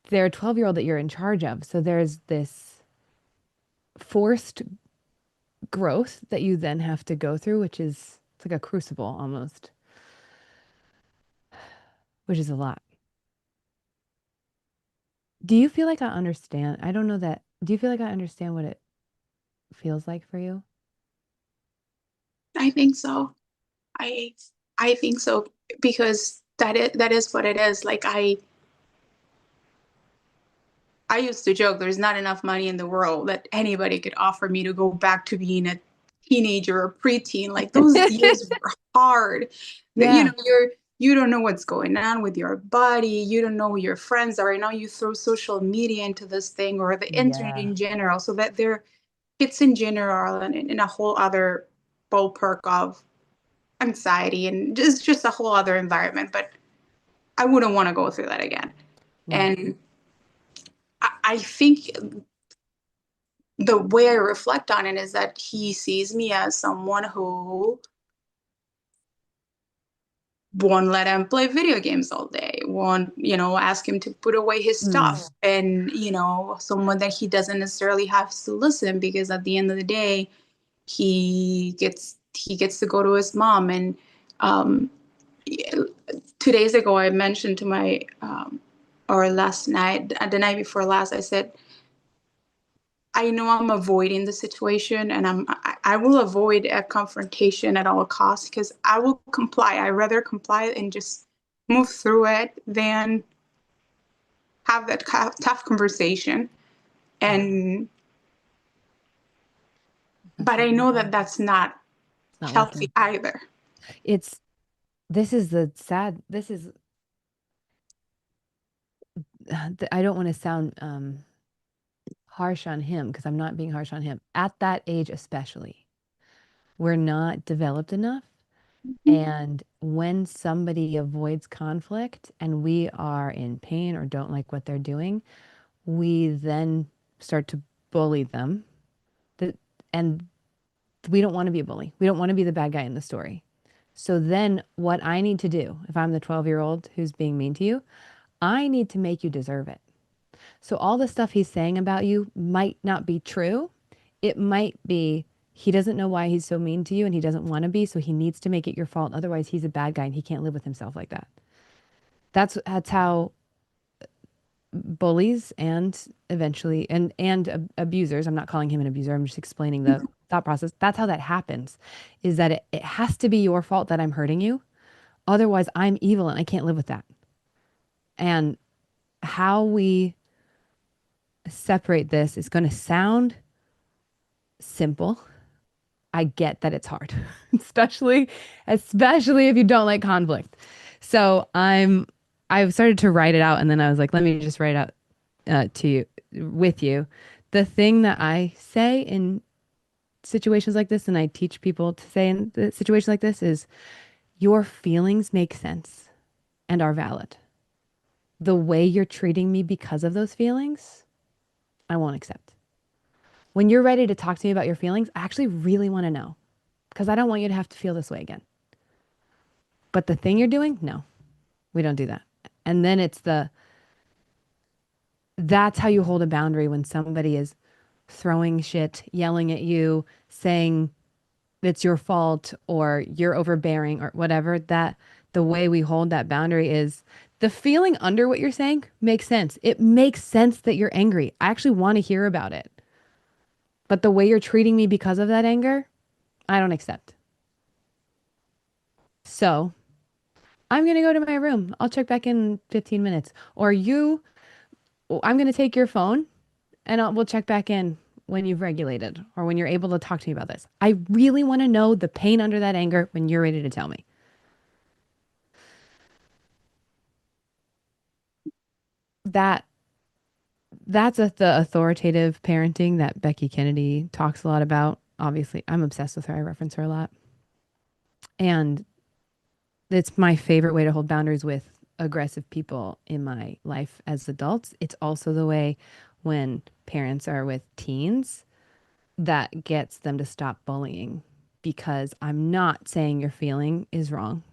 They're a 12-year-old that you're in charge of. So there's this forced growth that you then have to go through, it's like a crucible almost, which is a lot. Do you feel like I understand? I don't know that. Do you feel like I understand what it feels like for you? I think so. I think so, because that is what it is. Like I used to joke, there's not enough money in the world that anybody could offer me to go back to being a teenager or preteen. Like those years were hard. Yeah. you don't know what's going on with your body. You don't know who your friends are. Right now you throw social media into this thing, or the internet in general, so that they're kids in general and in a whole other ballpark of anxiety, and just a whole other environment. But I wouldn't want to go through that again. Right. And I think the way I reflect on it is that he sees me as someone who won't let him play video games all day, won't, ask him to put away his stuff, and, someone that he doesn't necessarily have to listen, because at the end of the day, he gets to go to his mom. And 2 days ago, I mentioned to my, or last night, the night before last, I said, I know I'm avoiding the situation, and I will avoid a confrontation at all costs, because I will comply. I'd rather comply and just move through it than have that tough conversation. And but I know that that's not healthy either. This is I don't want to sound harsh on him, because I'm not being harsh on him. At that age especially, we're not developed enough. And when somebody avoids conflict and we are in pain or don't like what they're doing, we then start to bully them. And we don't want to be a bully. We don't want to be the bad guy in the story. So then what I need to do, if I'm the 12-year-old who's being mean to you, I need to make you deserve it. So all the stuff he's saying about you might not be true. It might be he doesn't know why he's so mean to you, and he doesn't want to be, so he needs to make it your fault. Otherwise, he's a bad guy and he can't live with himself like that. That's how bullies and eventually and abusers, I'm not calling him an abuser, I'm just explaining the thought process. That's how that happens, is that it has to be your fault that I'm hurting you. Otherwise, I'm evil and I can't live with that. And how we separate this is going to sound simple. I get that it's hard, especially if you don't like conflict. So I've started to write it out, and then I was like, let me just write it out to you, with you. The thing that I say in situations like this, and I teach people to say in the situation like this, is your feelings make sense and are valid. The way you're treating me because of those feelings, I won't accept. When you're ready to talk to me about your feelings, I actually really want to know, because I don't want you to have to feel this way again. But the thing you're doing, no, we don't do that. And then that's how you hold a boundary when somebody is throwing shit, yelling at you, saying it's your fault or you're overbearing or whatever. That the way we hold that boundary is the feeling under what you're saying makes sense. It makes sense that you're angry. I actually want to hear about it. But the way you're treating me because of that anger, I don't accept. So I'm going to go to my room. I'll check back in 15 minutes. Or I'm going to take your phone and we'll check back in when you've regulated or when you're able to talk to me about this. I really want to know the pain under that anger when you're ready to tell me. That's the authoritative parenting that Becky Kennedy talks a lot about. Obviously, I'm obsessed with her. I reference her a lot. And it's my favorite way to hold boundaries with aggressive people in my life as adults. It's also the way when parents are with teens that gets them to stop bullying, because I'm not saying your feeling is wrong.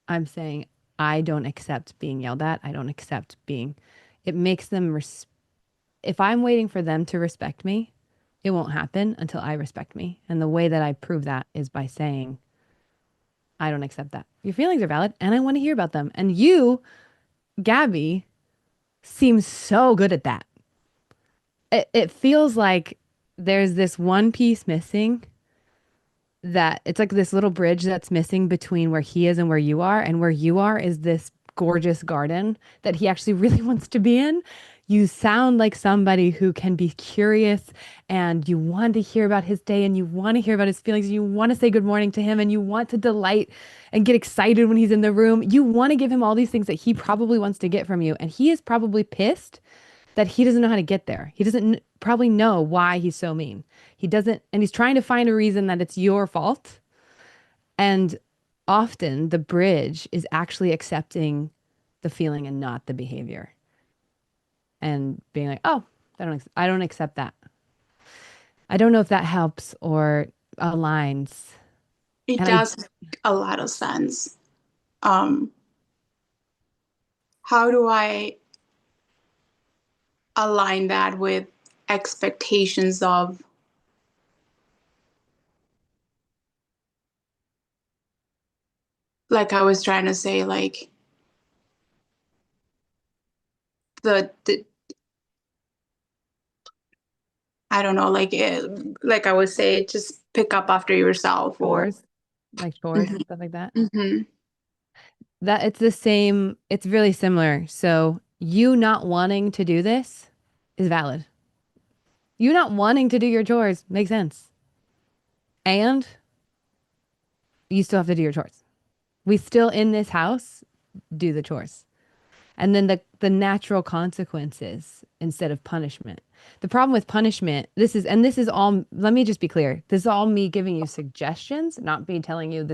I'm saying I don't accept being yelled at. I don't accept it makes them, if I'm waiting for them to respect me, it won't happen until I respect me. And the way that I prove that is by saying, I don't accept that. Your feelings are valid and I want to hear about them. And you, Gabby, seems so good at that. It feels like there's this one piece missing, that it's like this little bridge that's missing between where he is and where you are. And where you are is this gorgeous garden that he actually really wants to be in. You sound like somebody who can be curious and you want to hear about his day and you want to hear about his feelings and you want to say good morning to him and you want to delight and get excited when he's in the room. You want to give him all these things that he probably wants to get from you. And he is probably pissed that he doesn't know how to get there. He doesn't probably know why he's so mean. He doesn't, and he's trying to find a reason that it's your fault. And often the bridge is actually accepting the feeling and not the behavior and being like, oh, I don't accept that. I don't know if that helps or aligns. It And does make a lot of sense. How do I align that with expectations of like I was trying to say, like the I don't know, like I would say, just pick up after yourself or chores, like chores and stuff like that. Mhm. That it's the same, it's really similar. So you not wanting to do this is valid. You not wanting to do your chores makes sense. And you still have to do your chores. We still in this house do the chores. And then the natural consequences instead of punishment. The problem with punishment, this is all, let me just be clear. This is all me giving you suggestions, not me telling you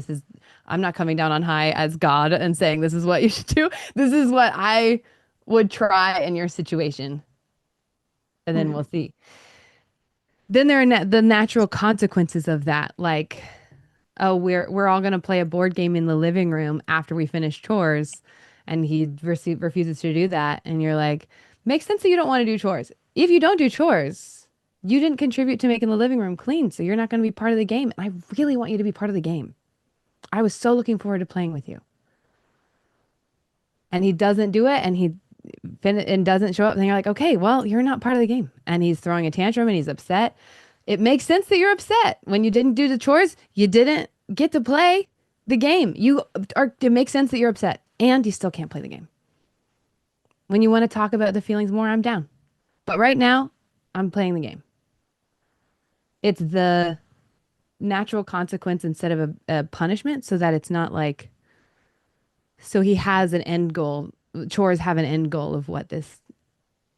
I'm not coming down on high as God and saying this is what you should do. This is what I would try in your situation. And then we'll see. Then there are the natural consequences of that. Like, oh, we're all gonna play a board game in the living room after we finish chores, and he refuses to do that, and you're like, makes sense that you don't want to do chores. If you don't do chores, you didn't contribute to making the living room clean, so you're not going to be part of the game. And I really want you to be part of the game. I was so looking forward to playing with you. And he doesn't do it, and and doesn't show up, and you're like, okay, well, you're not part of the game. And he's throwing a tantrum and he's upset. It makes sense that you're upset. When you didn't do the chores, you didn't get to play the game. It makes sense that you're upset and you still can't play the game. When you want to talk about the feelings more, I'm down. But right now, I'm playing the game. It's the natural consequence instead of a punishment so that it's not like, so he has an end goal. Chores have an end goal of what this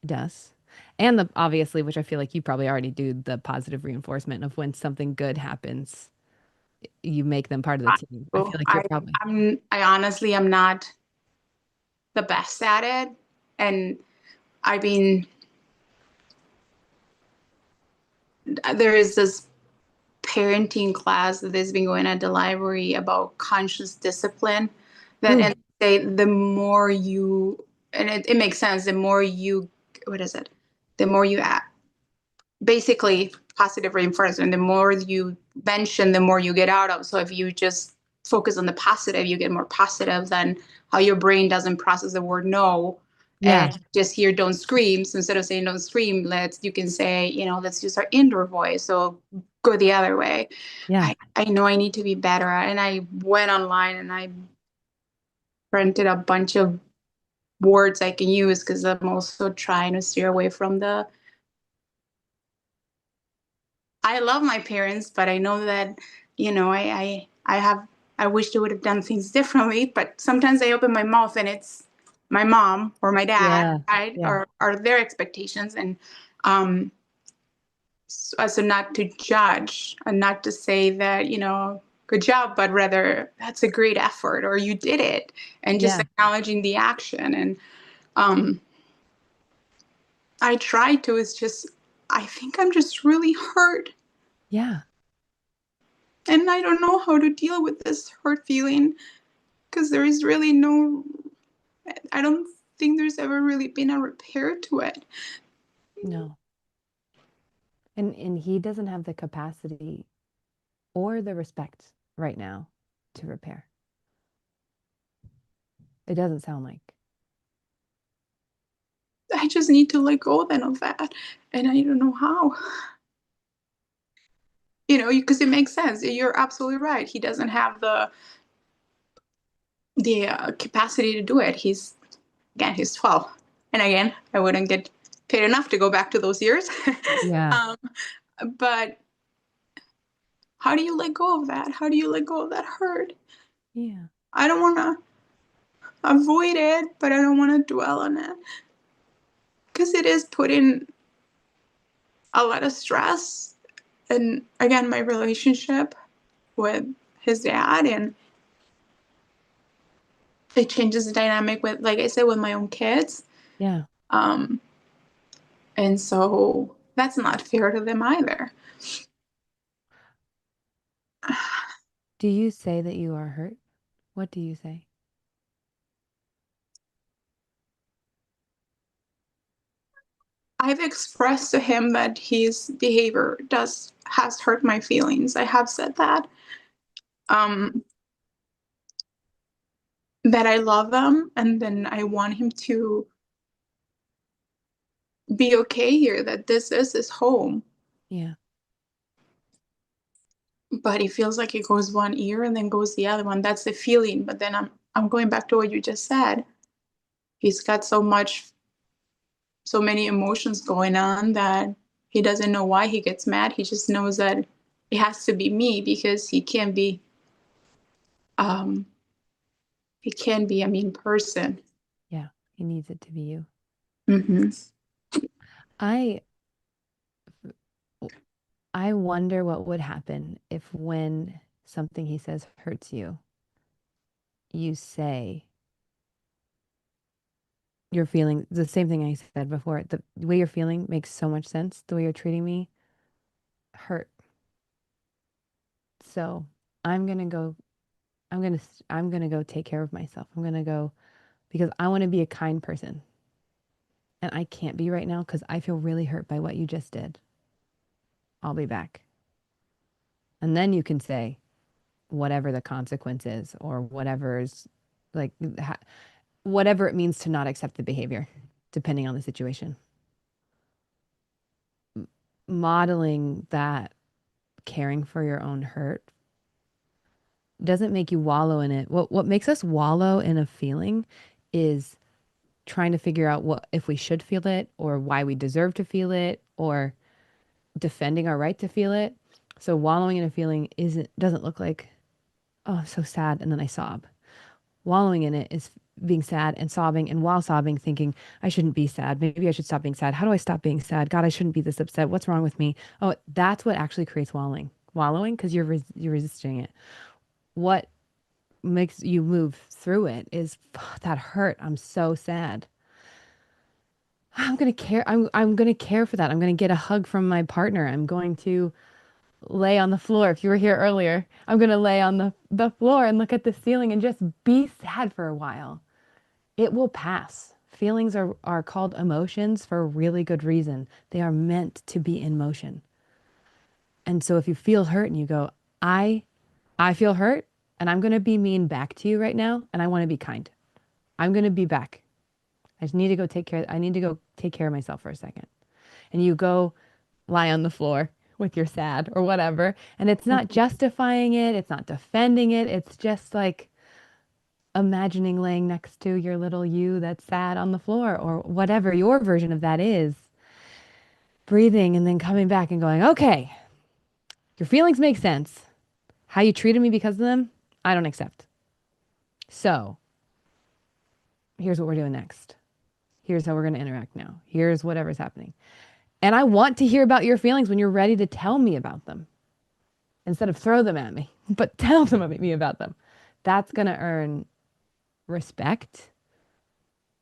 does. And obviously, which I feel like you probably already do, the positive reinforcement of when something good happens, you make them part of the team. I feel like you're probably. I honestly am not the best at it. And I mean, there is this parenting class that has been going at the library about conscious discipline that and say the more you, and it makes sense, the more you, what is it? The more you basically positive reinforcement, the more you mention, the more you get out of. So if you just focus on the positive, you get more positive than how your brain doesn't process the word no. Yeah. And just hear don't scream. So instead of saying don't scream, you can say, let's use our indoor voice. So go the other way. Yeah. I know I need to be better at it. And I went online and I printed a bunch of words I can use because I'm also trying to steer away from I love my parents, but I know that, I wish they would have done things differently, but sometimes I open my mouth and it's my mom or my dad, right? Yeah. Or their expectations. And so not to judge and not to say that, good job, but rather that's a great effort or you did it and just acknowledging the action. And I try to, I think I'm just really hurt. Yeah. And I don't know how to deal with this hurt feeling because there is really I don't think there's ever really been a repair to it. No. And he doesn't have the capacity or the respect right now to repair. It doesn't sound like. I just need to let go then of that. And I don't know how. Because it makes sense. You're absolutely right. He doesn't have the capacity to do it. He's 12. And again, I wouldn't get paid enough to go back to those years. Yeah. But how do you let go of that? How do you let go of that hurt? Yeah. I don't want to avoid it, but I don't want to dwell on it. Because it is putting a lot of stress. And again, my relationship with his dad, and it changes the dynamic with, like I said, with my own kids. Yeah. And so that's not fair to them either. Do you say that you are hurt? What do you say? I've expressed to him that his behavior has hurt my feelings. I have said that. That I love them, and then I want him to be okay here, that this is his home. Yeah. But he feels like it goes one ear and then goes the other one. That's the feeling. But then I'm going back to what you just said. He's got so many emotions going on that he doesn't know why he gets mad. He just knows that it has to be me, because he can't be a mean person. Yeah. He needs it to be you. Mm-hmm. I wonder what would happen if, when something he says hurts you, you say you're feeling the same thing I said before. The way you're feeling makes so much sense. The way you're treating me hurt. So I'm gonna go take care of myself. I'm gonna go because I want to be a kind person. And I can't be right now because I feel really hurt by what you just did. I'll be back. And then you can say whatever the consequence is, or whatever's like whatever it means to not accept the behavior, depending on the situation. Modeling that caring for your own hurt doesn't make you wallow in it. What makes us wallow in a feeling is trying to figure out what if we should feel it, or why we deserve to feel it, or defending our right to feel it. So wallowing in a feeling doesn't look like, oh, I'm so sad, and then I sob. Wallowing in it is being sad and sobbing, and while sobbing thinking, I shouldn't be sad. Maybe I should stop being sad. How do I stop being sad? God, I shouldn't be this upset. What's wrong with me? Oh, that's what actually creates wallowing, because you're resisting it. What makes you move through it is that hurt. I'm so sad. I'm going to care. I'm going to care for that. I'm going to get a hug from my partner. I'm going to lay on the floor. If you were here earlier, I'm going to lay on the floor and look at the ceiling and just be sad for a while. It will pass. Feelings are called emotions for a really good reason. They are meant to be in motion. And so if you feel hurt and you go, I feel hurt and I'm going to be mean back to you right now, and I want to be kind. I'm going to be back. I just need to go take care of myself for a second. And you go lie on the floor with your sad or whatever. And it's not justifying it. It's not defending it. It's just like imagining laying next to your little you that's sad on the floor, or whatever your version of that is. Breathing and then coming back and going, okay, your feelings make sense. How you treated me because of them, I don't accept. So here's what we're doing next. Here's how we're going to interact now. Here's whatever's happening. And I want to hear about your feelings when you're ready to tell me about them. Instead of throw them at me, but tell me about them. That's going to earn respect.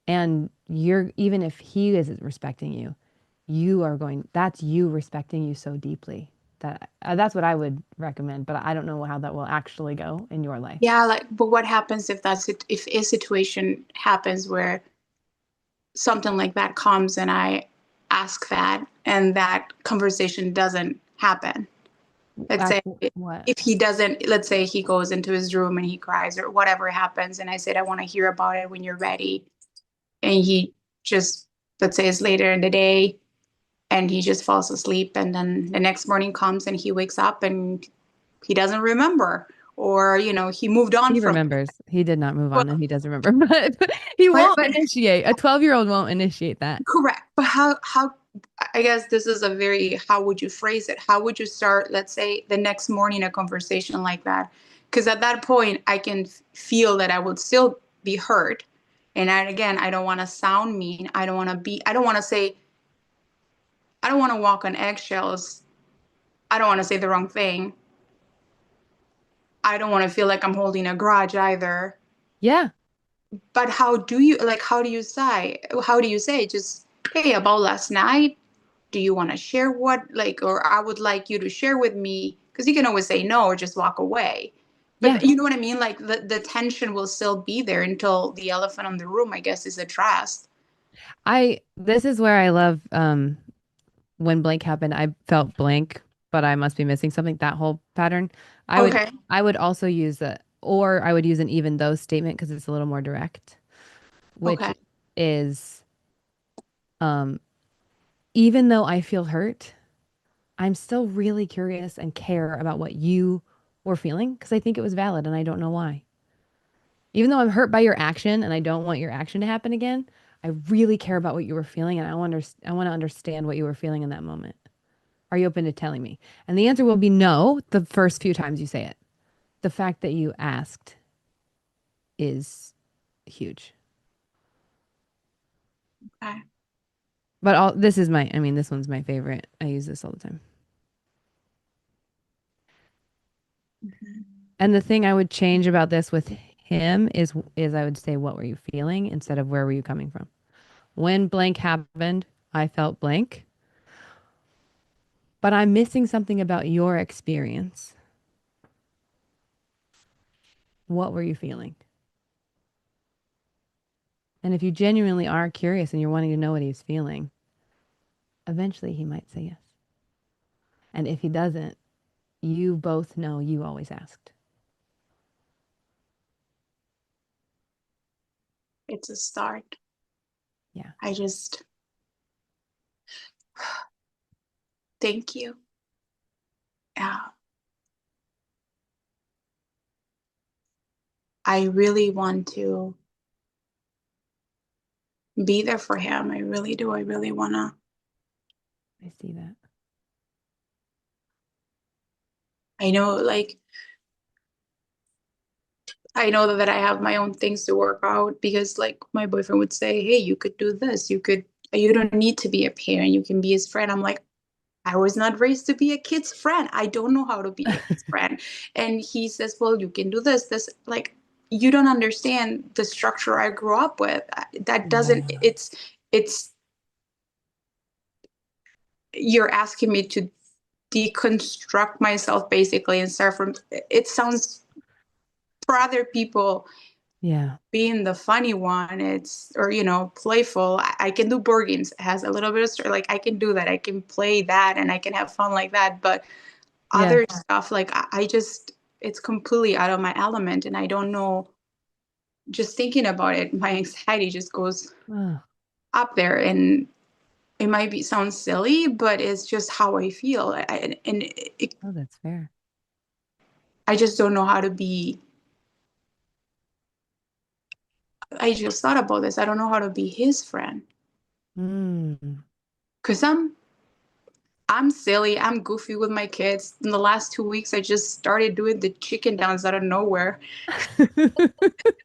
And even if he isn't respecting you, that's you respecting you so deeply. That's what I would recommend, but I don't know how that will actually go in your life. Yeah, but what happens if if a situation happens where something like that comes and I ask that and that conversation doesn't happen? Let's say if he doesn't, let's say he goes into his room and he cries or whatever happens, and I said, I want to hear about it when you're ready. And he just, let's say it's later in the day, and he just falls asleep, and then the next morning comes and he wakes up and he doesn't remember or he moved on He from remembers. He did not move Well, on, and he does remember, but he won't but initiate. A 12-year-old won't initiate that. correct. But how I guess this is a very, how would you phrase it? How would you start, let's say, the next morning a conversation like that? Because at that point, I can feel that I would still be hurt. And I don't want to sound mean. I don't want to say, I don't want to walk on eggshells. I don't want to say the wrong thing. I don't want to feel like I'm holding a grudge either. Yeah. But how do you say just, hey, about last night, do you want to share or I would like you to share with me, because you can always say no or just walk away. But Yeah. you know what I mean? Like the tension will still be there until the elephant in the room, I guess, is addressed. This is where I love when blank happened, I felt blank, but I must be missing something. That whole pattern. Okay. I would also use I would use an even though statement because it's a little more direct, which Okay. is even though I feel hurt, I'm still really curious and care about what you were feeling because I think it was valid and I don't know why. Even though I'm hurt by your action and I don't want your action to happen again, I really care about what you were feeling and I want to understand what you were feeling in that moment. Are you open to telling me? And the answer will be no the first few times you say it. The fact that you asked is huge. Okay. But this one's my favorite. I use this all the time. Mm-hmm. And the thing I would change about this with him is I would say, what were you feeling instead of where were you coming from? When blank happened, I felt blank. But I'm missing something about your experience. What were you feeling? And if you genuinely are curious and you're wanting to know what he's feeling, eventually he might say yes. And if he doesn't, you both know you always asked. It's a start. Yeah. Thank you. I really want to be there for him. I really do. I really want to. I see that. I know, that I have my own things to work out, because my boyfriend would say, hey, you could do this. You don't need to be a parent. You can be his friend. I'm like, I was not raised to be a kid's friend. I don't know how to be a kid's friend. And he says, well, you can do this. You don't understand the structure I grew up with. That doesn't, Yeah. it's, you're asking me to deconstruct myself basically and start from, it sounds, for other people, Yeah. being the funny one, playful. I can do board games. It has a little bit of I can do that. I can play that and I can have fun like that. But Yeah. other stuff, I just, it's completely out of my element, and I don't know. Just thinking about it, my anxiety just goes up there, and it might sound silly, but it's just how I feel. Oh, that's fair. I just don't know how to be. I just thought about this. I don't know how to be his friend. Because I'm silly. I'm goofy with my kids. In the last 2 weeks, I just started doing the chicken dance out of nowhere.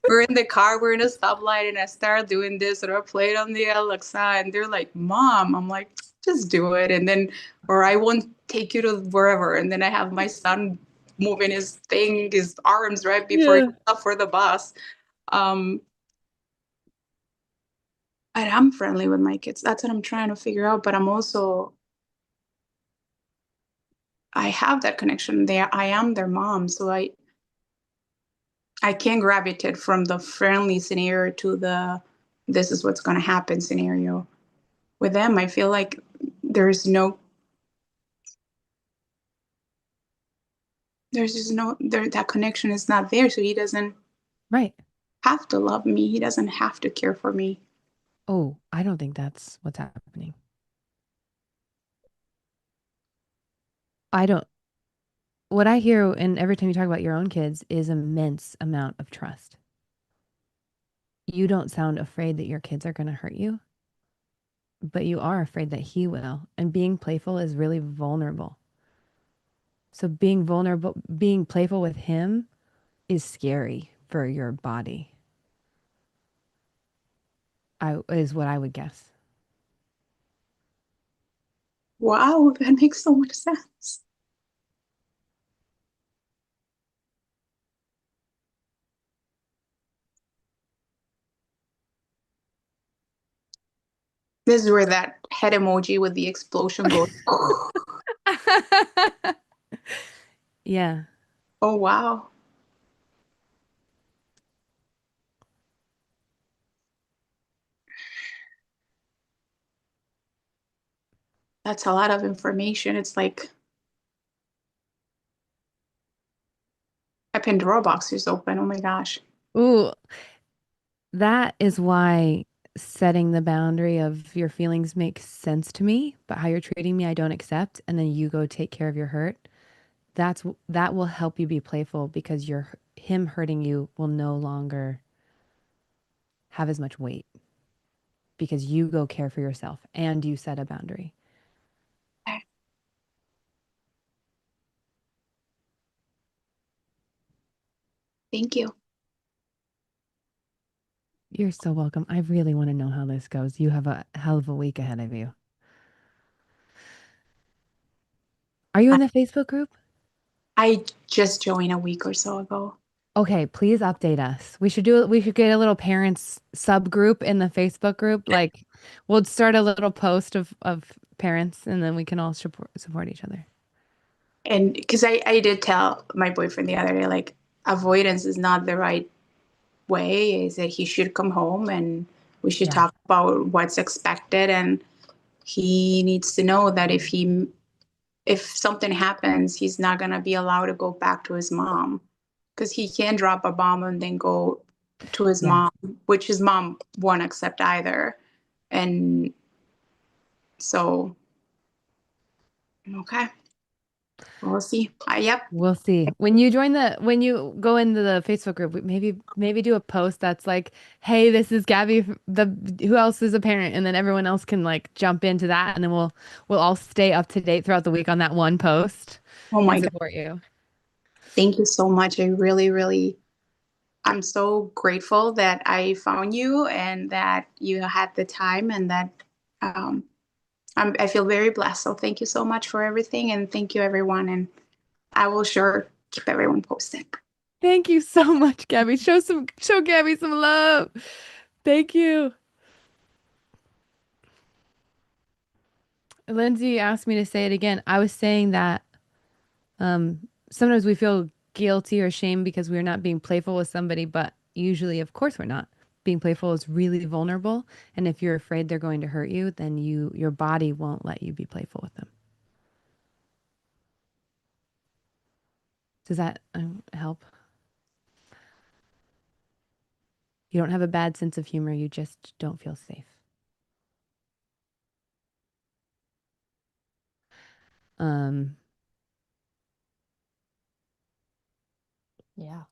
We're in the car, we're in a stoplight, and I start doing this, and I play it on the Alexa, and they're like, Mom. I'm like, just do it. And then, or I won't take you to wherever. And then I have my son moving his arms right before he goes up for the bus. And I'm friendly with my kids. That's what I'm trying to figure out. But I have that connection there. I am their mom. So I can gravitate from the friendly scenario to the this is what's going to happen scenario. With them, I feel like that connection is not there. So he doesn't have to love me. He doesn't have to care for me. Oh, I don't think that's what's happening. what I hear, and every time you talk about your own kids, is immense amount of trust. You don't sound afraid that your kids are going to hurt you, but you are afraid that he will. And being playful is really vulnerable. So being vulnerable, being playful with him is scary for your body. Is what I would guess. Wow, that makes so much sense. This is where that head emoji with the explosion goes. Yeah. Oh, wow. That's a lot of information. It's like my Pandora box is open. Oh my gosh. Ooh, that is why setting the boundary of your feelings makes sense to me, but how you're treating me, I don't accept. And then you go take care of your hurt. That will help you be playful because him hurting you will no longer have as much weight because you go care for yourself and you set a boundary. Thank you. You're so welcome. I really want to know how this goes. You have a hell of a week ahead of you. Are you in the Facebook group? I just joined a week or so ago. Okay, please update us. We should get a little parents subgroup in the Facebook group. Like we'll start a little post of parents and then we can all support each other. And because I did tell my boyfriend the other day, like, avoidance is not the right way, is that he should come home and we should talk about what's expected. And he needs to know that if something happens, he's not going to be allowed to go back to his mom, because he can drop a bomb and then go to his mom, which his mom won't accept either. And so, okay. We'll see. Yep. We'll see. When you go into the Facebook group, maybe do a post that's like, "Hey, this is Gabby. Who else is a parent?" And then everyone else can like jump into that, and then we'll all stay up to date throughout the week on that one post. Oh my and God. support you. Thank you so much. I really, really, I'm so grateful that I found you and that you had the time, and that I feel very blessed. So thank you so much for everything, and thank you everyone. And I will sure keep everyone posted. Thank you so much, Gabby. Show Gabby some love. Thank you. Lindsay asked me to say it again. I was saying that sometimes we feel guilty or shame because we're not being playful with somebody, but usually, of course, we're not. Being playful is really vulnerable, and if you're afraid they're going to hurt you, then your body won't let you be playful with them. Does that help? You don't have a bad sense of humor, you just don't feel safe. Yeah.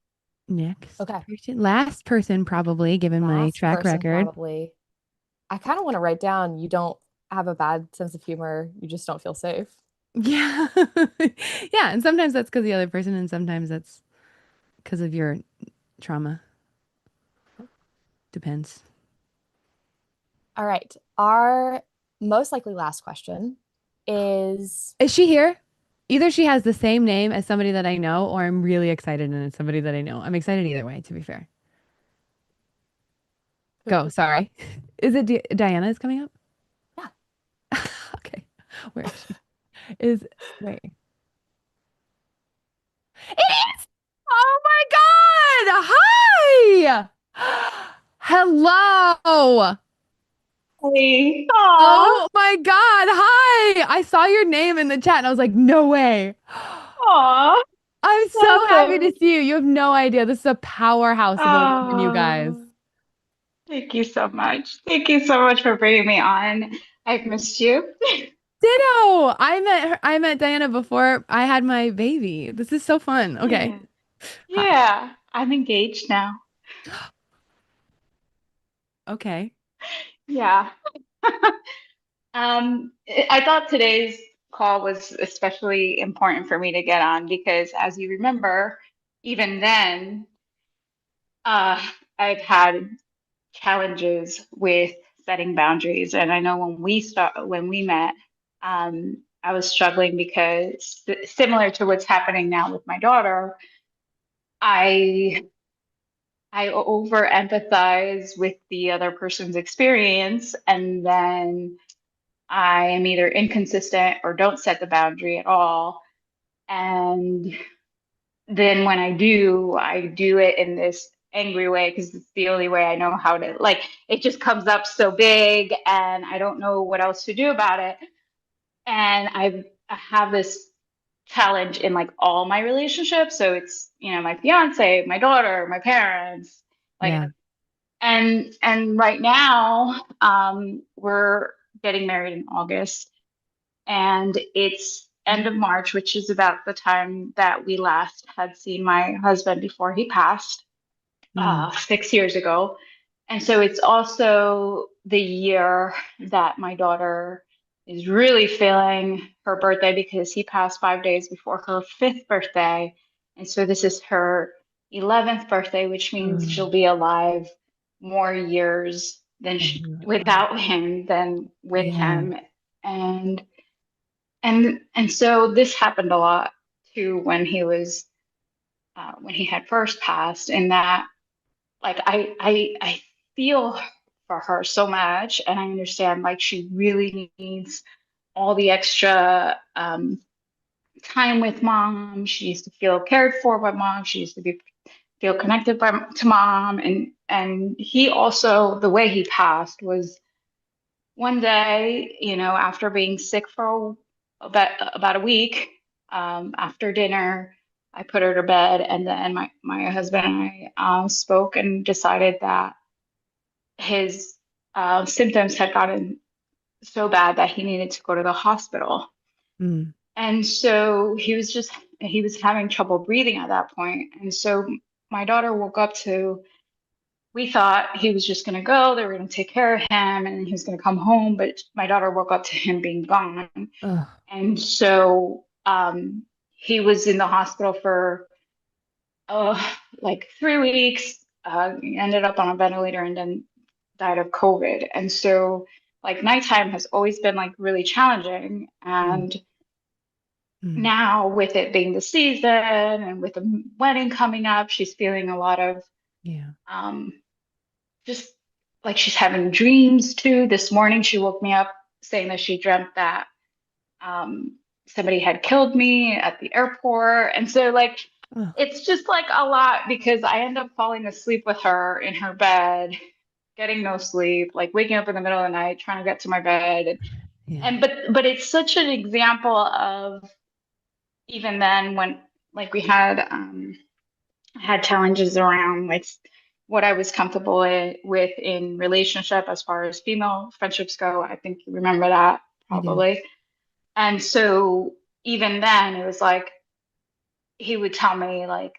Next Okay. last person probably, given my track record. Probably. I kind of want to write down, you don't have a bad sense of humor, you just don't feel safe. Yeah. Yeah, and sometimes that's because of the other person, and sometimes that's because of your trauma. Depends. All right. Our most likely last question is she here? Either she has the same name as somebody that I know, or I'm really excited and it's somebody that I know. I'm excited either way, to be fair. Go. Sorry. Is it Diana is coming up? Yeah. Okay. Where is she? Wait. It is! Oh my God! Hi! Hello! Hey. Oh my God! Hi! I saw your name in the chat and I was like, no way. Aw. I'm so happy to see you. You have no idea. This is a powerhouse of a woman, you guys. Thank you so much. Thank you so much for bringing me on. I've missed you. Ditto. I met Diana before I had my baby. This is so fun. Okay. Yeah. Hi. Yeah. I'm engaged now. Okay. Yeah. I thought today's call was especially important for me to get on because, as you remember, even then, uh, I've had challenges with setting boundaries. And I know when we met, I was struggling because similar to what's happening now with my daughter, I I over empathize with the other person's experience, and then I am either inconsistent or don't set the boundary at all. And then when I do it in this angry way because it's the only way I know how to, like, it just comes up so big and I don't know what else to do about it. And I have this challenge in like all my relationships. So it's, my fiance, my daughter, my parents, like, Yeah. and right now, we're getting married in August, and it's end of March, which is about the time that we last had seen my husband before he passed, Mm. 6 years ago. And so it's also the year that my daughter is really feeling her birthday because he passed 5 days before her fifth birthday. And so this is her 11th birthday, which means she'll Oh, be alive more years without him than with yeah. him. And and so this happened a lot too when he had first passed, in that like I feel for her so much, and I understand like she really needs all the extra time with mom. She needs to feel cared for by mom. She needs to feel connected to mom. And he also, the way he passed was one day, after being sick for about a week, after dinner, I put her to bed, and then my husband and I spoke and decided that his symptoms had gotten so bad that he needed to go to the hospital. Mm. And so he was having trouble breathing at that point. And so my daughter woke up to, we thought he was just going to go, they were going to take care of him, and he was going to come home. But my daughter woke up to him being gone. Ugh. And so he was in the hospital for like 3 weeks. He ended up on a ventilator and then died of COVID. And so, like, nighttime has always been like really challenging. Mm. And Mm. now, with it being the season and with the wedding coming up, she's feeling a lot of Yeah. um, just like she's having dreams too. This morning, she woke me up saying that she dreamt that um, somebody had killed me at the airport. And so, like, Ugh. it's just like a lot because I end up falling asleep with her in her bed, getting no sleep, like waking up in the middle of the night, trying to get to my bed. Yeah. And it's such an example of, even then, when like we had challenges around like what I was comfortable with in relationship as far as female friendships go. I think you remember that I do. probably. And so even then it was like he would tell me like,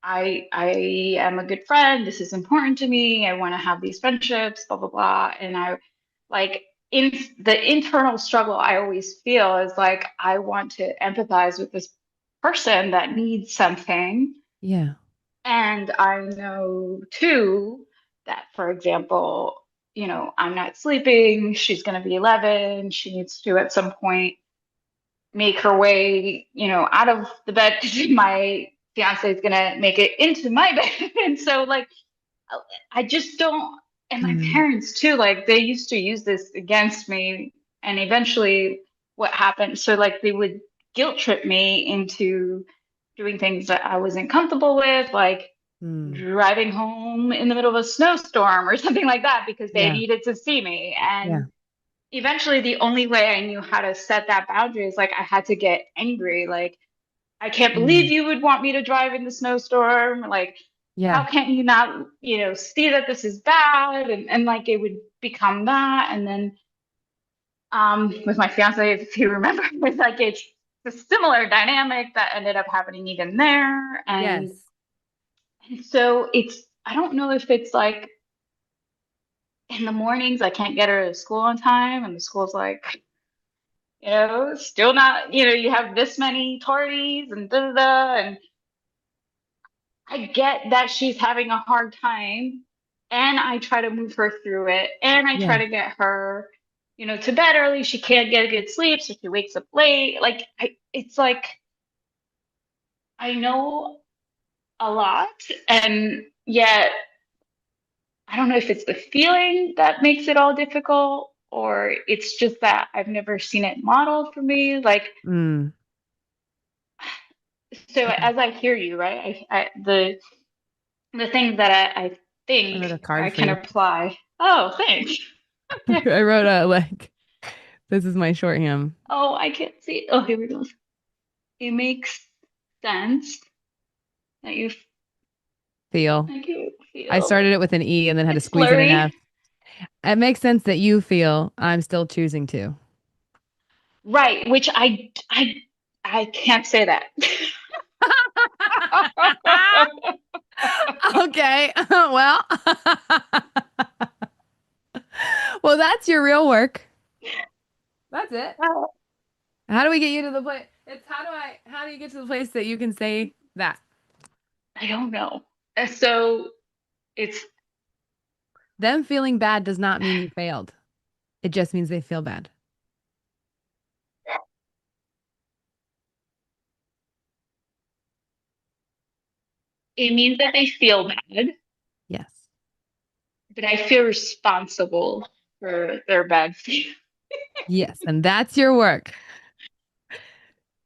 I am a good friend. This is important to me. I want to have these friendships, blah, blah, blah. And I like, in the internal struggle I always feel is like I want to empathize with this person that needs something. Yeah. And I know too that, for example, I'm not sleeping. She's going to be 11. She needs to at some point make her way, out of the bed because my fiance is gonna make it into my bed. And so like I just don't, and my Mm. parents too, like they used to use this against me. And eventually what happened, so like they would guilt trip me into doing things that I wasn't comfortable with, like Mm. driving home in the middle of a snowstorm or something like that because they Yeah. needed to see me. Yeah. And eventually the only way I knew how to set that boundary is like I had to get angry. Like, I can't believe Mm. you would want me to drive in the snowstorm. Like, how Yeah. can you not, see that this is bad? And like it would become that. And then with my fiance, if you remember, it's like it's a similar dynamic that ended up happening even there. And Yes. so I don't know if it's like in the mornings I can't get her to school on time, and the school's like, still not, you have this many tardies and da da da. And I get that she's having a hard time, and I try to move her through it, and I try Yeah. to get her, to bed early. She can't get a good sleep, so she wakes up late. Like it's like I know a lot, and yet I don't know if it's the feeling that makes it all difficult, or it's just that I've never seen it modeled for me. Like, Mm. so Okay. as I hear you, right, the things that I I wrote a think I card for can you. apply. Oh, thanks. I wrote this is my shorthand. Oh, I can't see. Oh, here we go. It makes sense that Feel. you I feel started it with an E and then had to it's squeeze in an blurry. F. It makes sense that you feel I'm still choosing to. Right, which I can't say that. Okay. Well, well, that's your real work. That's it. How do we get you to the place? It's how do you get to the place that you can say that? I don't know. So it's Them feeling bad does not mean you failed. It just means they feel bad. it means that they feel bad, Yes. but I feel responsible for their bad feelings. Yes. And that's your work.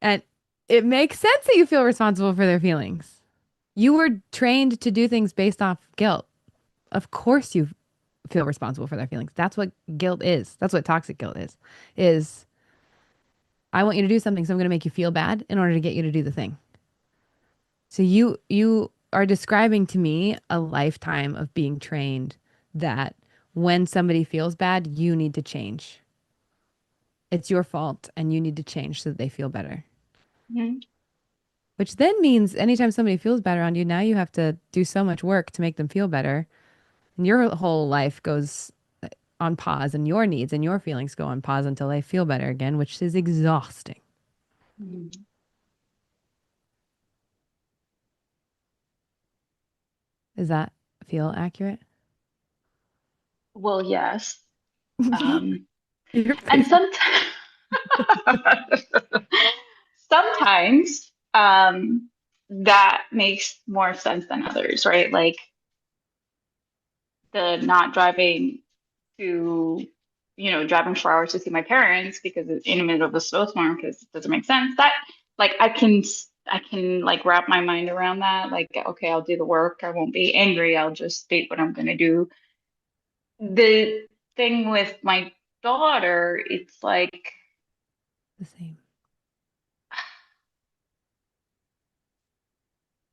And it makes sense that you feel responsible for their feelings. You were trained to do things based off guilt. Of course you feel responsible for their feelings. That's what guilt is. That's what toxic guilt is. Is I want you to do something, so I'm going to make you feel bad in order to get you to do the thing. So you are describing to me a lifetime of being trained that when somebody feels bad, you need to change. It's your fault and you need to change so that they feel better. Mhm. Which then means anytime somebody feels bad around you, now you have to do so much work to make them feel better. And your whole life goes on pause and your needs and your feelings go on pause until they feel better again, which is exhausting. Mhm. Does that feel accurate? Well, yes. Your And face. sometimes that makes more sense than others, right? Like the not driving to, driving 4 hours to see my parents because it's in the middle of a snowstorm because it doesn't make sense. That like I can like wrap my mind around that. Like, okay, I'll do the work. I won't be angry. I'll just state what I'm gonna do. The thing with my daughter, it's like The same.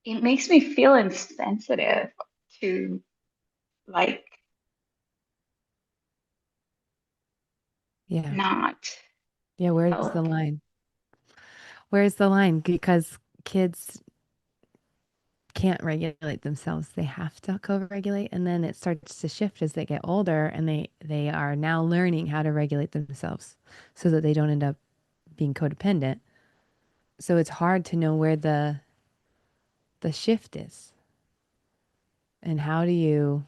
it makes me feel insensitive to like Yeah. not Yeah. Where's the help. line? Where's the line? Because kids can't regulate themselves. They have to co-regulate, and then it starts to shift as they get older, and they are now learning how to regulate themselves so that they don't end up being codependent. So it's hard to know where the shift is. And how do you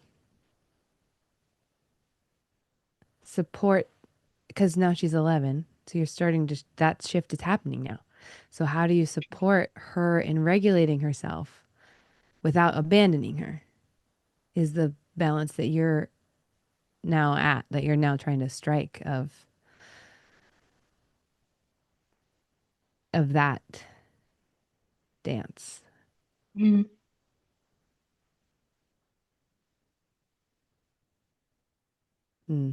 support, because now she's 11, so you're starting to that shift is happening now. So how do you support her in regulating herself without abandoning her? Is the balance that you're now trying to strike of that dance. Mm. Hmm.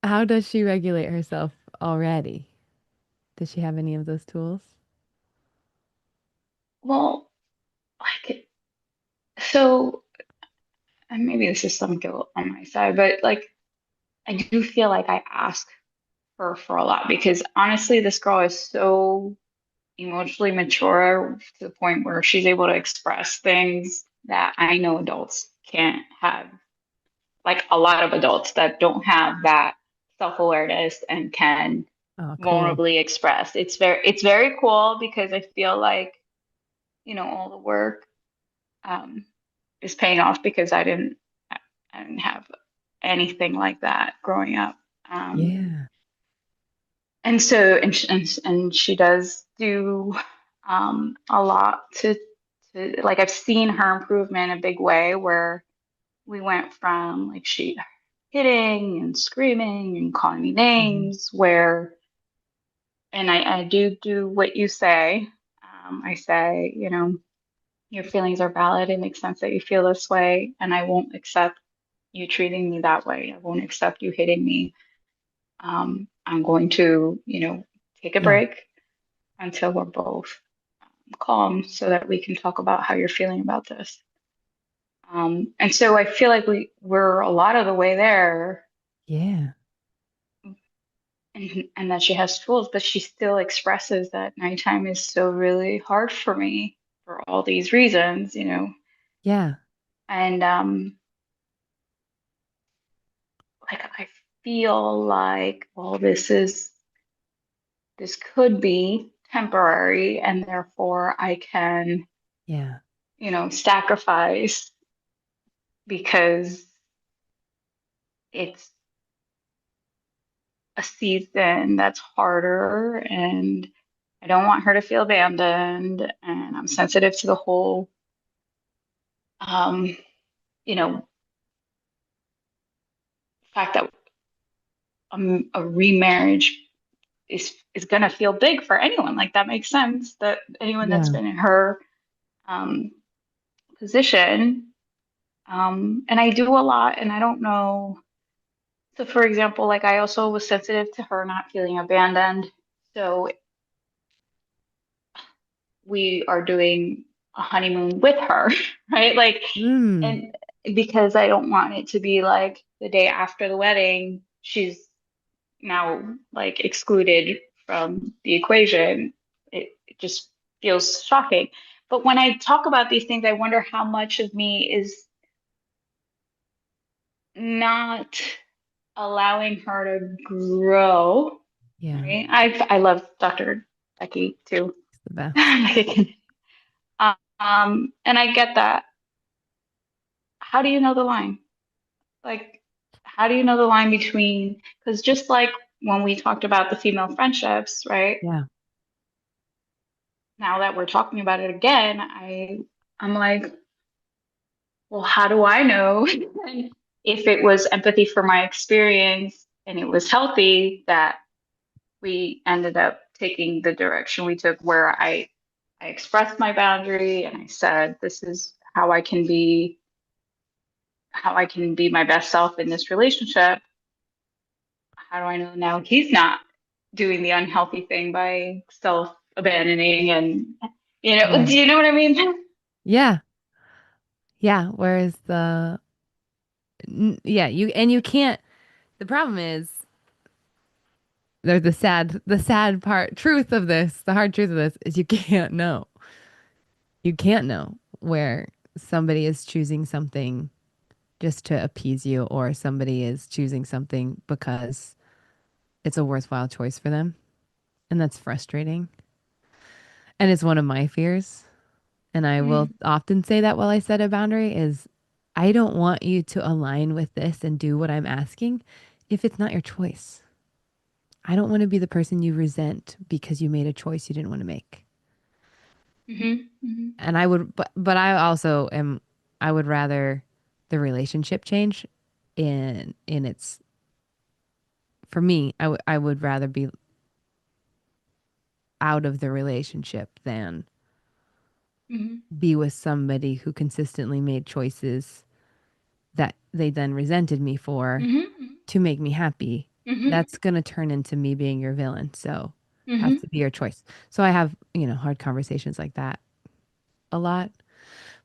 How does she regulate herself already? Does she have any of those tools? Well, like so, and maybe this is some guilt on my side, but like I do feel like I ask her for a lot because honestly, this girl is so emotionally mature to the point where she's able to express things that I know adults can't have. Like a lot of adults that don't have that self-awareness and can Oh, cool. vulnerably express. It's very cool because I feel like, all the work um, is paying off because I didn't have anything like that growing up. Um, Yeah. and so and she does do a lot to like I've seen her improvement in a big way where we went from like she hitting and screaming and calling me Mhm. names where and I do what you say. I say, your feelings are valid. It makes sense that you feel this way, and I won't accept you treating me that way. I won't accept you hitting me. I'm going to, take a Yeah. break until we're both calm so that we can talk about how you're feeling about this. And so I feel like we're a lot of the way there, Yeah. and that she has tools, but she still expresses that nighttime is still really hard for me for all these reasons. Yeah. And like I feel like, well, this could be temporary, and therefore I can, Yeah. sacrifice because it's a season that's harder and I don't want her to feel abandoned and I'm sensitive to the whole um, you know, fact that a remarriage is gonna feel big for anyone. Like that makes sense that anyone that's Yeah. been in her um position. And I do a lot and I don't know. So for example, like I also was sensitive to her not feeling abandoned. So we are doing a honeymoon with her, right? Like, Mm. and because I don't want it to be like the day after the wedding, she's now like excluded from the equation. It just feels shocking. But when I talk about these things, I wonder how much of me is not allowing her to grow, Yeah. right? I love Dr. Becky too. It's the best. And I get that. How do you know the line? Like, how do you know the line between, because just like when we talked about the female friendships, right? Yeah. Now that we're talking about it again, I'm like, well, how do I know if it was empathy for my experience and it was healthy that we ended up taking the direction we took where I expressed my boundary and I said, this is how I can be my best self in this relationship. How do I know now he's not doing the unhealthy thing by self-abandoning and do Right. you know what I mean? Yeah. Yeah. Whereas yeah, you can't, the problem is there's the sad truth of this, the hard truth of this is you can't know. You can't know where somebody is choosing something just to appease you or somebody is choosing something because it's a worthwhile choice for them. And that's frustrating. And it's one of my fears. And I will Mm, often say that while I set a boundary is I don't want you to align with this and do what I'm asking if it's not your choice. I don't want to be the person you resent because you made a choice you didn't want to make. hmm. And I would, but I also am, I would rather the relationship change in its, for me, I would rather be out of the relationship than Hmm. be with somebody who consistently made choices that they then resented me for Hmm. to make me happy. Hmm. That's going to turn into me being your villain. So it has Hmm. to be your choice. So I have, hard conversations like that a lot.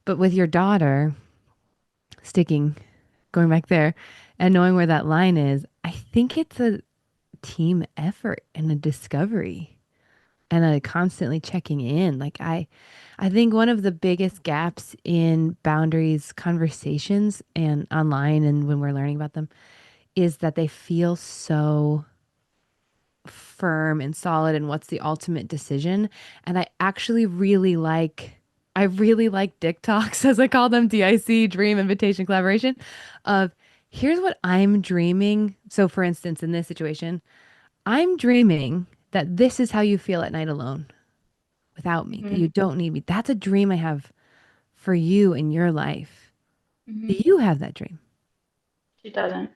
But with your daughter, sticking, going back there and knowing where that line is, I think it's a team effort and a discovery and a constantly checking in. Like I think one of the biggest gaps in boundaries conversations and online and when we're learning about them is that they feel so firm and solid and what's the ultimate decision. And I really like dick talks, as I call them, DIC, dream, invitation, collaboration, of here's what I'm dreaming. So for instance, in this situation, I'm dreaming that this is how you feel at night alone without me, that Mm-hmm. you don't need me. That's a dream I have for you in your life. Do Mm-hmm. you have that dream? She doesn't.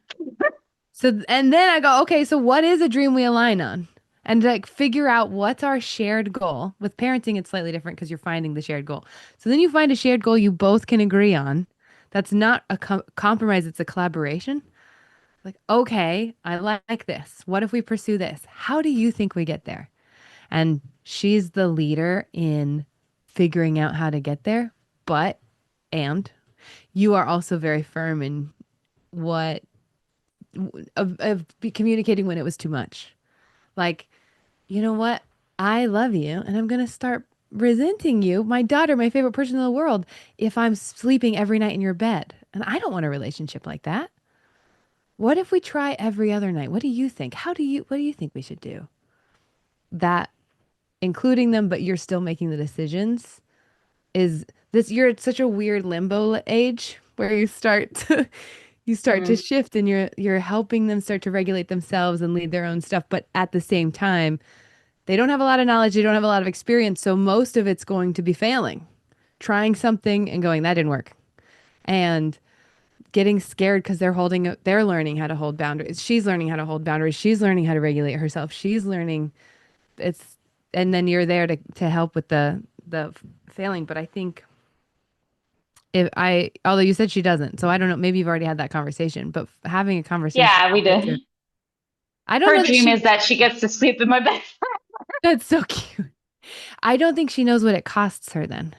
So, and then I go, okay, so what is a dream we align on? And like figure out what's our shared goal. With parenting, it's slightly different because you're finding the shared goal. So then you find a shared goal you both can agree on. That's not a compromise, it's a collaboration. Like, okay, I like this. What if we pursue this? How do you think we get there? And she's the leader in figuring out how to get there. But, and you are also very firm in what of communicating when it was too much. Like, you know what? I love you and I'm going to start resenting you, my daughter, my favorite person in the world, if I'm sleeping every night in your bed. And I don't want a relationship like that. What if we try every other night? What do you think? What do you think we should do? That including them, but you're still making the decisions is this, you're at such a weird limbo age where you start to Mm. shift and you're helping them start to regulate themselves and lead their own stuff, but at the same time they don't have a lot of knowledge, they don't have a lot of experience, so most of it's going to be failing, trying something and going that didn't work, and getting scared because they're learning how to hold boundaries, she's learning how to hold boundaries, she's learning how to regulate herself, she's learning it's, and then you're there to help with the failing. But I think if I, although you said she doesn't, so I don't know, maybe you've already had that conversation, but having a conversation Yeah, we with her, did. I don't Her know that dream she, is that she gets to sleep in my bed. that's so cute. I don't think she knows what it costs her then.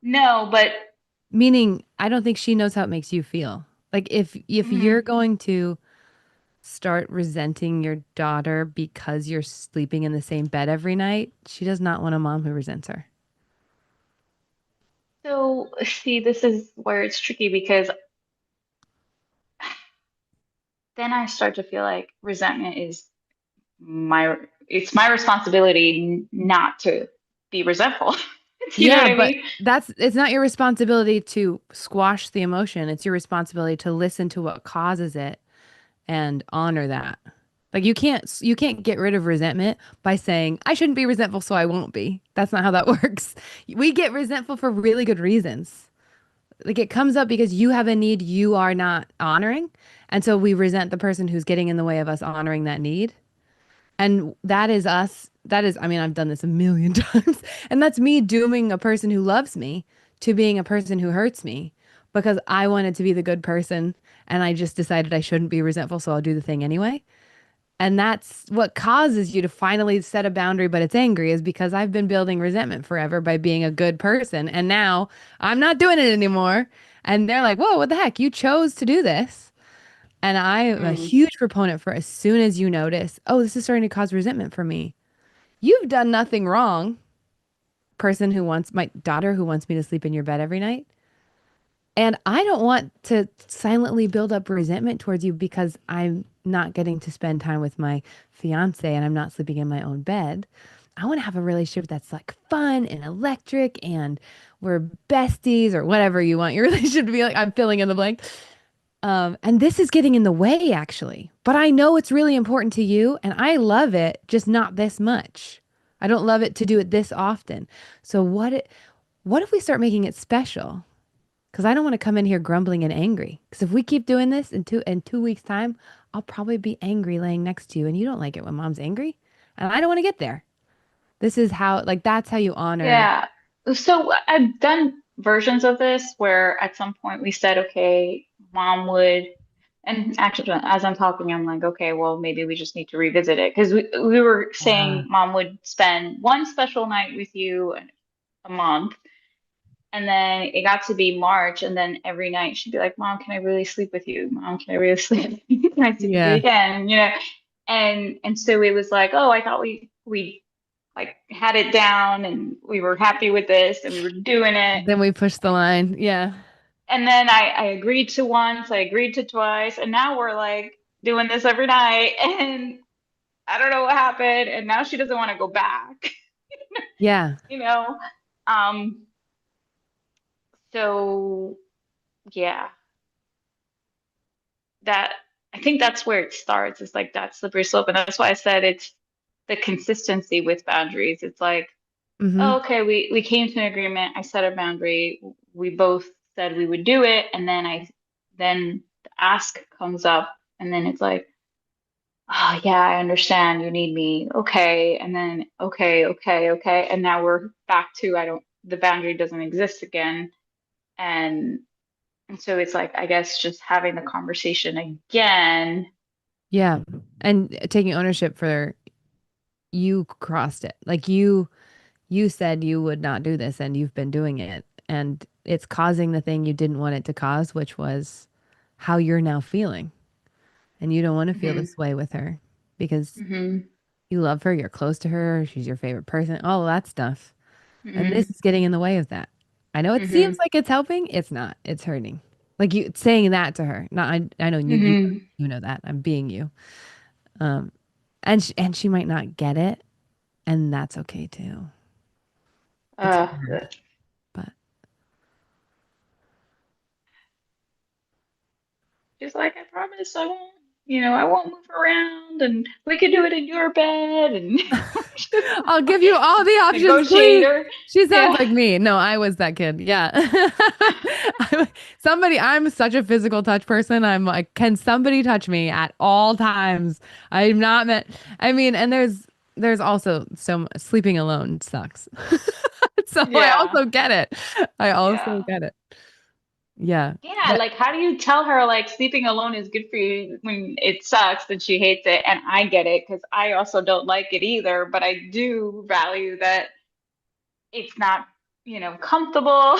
No, but Meaning, I don't think she knows how it makes you feel. Like if you're mhm. going to start resenting your daughter because you're sleeping in the same bed every night, she does not want a mom who resents her. So see, this is where it's tricky because then I start to feel like resentment is my it's my responsibility not to be resentful. Do you know what Yeah, I but mean? it's not your responsibility to squash the emotion. It's your responsibility to listen to what causes it and honor that. Like you can't get rid of resentment by saying I shouldn't be resentful so I won't be. That's not how that works. We get resentful for really good reasons. Like it comes up because you have a need you are not honoring, and so we resent the person who's getting in the way of us honoring that need. And that is us. That is, I mean, I've done this a million times. And that's me dooming a person who loves me to being a person who hurts me because I wanted to be the good person and I just decided I shouldn't be resentful. So I'll do the thing anyway. And that's what causes you to finally set a boundary, but it's angry, is because I've been building resentment forever by being a good person. And now I'm not doing it anymore. And they're like, whoa, what the heck? You chose to do this. And I am a Mm. huge proponent for as soon as you notice, oh, this is starting to cause resentment for me. You've done nothing wrong. Person who wants my daughter who wants me to sleep in your bed every night. And I don't want to silently build up resentment towards you because I'm not getting to spend time with my fiance and I'm not sleeping in my own bed. I want to have a relationship that's like fun and electric and we're besties or whatever you want your relationship to be like. I'm filling in the blank. And this is getting in the way, actually. But I know it's really important to you, and I love it, just not this much. I don't love it to do it this often. So what if we start making it special? Because I don't want to come in here grumbling and angry. Because if we keep doing this in 2 weeks' time, I'll probably be angry laying next to you, and you don't like it when mom's angry, and I don't want to get there. This is how, like, that's how you honor. Yeah. So I've done versions of this where at some point we said, okay, mom would, and actually as I'm talking, I'm like, okay, well, maybe we just need to revisit it because we were saying mom would spend one special night with you a month. And then it got to be March, and then every night she'd be like, "Mom, can I really sleep with you? Mom, can I really sleep with you? Can I sleep with you Yeah. again?" And so it was like, oh, I thought we like had it down and we were happy with this and we were doing it. Then we push the line. Yeah. And then I agreed to once, I agreed to twice, and now we're like doing this every night. And I don't know what happened. And now she doesn't want to go back, Yeah. you know? Um, so yeah, that I think that's where it starts. It's like that slippery slope. And that's why I said it's the consistency with boundaries. It's like, Mm-hmm. oh, okay, we came to an agreement. I set a boundary. We both said we would do it. And then the ask comes up and then it's like, oh yeah, I understand you need me. Okay. And then okay, okay, okay. And now we're back to the boundary doesn't exist again. And and so it's like, I guess just having the conversation again. Yeah. And taking ownership for you crossed it. Like you said you would not do this and you've been doing it. And it's causing the thing you didn't want it to cause, which was how you're now feeling. And you don't want to feel Hmm. this way with her because Hmm. you love her, you're close to her, she's your favorite person, all of that stuff. And Hmm. this is getting in the way of that. I know it seems Hmm. like it's helping. It's not. It's hurting. Like you saying that to her. Not I know Hmm. you know that. I'm being you. Um and she might not get it, and that's okay too. It's Uh, hard, but She's like, I promise I won't, I won't move around and we could do it in your bed and I'll give you all the options, please. negotiator. She sounds Yeah. like me. No, I was that kid. Yeah. I'm such a physical touch person. I'm like, can somebody touch me at all times? I'm not meant. I mean, and there's also sleeping alone sucks. So I Yeah. also get it. I also Yeah. get it. Yeah. Yeah, But like how do you tell her like sleeping alone is good for you when it sucks and she hates it? And I get it because I also don't like it either, but I do value that it's not, comfortable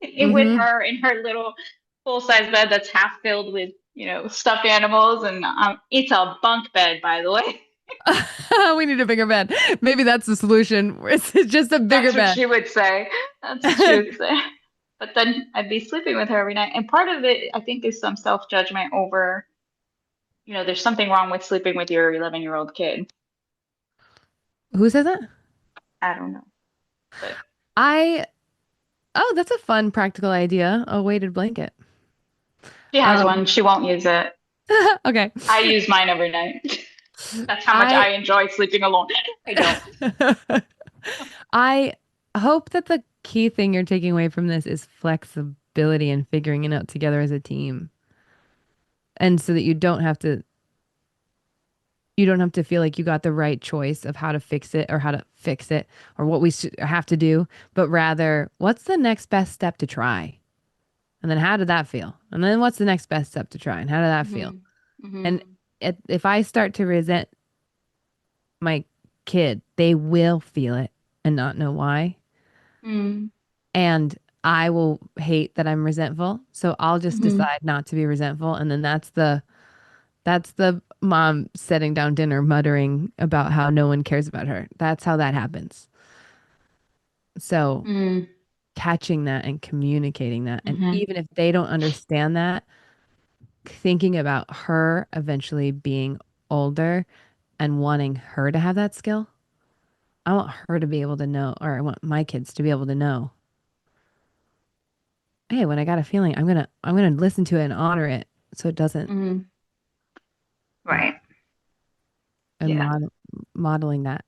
with mhm. her in her little full-size bed that's half filled with, stuffed animals. And it's a bunk bed, by the way. We need a bigger bed. Maybe that's the solution. It's just a bigger That's what bed. she would say. That's what she would say. But then I'd be sleeping with her every night. And part of it, I think, is some self-judgment over, there's something wrong with sleeping with your 11-year-old kid. Who says that? I don't know. But I Oh, that's a fun practical idea. A weighted blanket. she has Um, one. She won't use it. okay. I use mine every night. That's how much I I enjoy sleeping alone. I don't. I hope that the key thing you're taking away from this is flexibility and figuring it out together as a team. And so that you don't have to feel like you got the right choice of how to fix it or how to fix it or what we have to do, but rather what's the next best step to try? And then how did that feel? And then what's the next best step to try? And how did that feel? Hmm. Hmm. And if I start to resent my kid, they will feel it and not know why. Hmm. And I will hate that I'm resentful. So I'll just Hmm. decide not to be resentful. And then that's the mom setting down dinner muttering about how no one cares about her. That's how that happens. So Hmm. catching that and communicating that. And Hmm. even if they don't understand that, thinking about her eventually being older and wanting her to have that skill. I want her to be able to know, or I want my kids to be able to know, hey, when I got a feeling, I'm gonna listen to it and honor it so it doesn't, Hmm. yeah, Right. and Yeah. modeling that.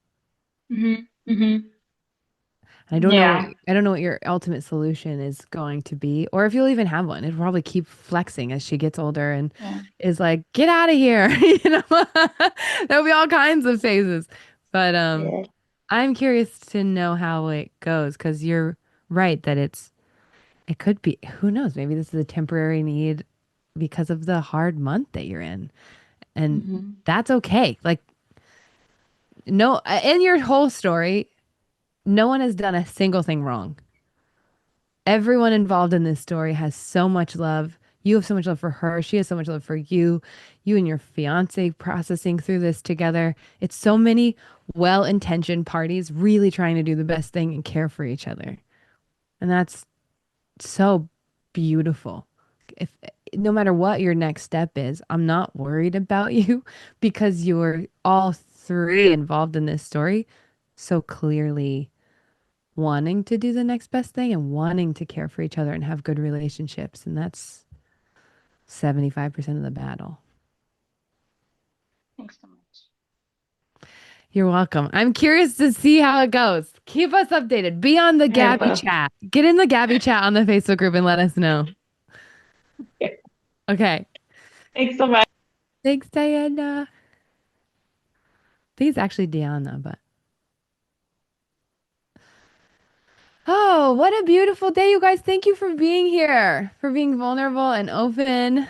Hmm. Hmm. I don't know Yeah. I don't know what your ultimate solution is going to be, or if you'll even have one. It'll probably keep flexing as she gets older and Yeah. is like, get out of here. There'll be all kinds of phases. But Yeah. I'm curious to know how it goes because you're right that it could be, who knows, maybe this is a temporary need because of the hard month that you're in. And Hmm. that's okay. Like, no, in your whole story, no one has done a single thing wrong. Everyone involved in this story has so much love. You have so much love for her. She has so much love for you. You and your fiance processing through this together. It's so many well-intentioned parties really trying to do the best thing and care for each other. And that's so beautiful. If no matter what your next step is, I'm not worried about you because you're all three involved in this story so clearly wanting to do the next best thing and wanting to care for each other and have good relationships. And that's 75% of the battle. Thanks so much. You're welcome. I'm curious to see how it goes. Keep us updated. Be on the Gabby chat. Get in the Gabby chat on the Facebook group and let us know. Okay. Thanks so much. Thanks, Diana. I think it's actually Diana, but. Oh, what a beautiful day, you guys. Thank you for being here, for being vulnerable and open.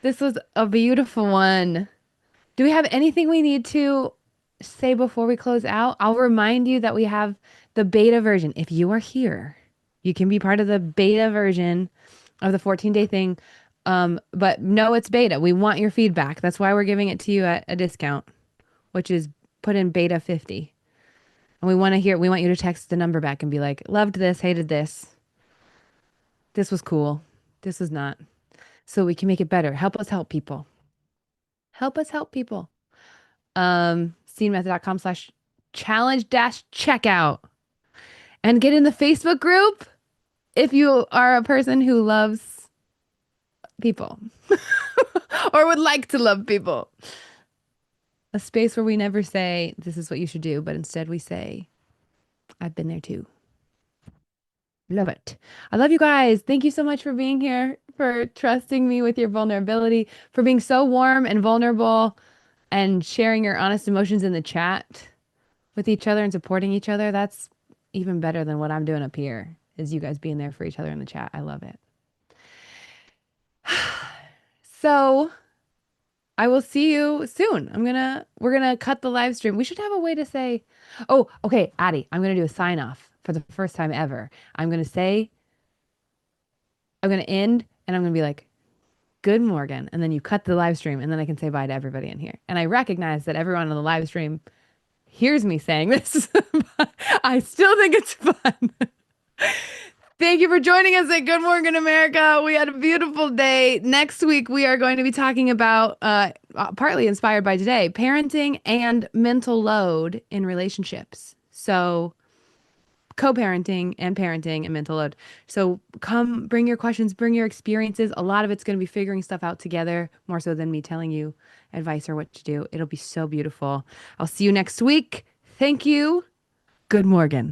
This was a beautiful one. Do we have anything we need to say before we close out? I'll remind you that we have the beta version. If you are here, you can be part of the beta version of the 14-day thing. But no, it's beta. We want your feedback. That's why we're giving it to you at a discount, which is put in beta 50. And we want you to text the number back and be like, loved this, hated this. This was cool. This was not. So we can make it better. Help us help people. Help us help people. scenemethod.com/challenge-checkout. And get in the Facebook group if you are a person who loves people or would like to love people. A space where we never say, this is what you should do, but instead we say, I've been there too. Love it. I love you guys. Thank you so much for being here, for trusting me with your vulnerability, for being so warm and vulnerable and sharing your honest emotions in the chat with each other and supporting each other. That's even better than what I'm doing up here, is you guys being there for each other in the chat. I love it. So I will see you soon. We're gonna cut the live stream. We should have a way to say, oh, okay, Addie, I'm gonna do a sign off for the first time ever. I'm gonna end and I'm gonna be like, good Morgan. And then you cut the live stream and then I can say bye to everybody in here. And I recognize that everyone on the live stream hears me saying this, but I still think it's fun. Thank you for joining us at Good Morning America. We had a beautiful day. Next week, we are going to be talking about, partly inspired by today, parenting and mental load in relationships. So co-parenting and parenting and mental load. So come bring your questions, bring your experiences. A lot of it's going to be figuring stuff out together, more so than me telling you advice or what to do. It'll be so beautiful. I'll see you next week. Thank you. Good Morgan.